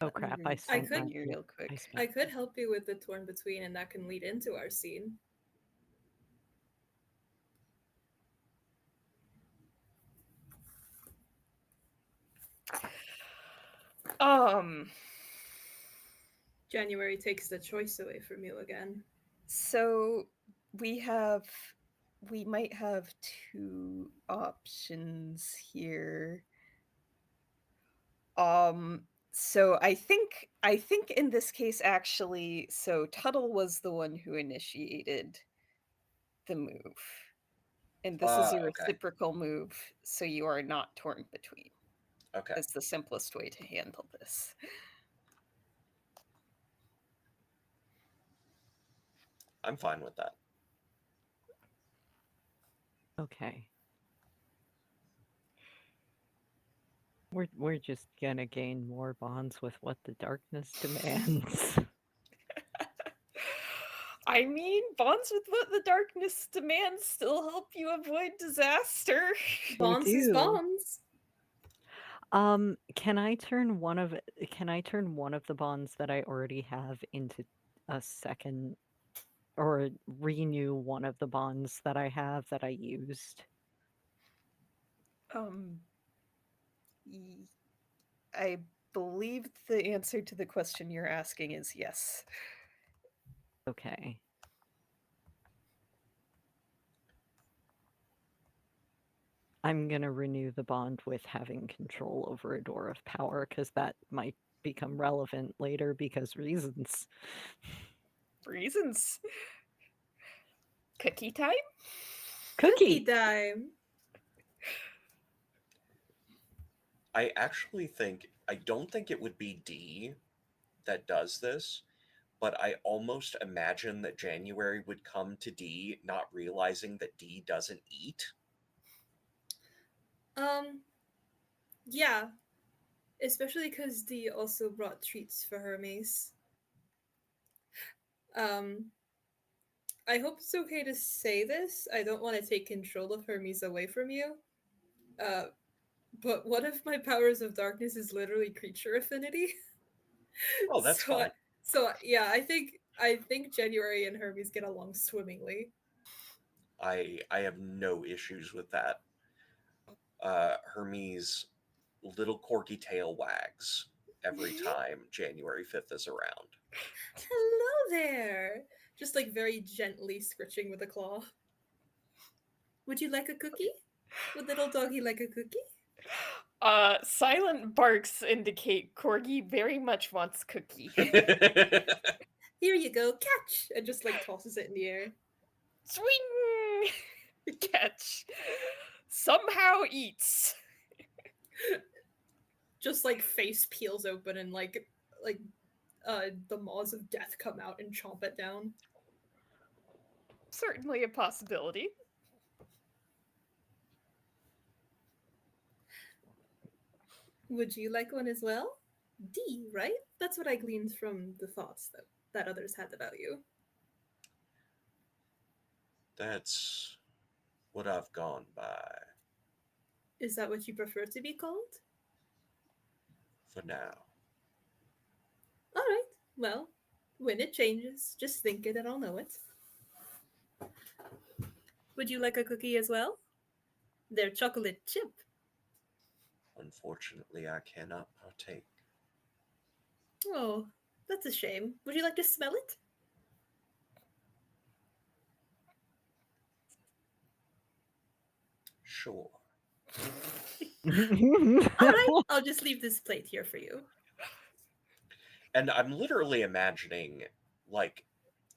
Oh let me crap, I read I spent something could my here yeah, real I quick. spent I could help you with the torn between, and that can lead into our scene. Um January takes the choice away from you again. so we have we might have two options here. So I think in this case actually so Tuttle was the one who initiated the move. And this is a Okay. reciprocal move, so you are not torn between. Okay. Is the simplest way to handle this. I'm fine with that. okay. We're just gonna gain more bonds with what the darkness demands. I mean, bonds with what the darkness demands still help you avoid disaster. They Bonds is do. bonds. Can I turn one of the bonds that I already have into a second, or renew one of the bonds that I have that I used? Um, y- I believe the answer to the question you're asking is yes. Okay. I'm gonna renew the bond with having control over a door of power because that might become relevant later because reasons. Reasons. Cookie time? Cookie Cookie! time. I don't think it would be D that does this, but I almost imagine that January would come to D not realizing that D doesn't eat. Um, yeah, especially because Dee also brought treats for Hermes. Um, I hope it's okay to say this. I don't want to take control of Hermes away from you. Uh, but one of my powers of darkness is literally creature affinity. Oh, that's so, fine. yeah, I think January and Hermes get along swimmingly. I have no issues with that. Hermes' little corky tail wags every time January 5th is around. Hello there. Just like very gently scritching with a claw. Would you like a cookie? Would little doggy like a cookie? Silent barks indicate Corgi very much wants cookie. Here you go, catch! And just like tosses it in the air. Swing! Catch. Somehow eats. Just like face peels open and like the maws of death come out and chomp it down. Certainly a possibility. Would you like one as well? D, right? That's what I gleaned from the thoughts that others had about you. That's what I've gone by Is that what you prefer to be called? for now. Alright, well, when it changes, just think it and I'll know it. Would you like a cookie as well? They're chocolate chip. Unfortunately, I cannot partake. Oh, that's a shame. Would you like to smell it? Sure. Alright, I'll just leave this plate here for you. And I'm literally imagining, like,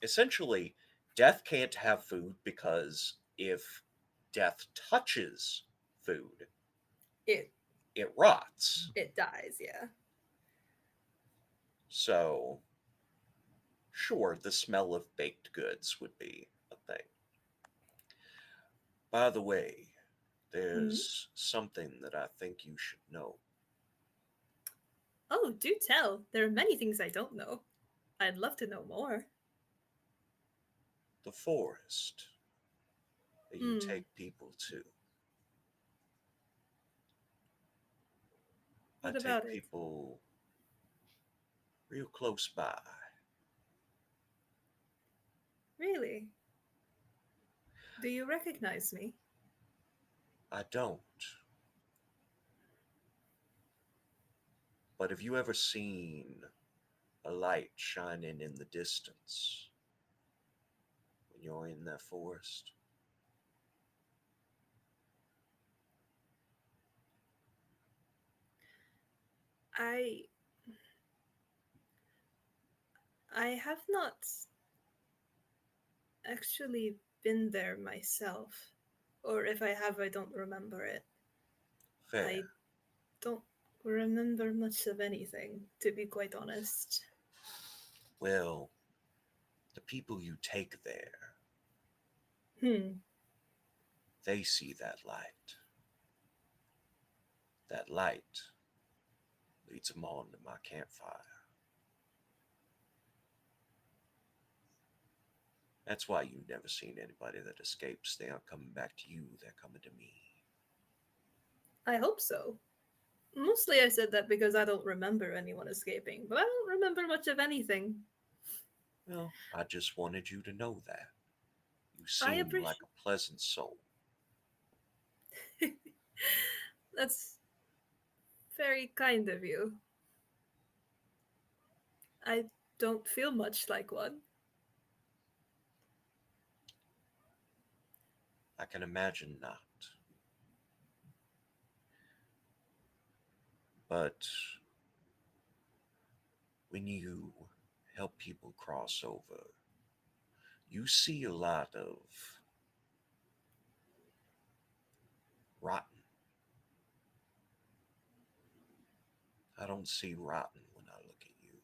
essentially, death can't have food because if death touches food, It it rots. it dies, yeah. So, sure, the smell of baked goods would be a thing. By the way, Hmm. there's something that I think you should know. Oh, do tell. There are many things I don't know. I'd love to know more. The forest that you Hmm. take people to. I What take about it? people real close by. Really? Do you recognize me? I don't. But have you ever seen a light shining in the distance when you're in that forest? I I have not actually been there myself. Or if I have, I don't remember it. Fair. I don't remember much of anything, to be quite honest. Well, the people you take there, Hmm. they see that light. That light leads them on to my campfire. That's why you've never seen anybody that escapes. They aren't coming back to you, they're coming to me. I hope so. Mostly I said that because I don't remember anyone escaping, but I don't remember much of anything. Well, I just wanted you to know that. You I seem like appreciate a pleasant soul. that's very kind of you. I don't feel much like one. I can imagine not. But when you help people cross over, you see a lot of rotten. I don't see rotten when I look at you.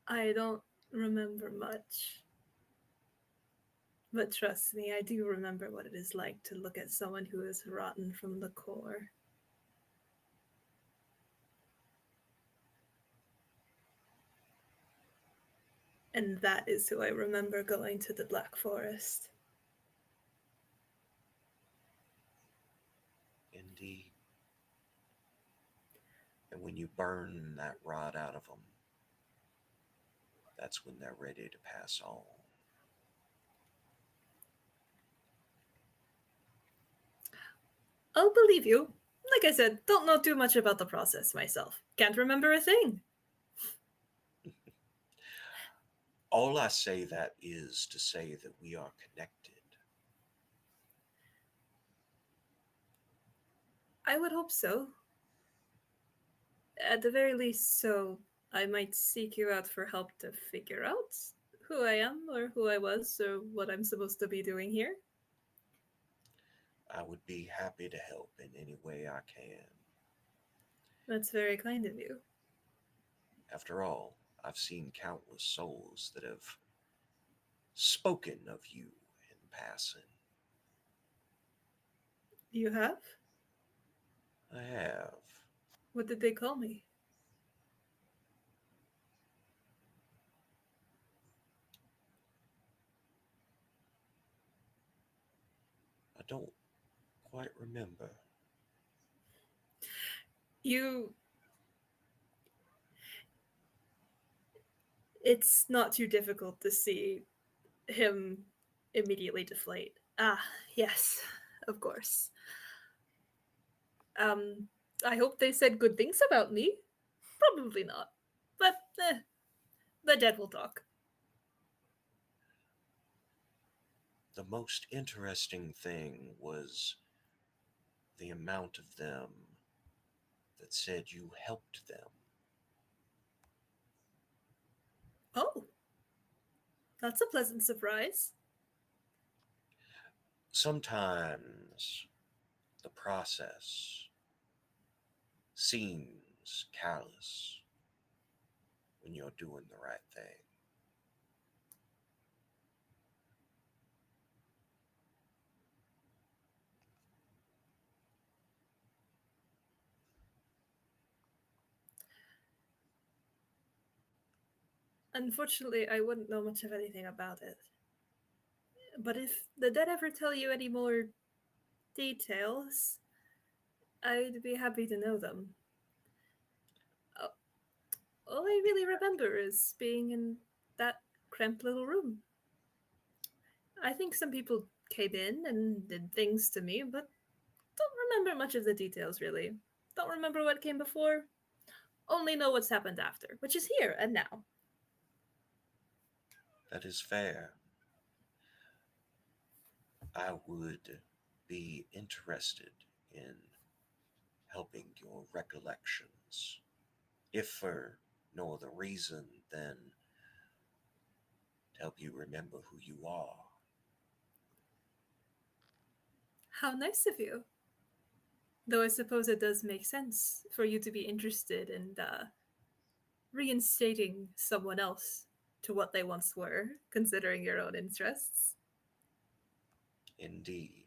I don't remember much. But trust me, I do remember what it is like to look at someone who is rotten from the core. And that is who I remember going to the Black Forest. Indeed. And when you burn that rot out of them, that's when they're ready to pass on. I'll believe you. Like I said, don't know too much about the process myself. Can't remember a thing. All I say that is to say that we are connected. I would hope so. At the very least, so I might seek you out for help to figure out who I am or who I was or what I'm supposed to be doing here. I would be happy to help in any way I can. That's very kind of you. After all, I've seen countless souls that have spoken of you in passing. You have? I have. What did they call me? I don't quite remember. You. It's not too difficult to see him immediately deflate. Ah, yes, of course. Um, I hope they said good things about me. Probably not. But, the dead will talk. The most interesting thing was the amount of them that said you helped them. Oh, that's a pleasant surprise. Sometimes the process seems callous when you're doing the right thing. Unfortunately, I wouldn't know much of anything about it. But if the dead ever tell you any more details, I'd be happy to know them. Uh, All I really remember is being in that cramped little room. I think some people came in and did things to me, but don't remember much of the details really. Don't remember what came before, only know what's happened after, which is here and now. That is fair. I would be interested in helping your recollections, if for no other reason than to help you remember who you are. How nice of you. Though I suppose it does make sense for you to be interested in reinstating someone else to what they once were, considering your own interests. Indeed,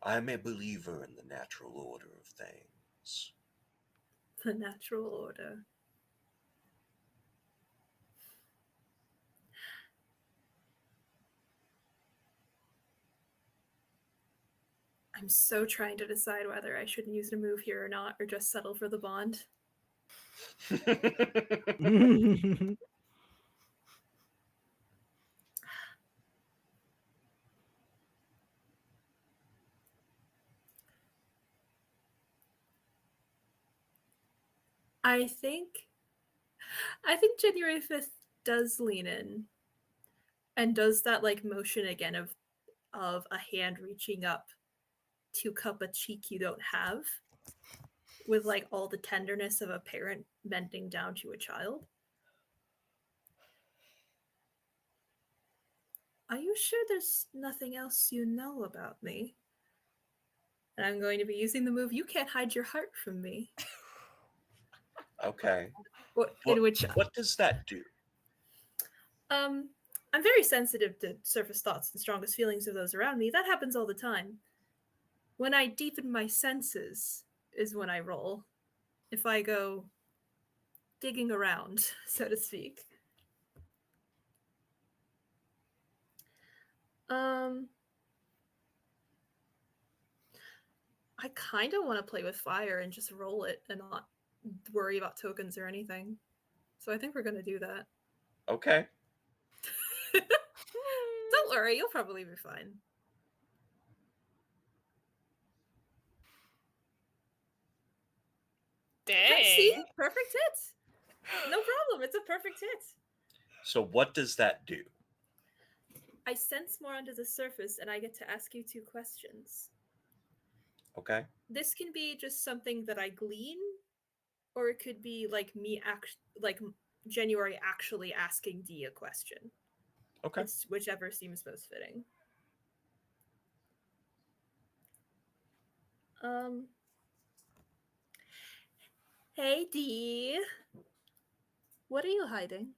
I am a believer in the natural order of things. The natural order. I'm so trying to decide whether I should use a move here or not, or just settle for the bond. I think January 5th does lean in and does that like motion again of a hand reaching up to cup a cheek you don't have with like all the tenderness of a parent bending down to a child. Are you sure there's nothing else you know about me? And I'm going to be using the move You Can't Hide Your Heart from Me. Okay. In which What does that do? I'm very sensitive to surface thoughts and strongest feelings of those around me. That happens all the time. When I deepen my senses is when I roll. If I go digging around, so to speak. I kind of want to play with fire and just roll it and not worry about tokens or anything. So I think we're going to do that. Okay. Don't worry, you'll probably be fine. Dang. See? Perfect hit. No problem. It's a perfect hit. So what does that do? I sense more under the surface and I get to ask you 2 questions. Okay. This can be just something that I glean, or it could be like like January actually asking Dee a question. Okay. It's whichever seems most fitting. Hey Dee, what are you hiding?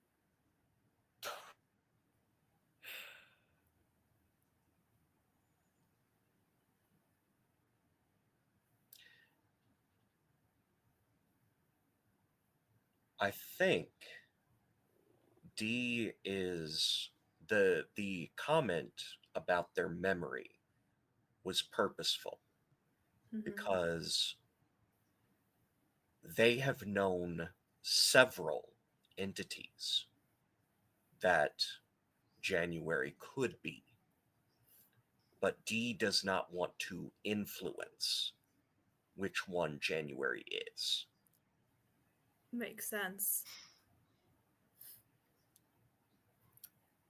I think D is the comment about their memory was purposeful because they have known several entities that January could be, but D does not want to influence which one January is. Makes sense.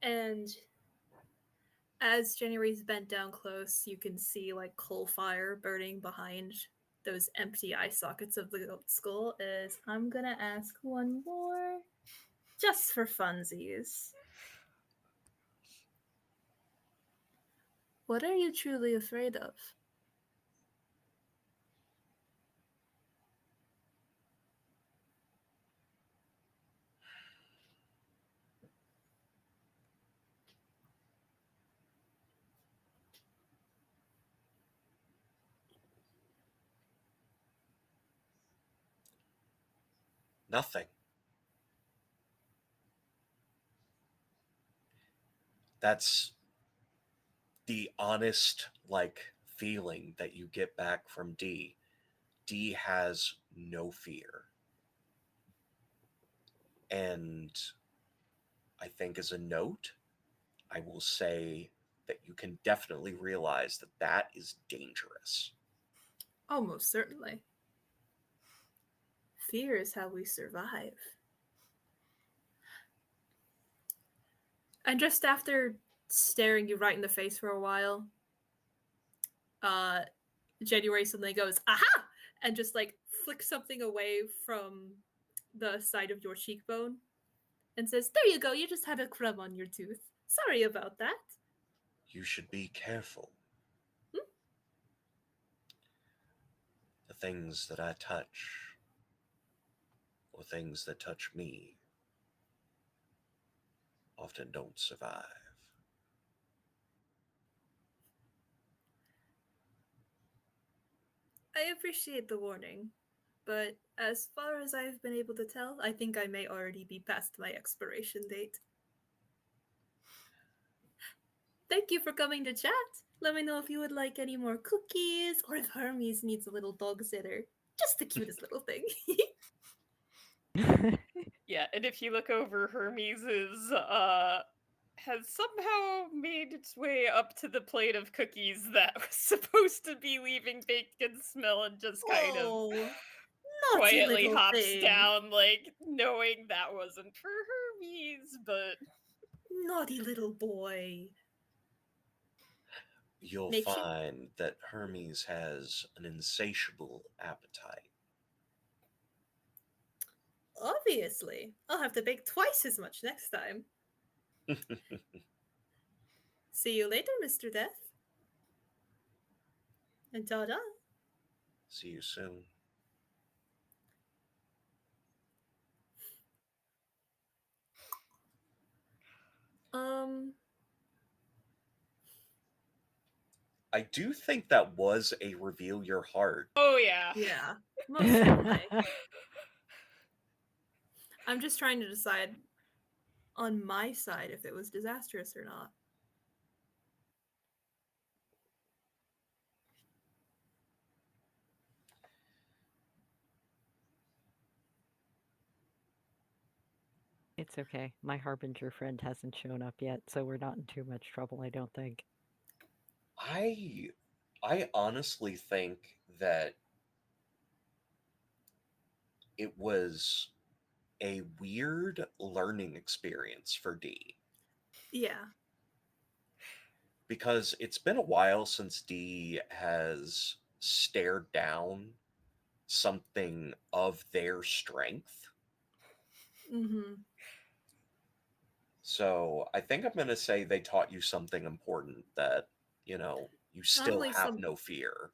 And as January's bent down close, you can see like coal fire burning behind those empty eye sockets of the goat skull. Is I'm gonna ask one more just for funsies. What are you truly afraid of? Nothing. That's the honest feeling that you get back from D. D has no fear. And I think as a note, I will say that you can definitely realize that that is dangerous. Almost certainly. Fear is how we survive. And just after staring you right in the face for a while, January suddenly goes, aha! And just like flicks something away from the side of your cheekbone and says, there you go, you just had a crumb on your tooth. Sorry about that. You should be careful. The things that I touch, or things that touch me, often don't survive. I appreciate the warning, but as far as I've been able to tell, I think I may already be past my expiration date. Thank you for coming to chat. Let me know if you would like any more cookies or if Hermes needs a little dog sitter. Just the cutest little thing. Yeah, and if you look over, Hermes is has somehow made its way up to the plate of cookies that was supposed to be leaving bacon smell and just kind of Oh, naughty quietly little hops thing. down, like knowing that wasn't for Hermes, but Naughty little boy. You'll Makes you. find that Hermes has an insatiable appetite. Obviously. I'll have to bake twice as much next time. See you later, Mr. Death. And ta da. See you soon. Um, I do think that was a reveal your heart. oh yeah. yeah, most certainly. I'm just trying to decide on my side if it was disastrous or not. It's okay. My Harbinger friend hasn't shown up yet, so we're not in too much trouble, I don't think. I I honestly think that it was a weird learning experience for D Yeah. because it's been a while since D has stared down something of their strength. Mm-hmm. So I think I'm going to say they taught you something important that, you Not still only have no fear.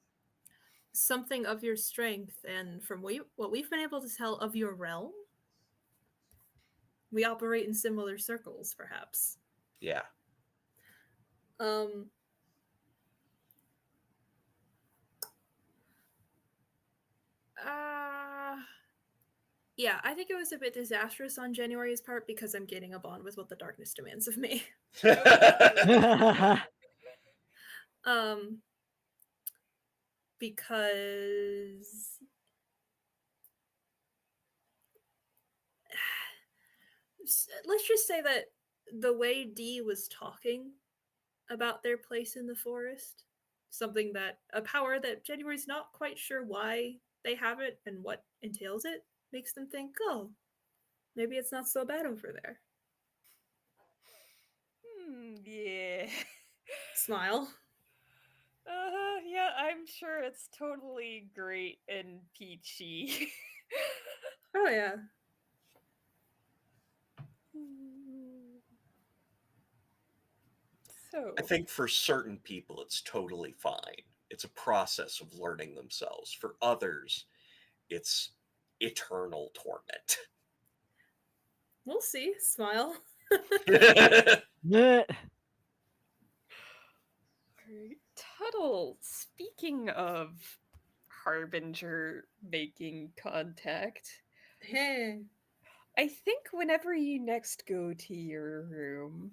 something of your strength, and from what we've been able to tell of your realm, we operate in similar circles, perhaps. Yeah. Um, uh, yeah, I think it was a bit disastrous on January's part because I'm getting a bond with what the darkness demands of me. Um, because let's just say that the way D was talking about their place in the forest, something that a power that January's not quite sure why they have it and what entails it, makes them think, oh, maybe it's not so bad over there. Yeah. Smile. Yeah, I'm sure it's totally great and peachy. Oh yeah. I So, think for certain people, it's totally fine. It's a process of learning themselves. For others, it's eternal torment. We'll see. Smile. Meh. alright. Tuttle, speaking of Harbinger making contact, Hey. I think whenever you next go to your room,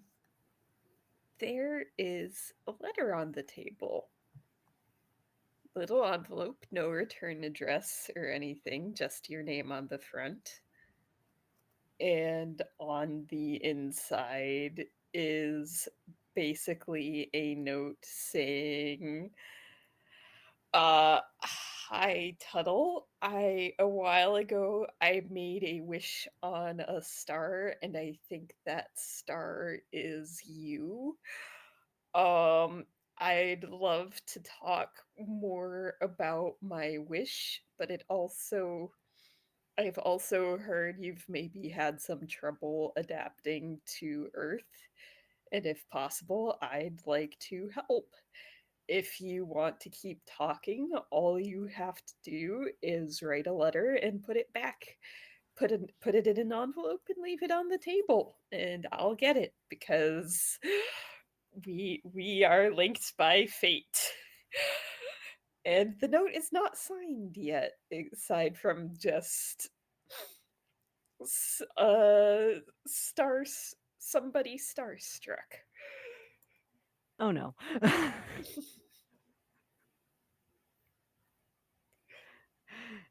there is a letter on the table. Little envelope, no return address or anything, just your name on the front. And on the inside is basically a note saying, hi Tuttle. A while ago I made a wish on a star and I think that star is you. Um, I'd love to talk more about my wish, but I've also heard you've maybe had some trouble adapting to Earth, and if possible, I'd like to help. If you want to keep talking, all you have to do is write a letter and put it back. Put it in an envelope and leave it on the table, and I'll get it because we are linked by fate. And the note is not signed yet, aside from just stars somebody starstruck. Oh no.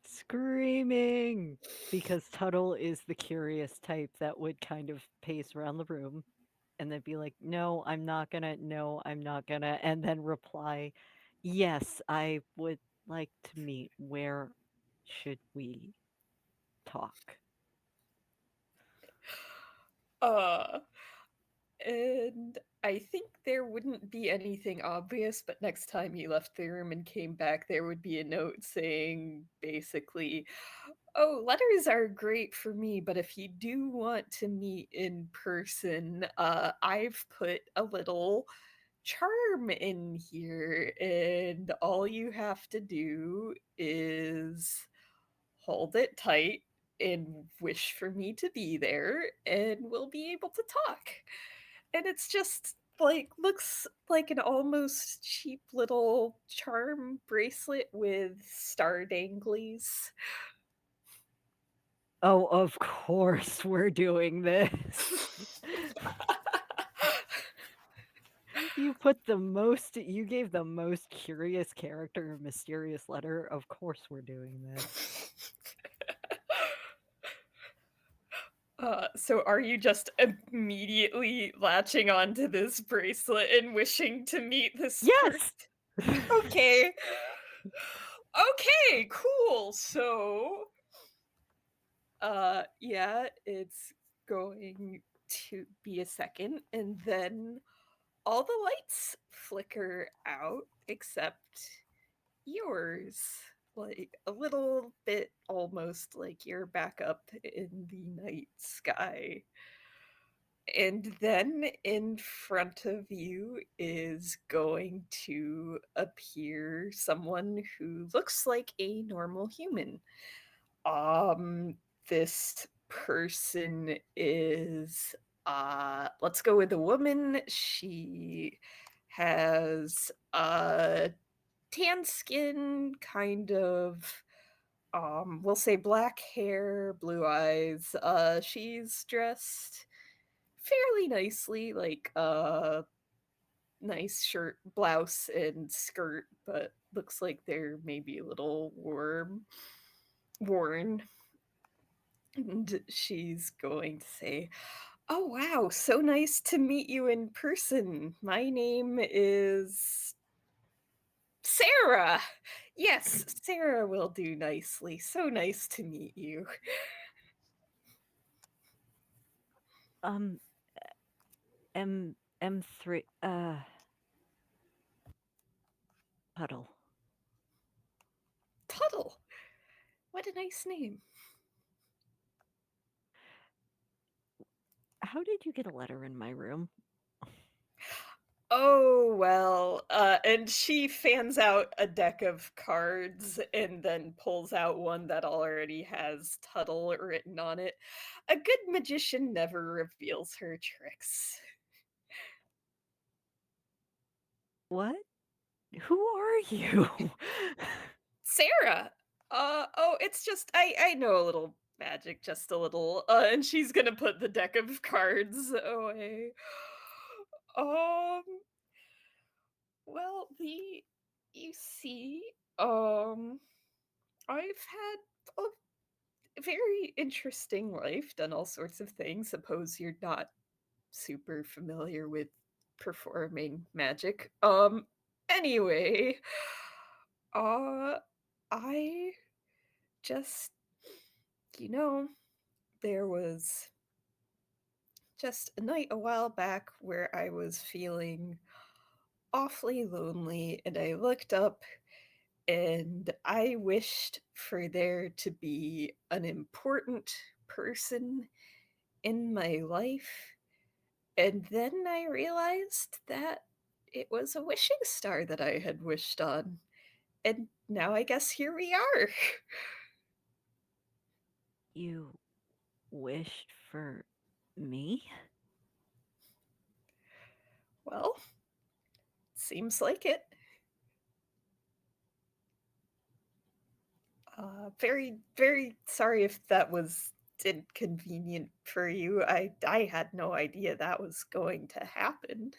Screaming! Because Tuttle is the curious type that would kind of pace around the room and then be like, "No, I'm not gonna. No, I'm not gonna," and then reply, "Yes, I would like to meet. Where should we talk?" Uh, and I think there wouldn't be anything obvious, but next time you left the room and came back, there would be a note saying basically, oh, letters are great for me, but if you do want to meet in person, I've put a little charm in here, and all you have to do is hold it tight and wish for me to be there, and we'll be able to talk. And it's just like looks like an almost cheap little charm bracelet with star danglies. Oh, of course we're doing this. You gave the most curious character a mysterious letter. Of course we're doing this. So are you just immediately latching onto this bracelet and wishing to meet this person? Yes! Okay. Okay, cool. So yeah, it's going to be a second, and then all the lights flicker out except yours. Like a little bit almost like you're back up in the night sky. And then in front of you is going to appear someone who looks like a normal human. Um, this person is let's go with a woman. She has tan skin, kind of we'll say black hair, blue eyes. She's dressed fairly nicely, like nice shirt, blouse, and skirt, but looks like they're maybe a little worn. And she's going to say, oh, wow, so nice to meet you in person. My name is Sarah. Yes, Sarah will do nicely. So nice to meet you. Um, M3, Puddle. Tuttle. What a nice name. How did you get a letter in my room? Oh, well. And she fans out a deck of cards and then pulls out one that already has Tuttle written on it. A good magician never reveals her tricks. What? Who are you? Sarah! Oh, it's just, I know a little magic, just a little. And she's gonna put the deck of cards away. Um, well, you see, I've had a very interesting life, done all sorts of things. Suppose you're not super familiar with performing magic. Anyway, uh I just you know, there was just a night a while back where I was feeling awfully lonely and I looked up and I wished for there to be an important person in my life. And then I realized that it was a wishing star that I had wished on. And now I guess here we are. You wished for me? Well, seems like it. Very, very sorry if that was inconvenient for you. I had no idea that was going to happen.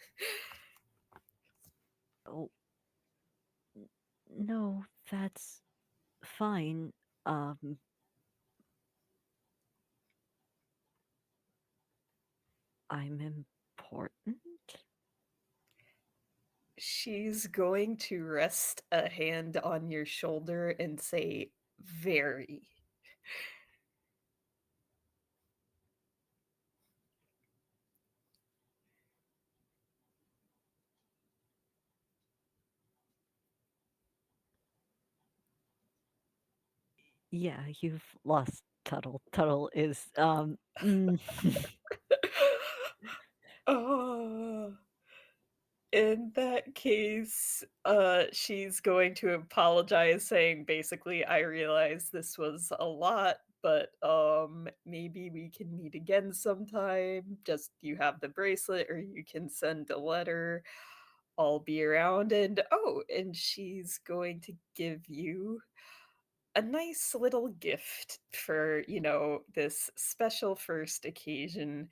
Oh, no, that's fine. Um, I'm important. She's going to rest a hand on your shoulder and say, very. Yeah, you've lost Tuttle. Tuttle is Oh. In that case, she's going to apologize, saying basically, "I realize this was a lot, but, maybe we can meet again sometime. Just you have the bracelet or you can send a letter. I'll be around." And, oh, and she's going to give you a nice little gift for, this special first occasion,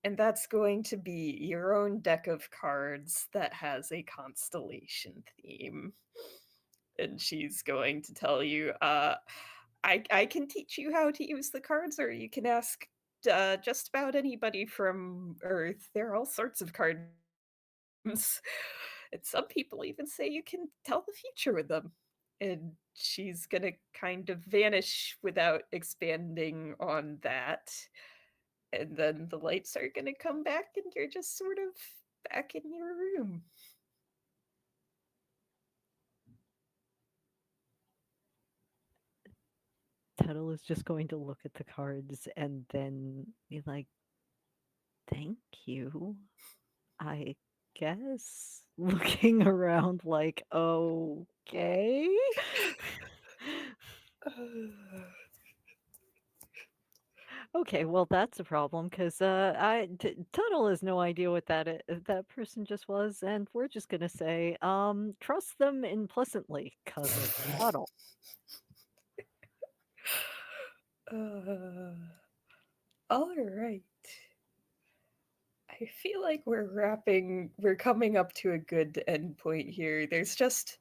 and that's going to be your own deck of cards that has a constellation theme. And she's going to tell you, I can teach you how to use the cards, or you can ask just about anybody from Earth. There are all sorts of card games. And some people even say you can tell the future with them. And she's gonna kind of vanish without expanding on that, and then the lights are gonna come back and you're just sort of back in your room. Tuttle is just going to look at the cards and then be like, "Thank you." I guess looking around like, "Okay." Okay, well, that's a problem 'cause, Tuttle has no idea what that person just was, and we're just gonna say, trust them implicitly 'cause it's Tuttle. uh, all right. I feel like we're coming up to a good end point here. There's just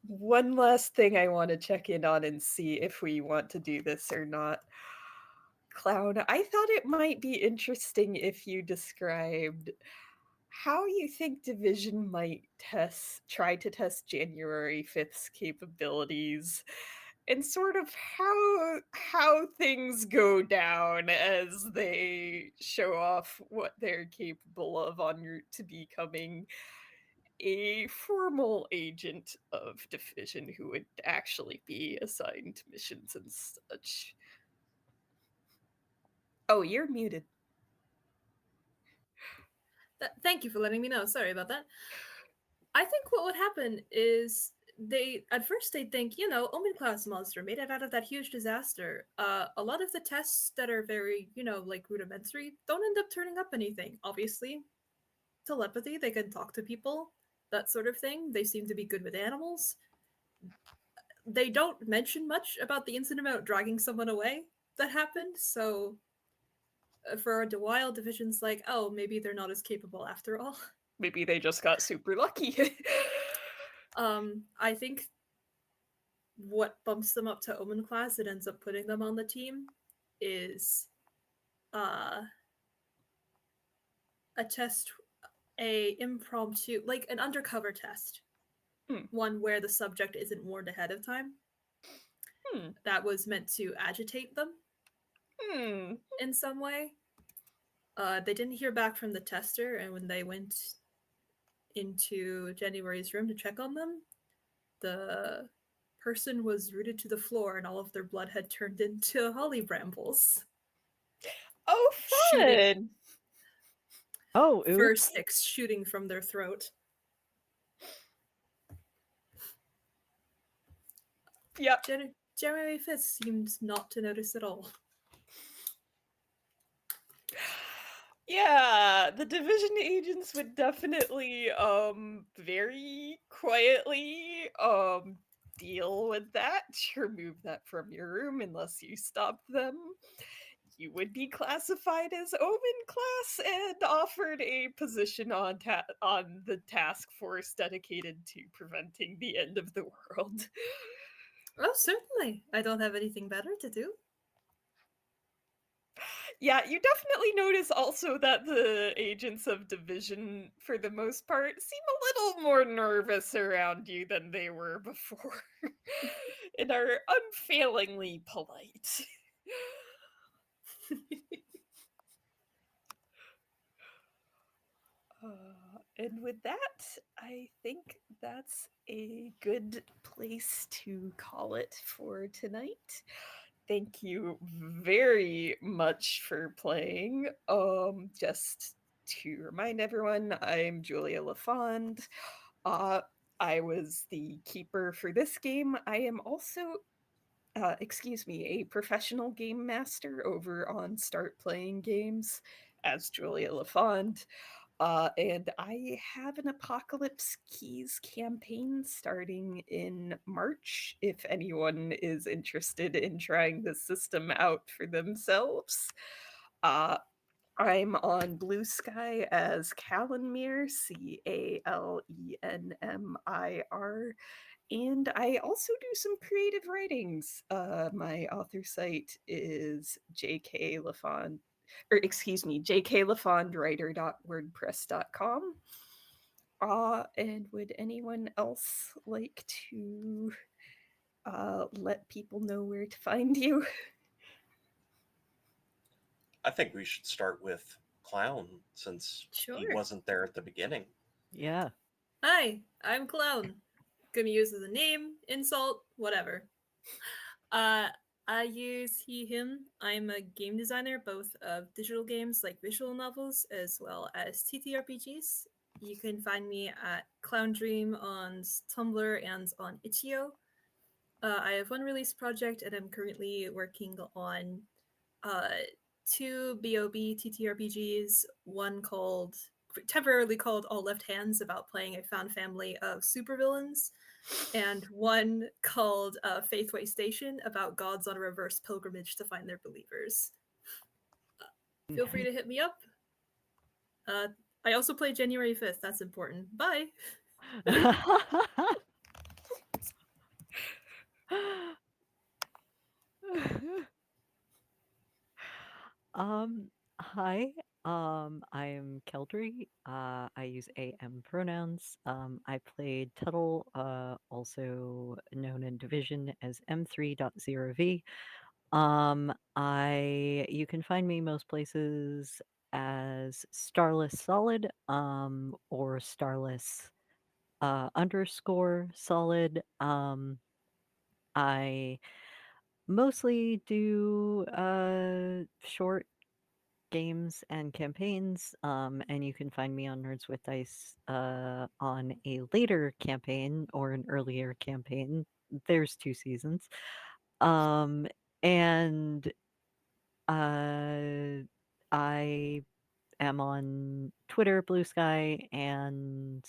one last thing I want to check in on and see if we want to do this or not. Clown, I thought it might be interesting if you described how you think Division might try to test January 5th's capabilities, and sort of how things go down as they show off what they're capable of en route to becoming a formal agent of Division who would actually be assigned to missions and such. Oh, you're muted. Thank you for letting me know. Sorry about that. I think what would happen is they at first they think, Omen class monster made it out of that huge disaster. A lot of the tests that are very, like rudimentary don't end up turning up anything. Obviously, telepathy, they can talk to people, that sort of thing. They seem to be good with animals. They don't mention much about the incident about dragging someone away that happened, so for a while, Division's like, oh, maybe they're not as capable after all. Maybe they just got super lucky. I think what bumps them up to Omen class that ends up putting them on the team is uh, a test, a impromptu, like an undercover test, Hmm. one where the subject isn't warned ahead of time. Hmm. That was meant to agitate them Hmm. in some way. They didn't hear back from the tester, and when they went into January's room to check on them, the person was rooted to the floor and all of their blood had turned into holly brambles. Oh, Shooting fun! Oh, fir oops. sticks shooting from their throat. Yep. January 5th seemed not to notice at all. Yeah, the division agents would definitely very quietly deal with that, remove that from your room unless you stop them. you would be classified as Omen class and offered a position on the task force dedicated to preventing the end of the world. Oh, certainly. I don't have anything better to do. Yeah, you definitely notice also that the agents of division, for the most part, seem a little more nervous around you than they were before, and are unfailingly polite. And with that, I think that's a good place to call it for tonight. Thank you very much for playing. Just to remind everyone, I'm Julia LaFond. Uh, I was the keeper for this game. I am also, excuse me, a professional game master over on Start Playing Games as Julia LaFond. And I have an Apocalypse Keys campaign starting in March if anyone is interested in trying the system out for themselves. Uh, I'm on Blue Sky as Calenmir, Calenmir, and I also do some creative writings. My author site is JK LaFond, or excuse me, jklafondwriter.wordpress.com. And would anyone else like to let people know where to find you? I think we should start with Clown since he Sure. wasn't there at the beginning. Yeah. Hi, I'm Clown. Can be used as a name, insult, whatever. Uh, I use he, him. I'm a game designer, both of digital games like visual novels as well as TTRPGs. You can find me at Clown Dream on Tumblr and on Itch.io. I have one release project, and I'm currently working on uh, two BOB TTRPGs. One called temporarily called All Left Hands, about playing a found family of supervillains, and one called Faithway Station, about gods on a reverse pilgrimage to find their believers. Feel free to hit me up. Uh, I also play January 5th. That's important. Bye. Um, Hi. I am Keldry. I use AM pronouns. I played Tuttle, also known in Division as M3.0V. You can find me most places as Starless Solid, or Starless underscore solid. I mostly do short games and campaigns, and you can find me on Nerds with Dice on a later campaign or an earlier campaign. There's 2 seasons. And I am on Twitter, Blue Sky, and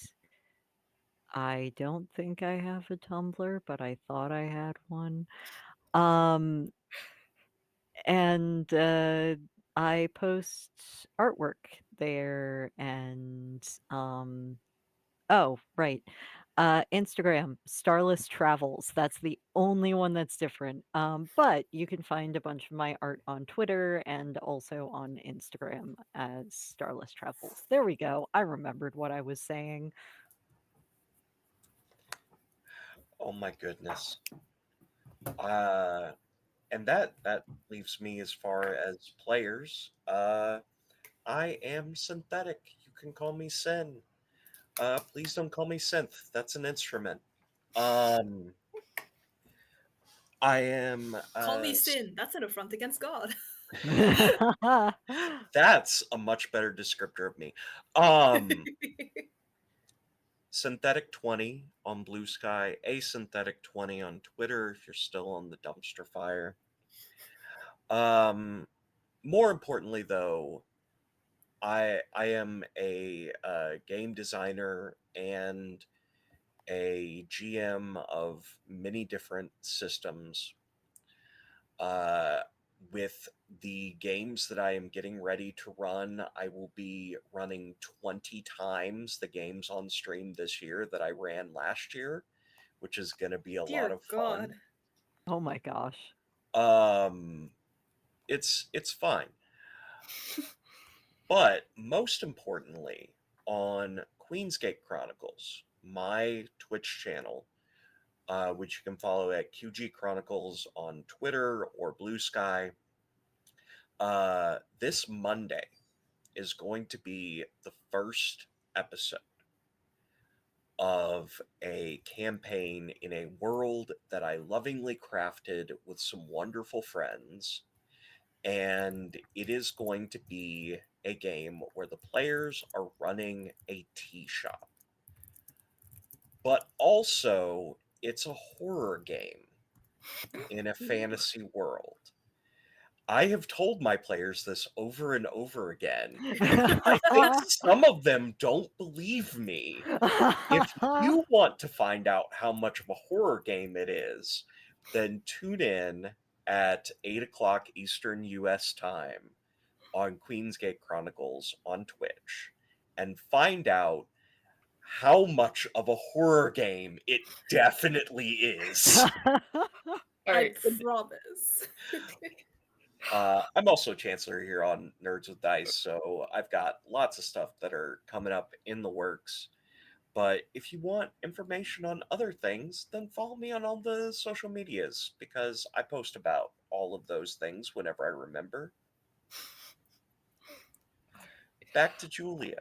I don't think I have a Tumblr, but I thought I had one. Um, and I post artwork there, and oh, right. Instagram, Starless Travels. That's the only one that's different. But you can find a bunch of my art on Twitter and also on Instagram as Starless Travels. There we go. I remembered what I was saying. Oh my goodness. Uh, and that leaves me as far as players. I am synthetic. You can call me Sin. Please don't call me synth. That's an instrument. Um, I am. Call me Sin. That's an affront against God. That's a much better descriptor of me. Um, Synthetic 20 on Blue Sky, Asynthetic 20 on Twitter if you're still on the dumpster fire. Um, More importantly, though, I am a game designer and a GM of many different systems. Uh, with the games that I am getting ready to run, I will be running 20 times the games on stream this year that I ran last year, which is going to be a lot Dear of God. fun. Oh my gosh. Um, it's fine. But most importantly, on Queensgate Chronicles, my Twitch channel, which you can follow at QG Chronicles on Twitter or Blue Sky, this Monday is going to be the first episode of a campaign in a world that I lovingly crafted with some wonderful friends. And it is going to be a game where the players are running a tea shop. But also, it's a horror game in a fantasy world. I have told my players this over and over again, and I think some of them don't believe me. If you want to find out how much of a horror game it is, then tune in at 8 o'clock Eastern US time on Queensgate Chronicles on Twitch and find out how much of a horror game it definitely is. All I right. promise. I'm also Chancellor here on Nerds with Dice, so I've got lots of stuff that are coming up in the works. But if you want information on other things, then follow me on all the social medias because I post about all of those things whenever I remember. Back to Julia.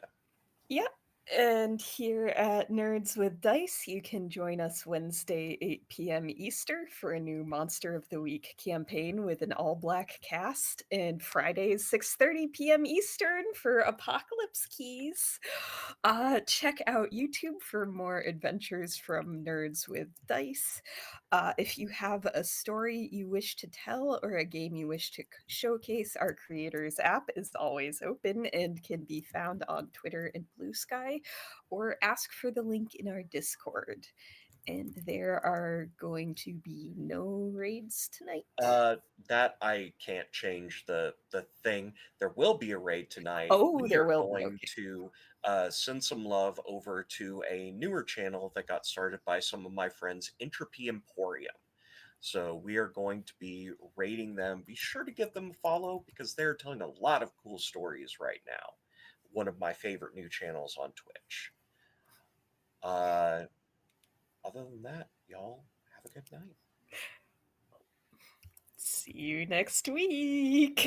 Yeah. And here at Nerds with Dice, you can join us Wednesday, 8 p.m. Easter for a new Monster of the Week campaign with an all-black cast, and Fridays, 6:30 p.m. Eastern for Apocalypse Keys. Check out YouTube for more adventures from Nerds with Dice. If you have a story you wish to tell or a game you wish to showcase, our Creators app is always open and can be found on Twitter and Blue Sky, or ask for the link in our Discord. And there are going to be no raids tonight. That I can't change the thing. There will be a raid tonight. Oh, We there are will be. going Okay. to send some love over to a newer channel that got started by some of my friends, Entropy Emporium. So we are going to be rating them. Be sure to give them a follow because they're telling a lot of cool stories right now. One of my favorite new channels on Twitch. Uh, Other than that, y'all have a good night. See you next week.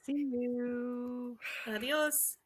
See you. Adios.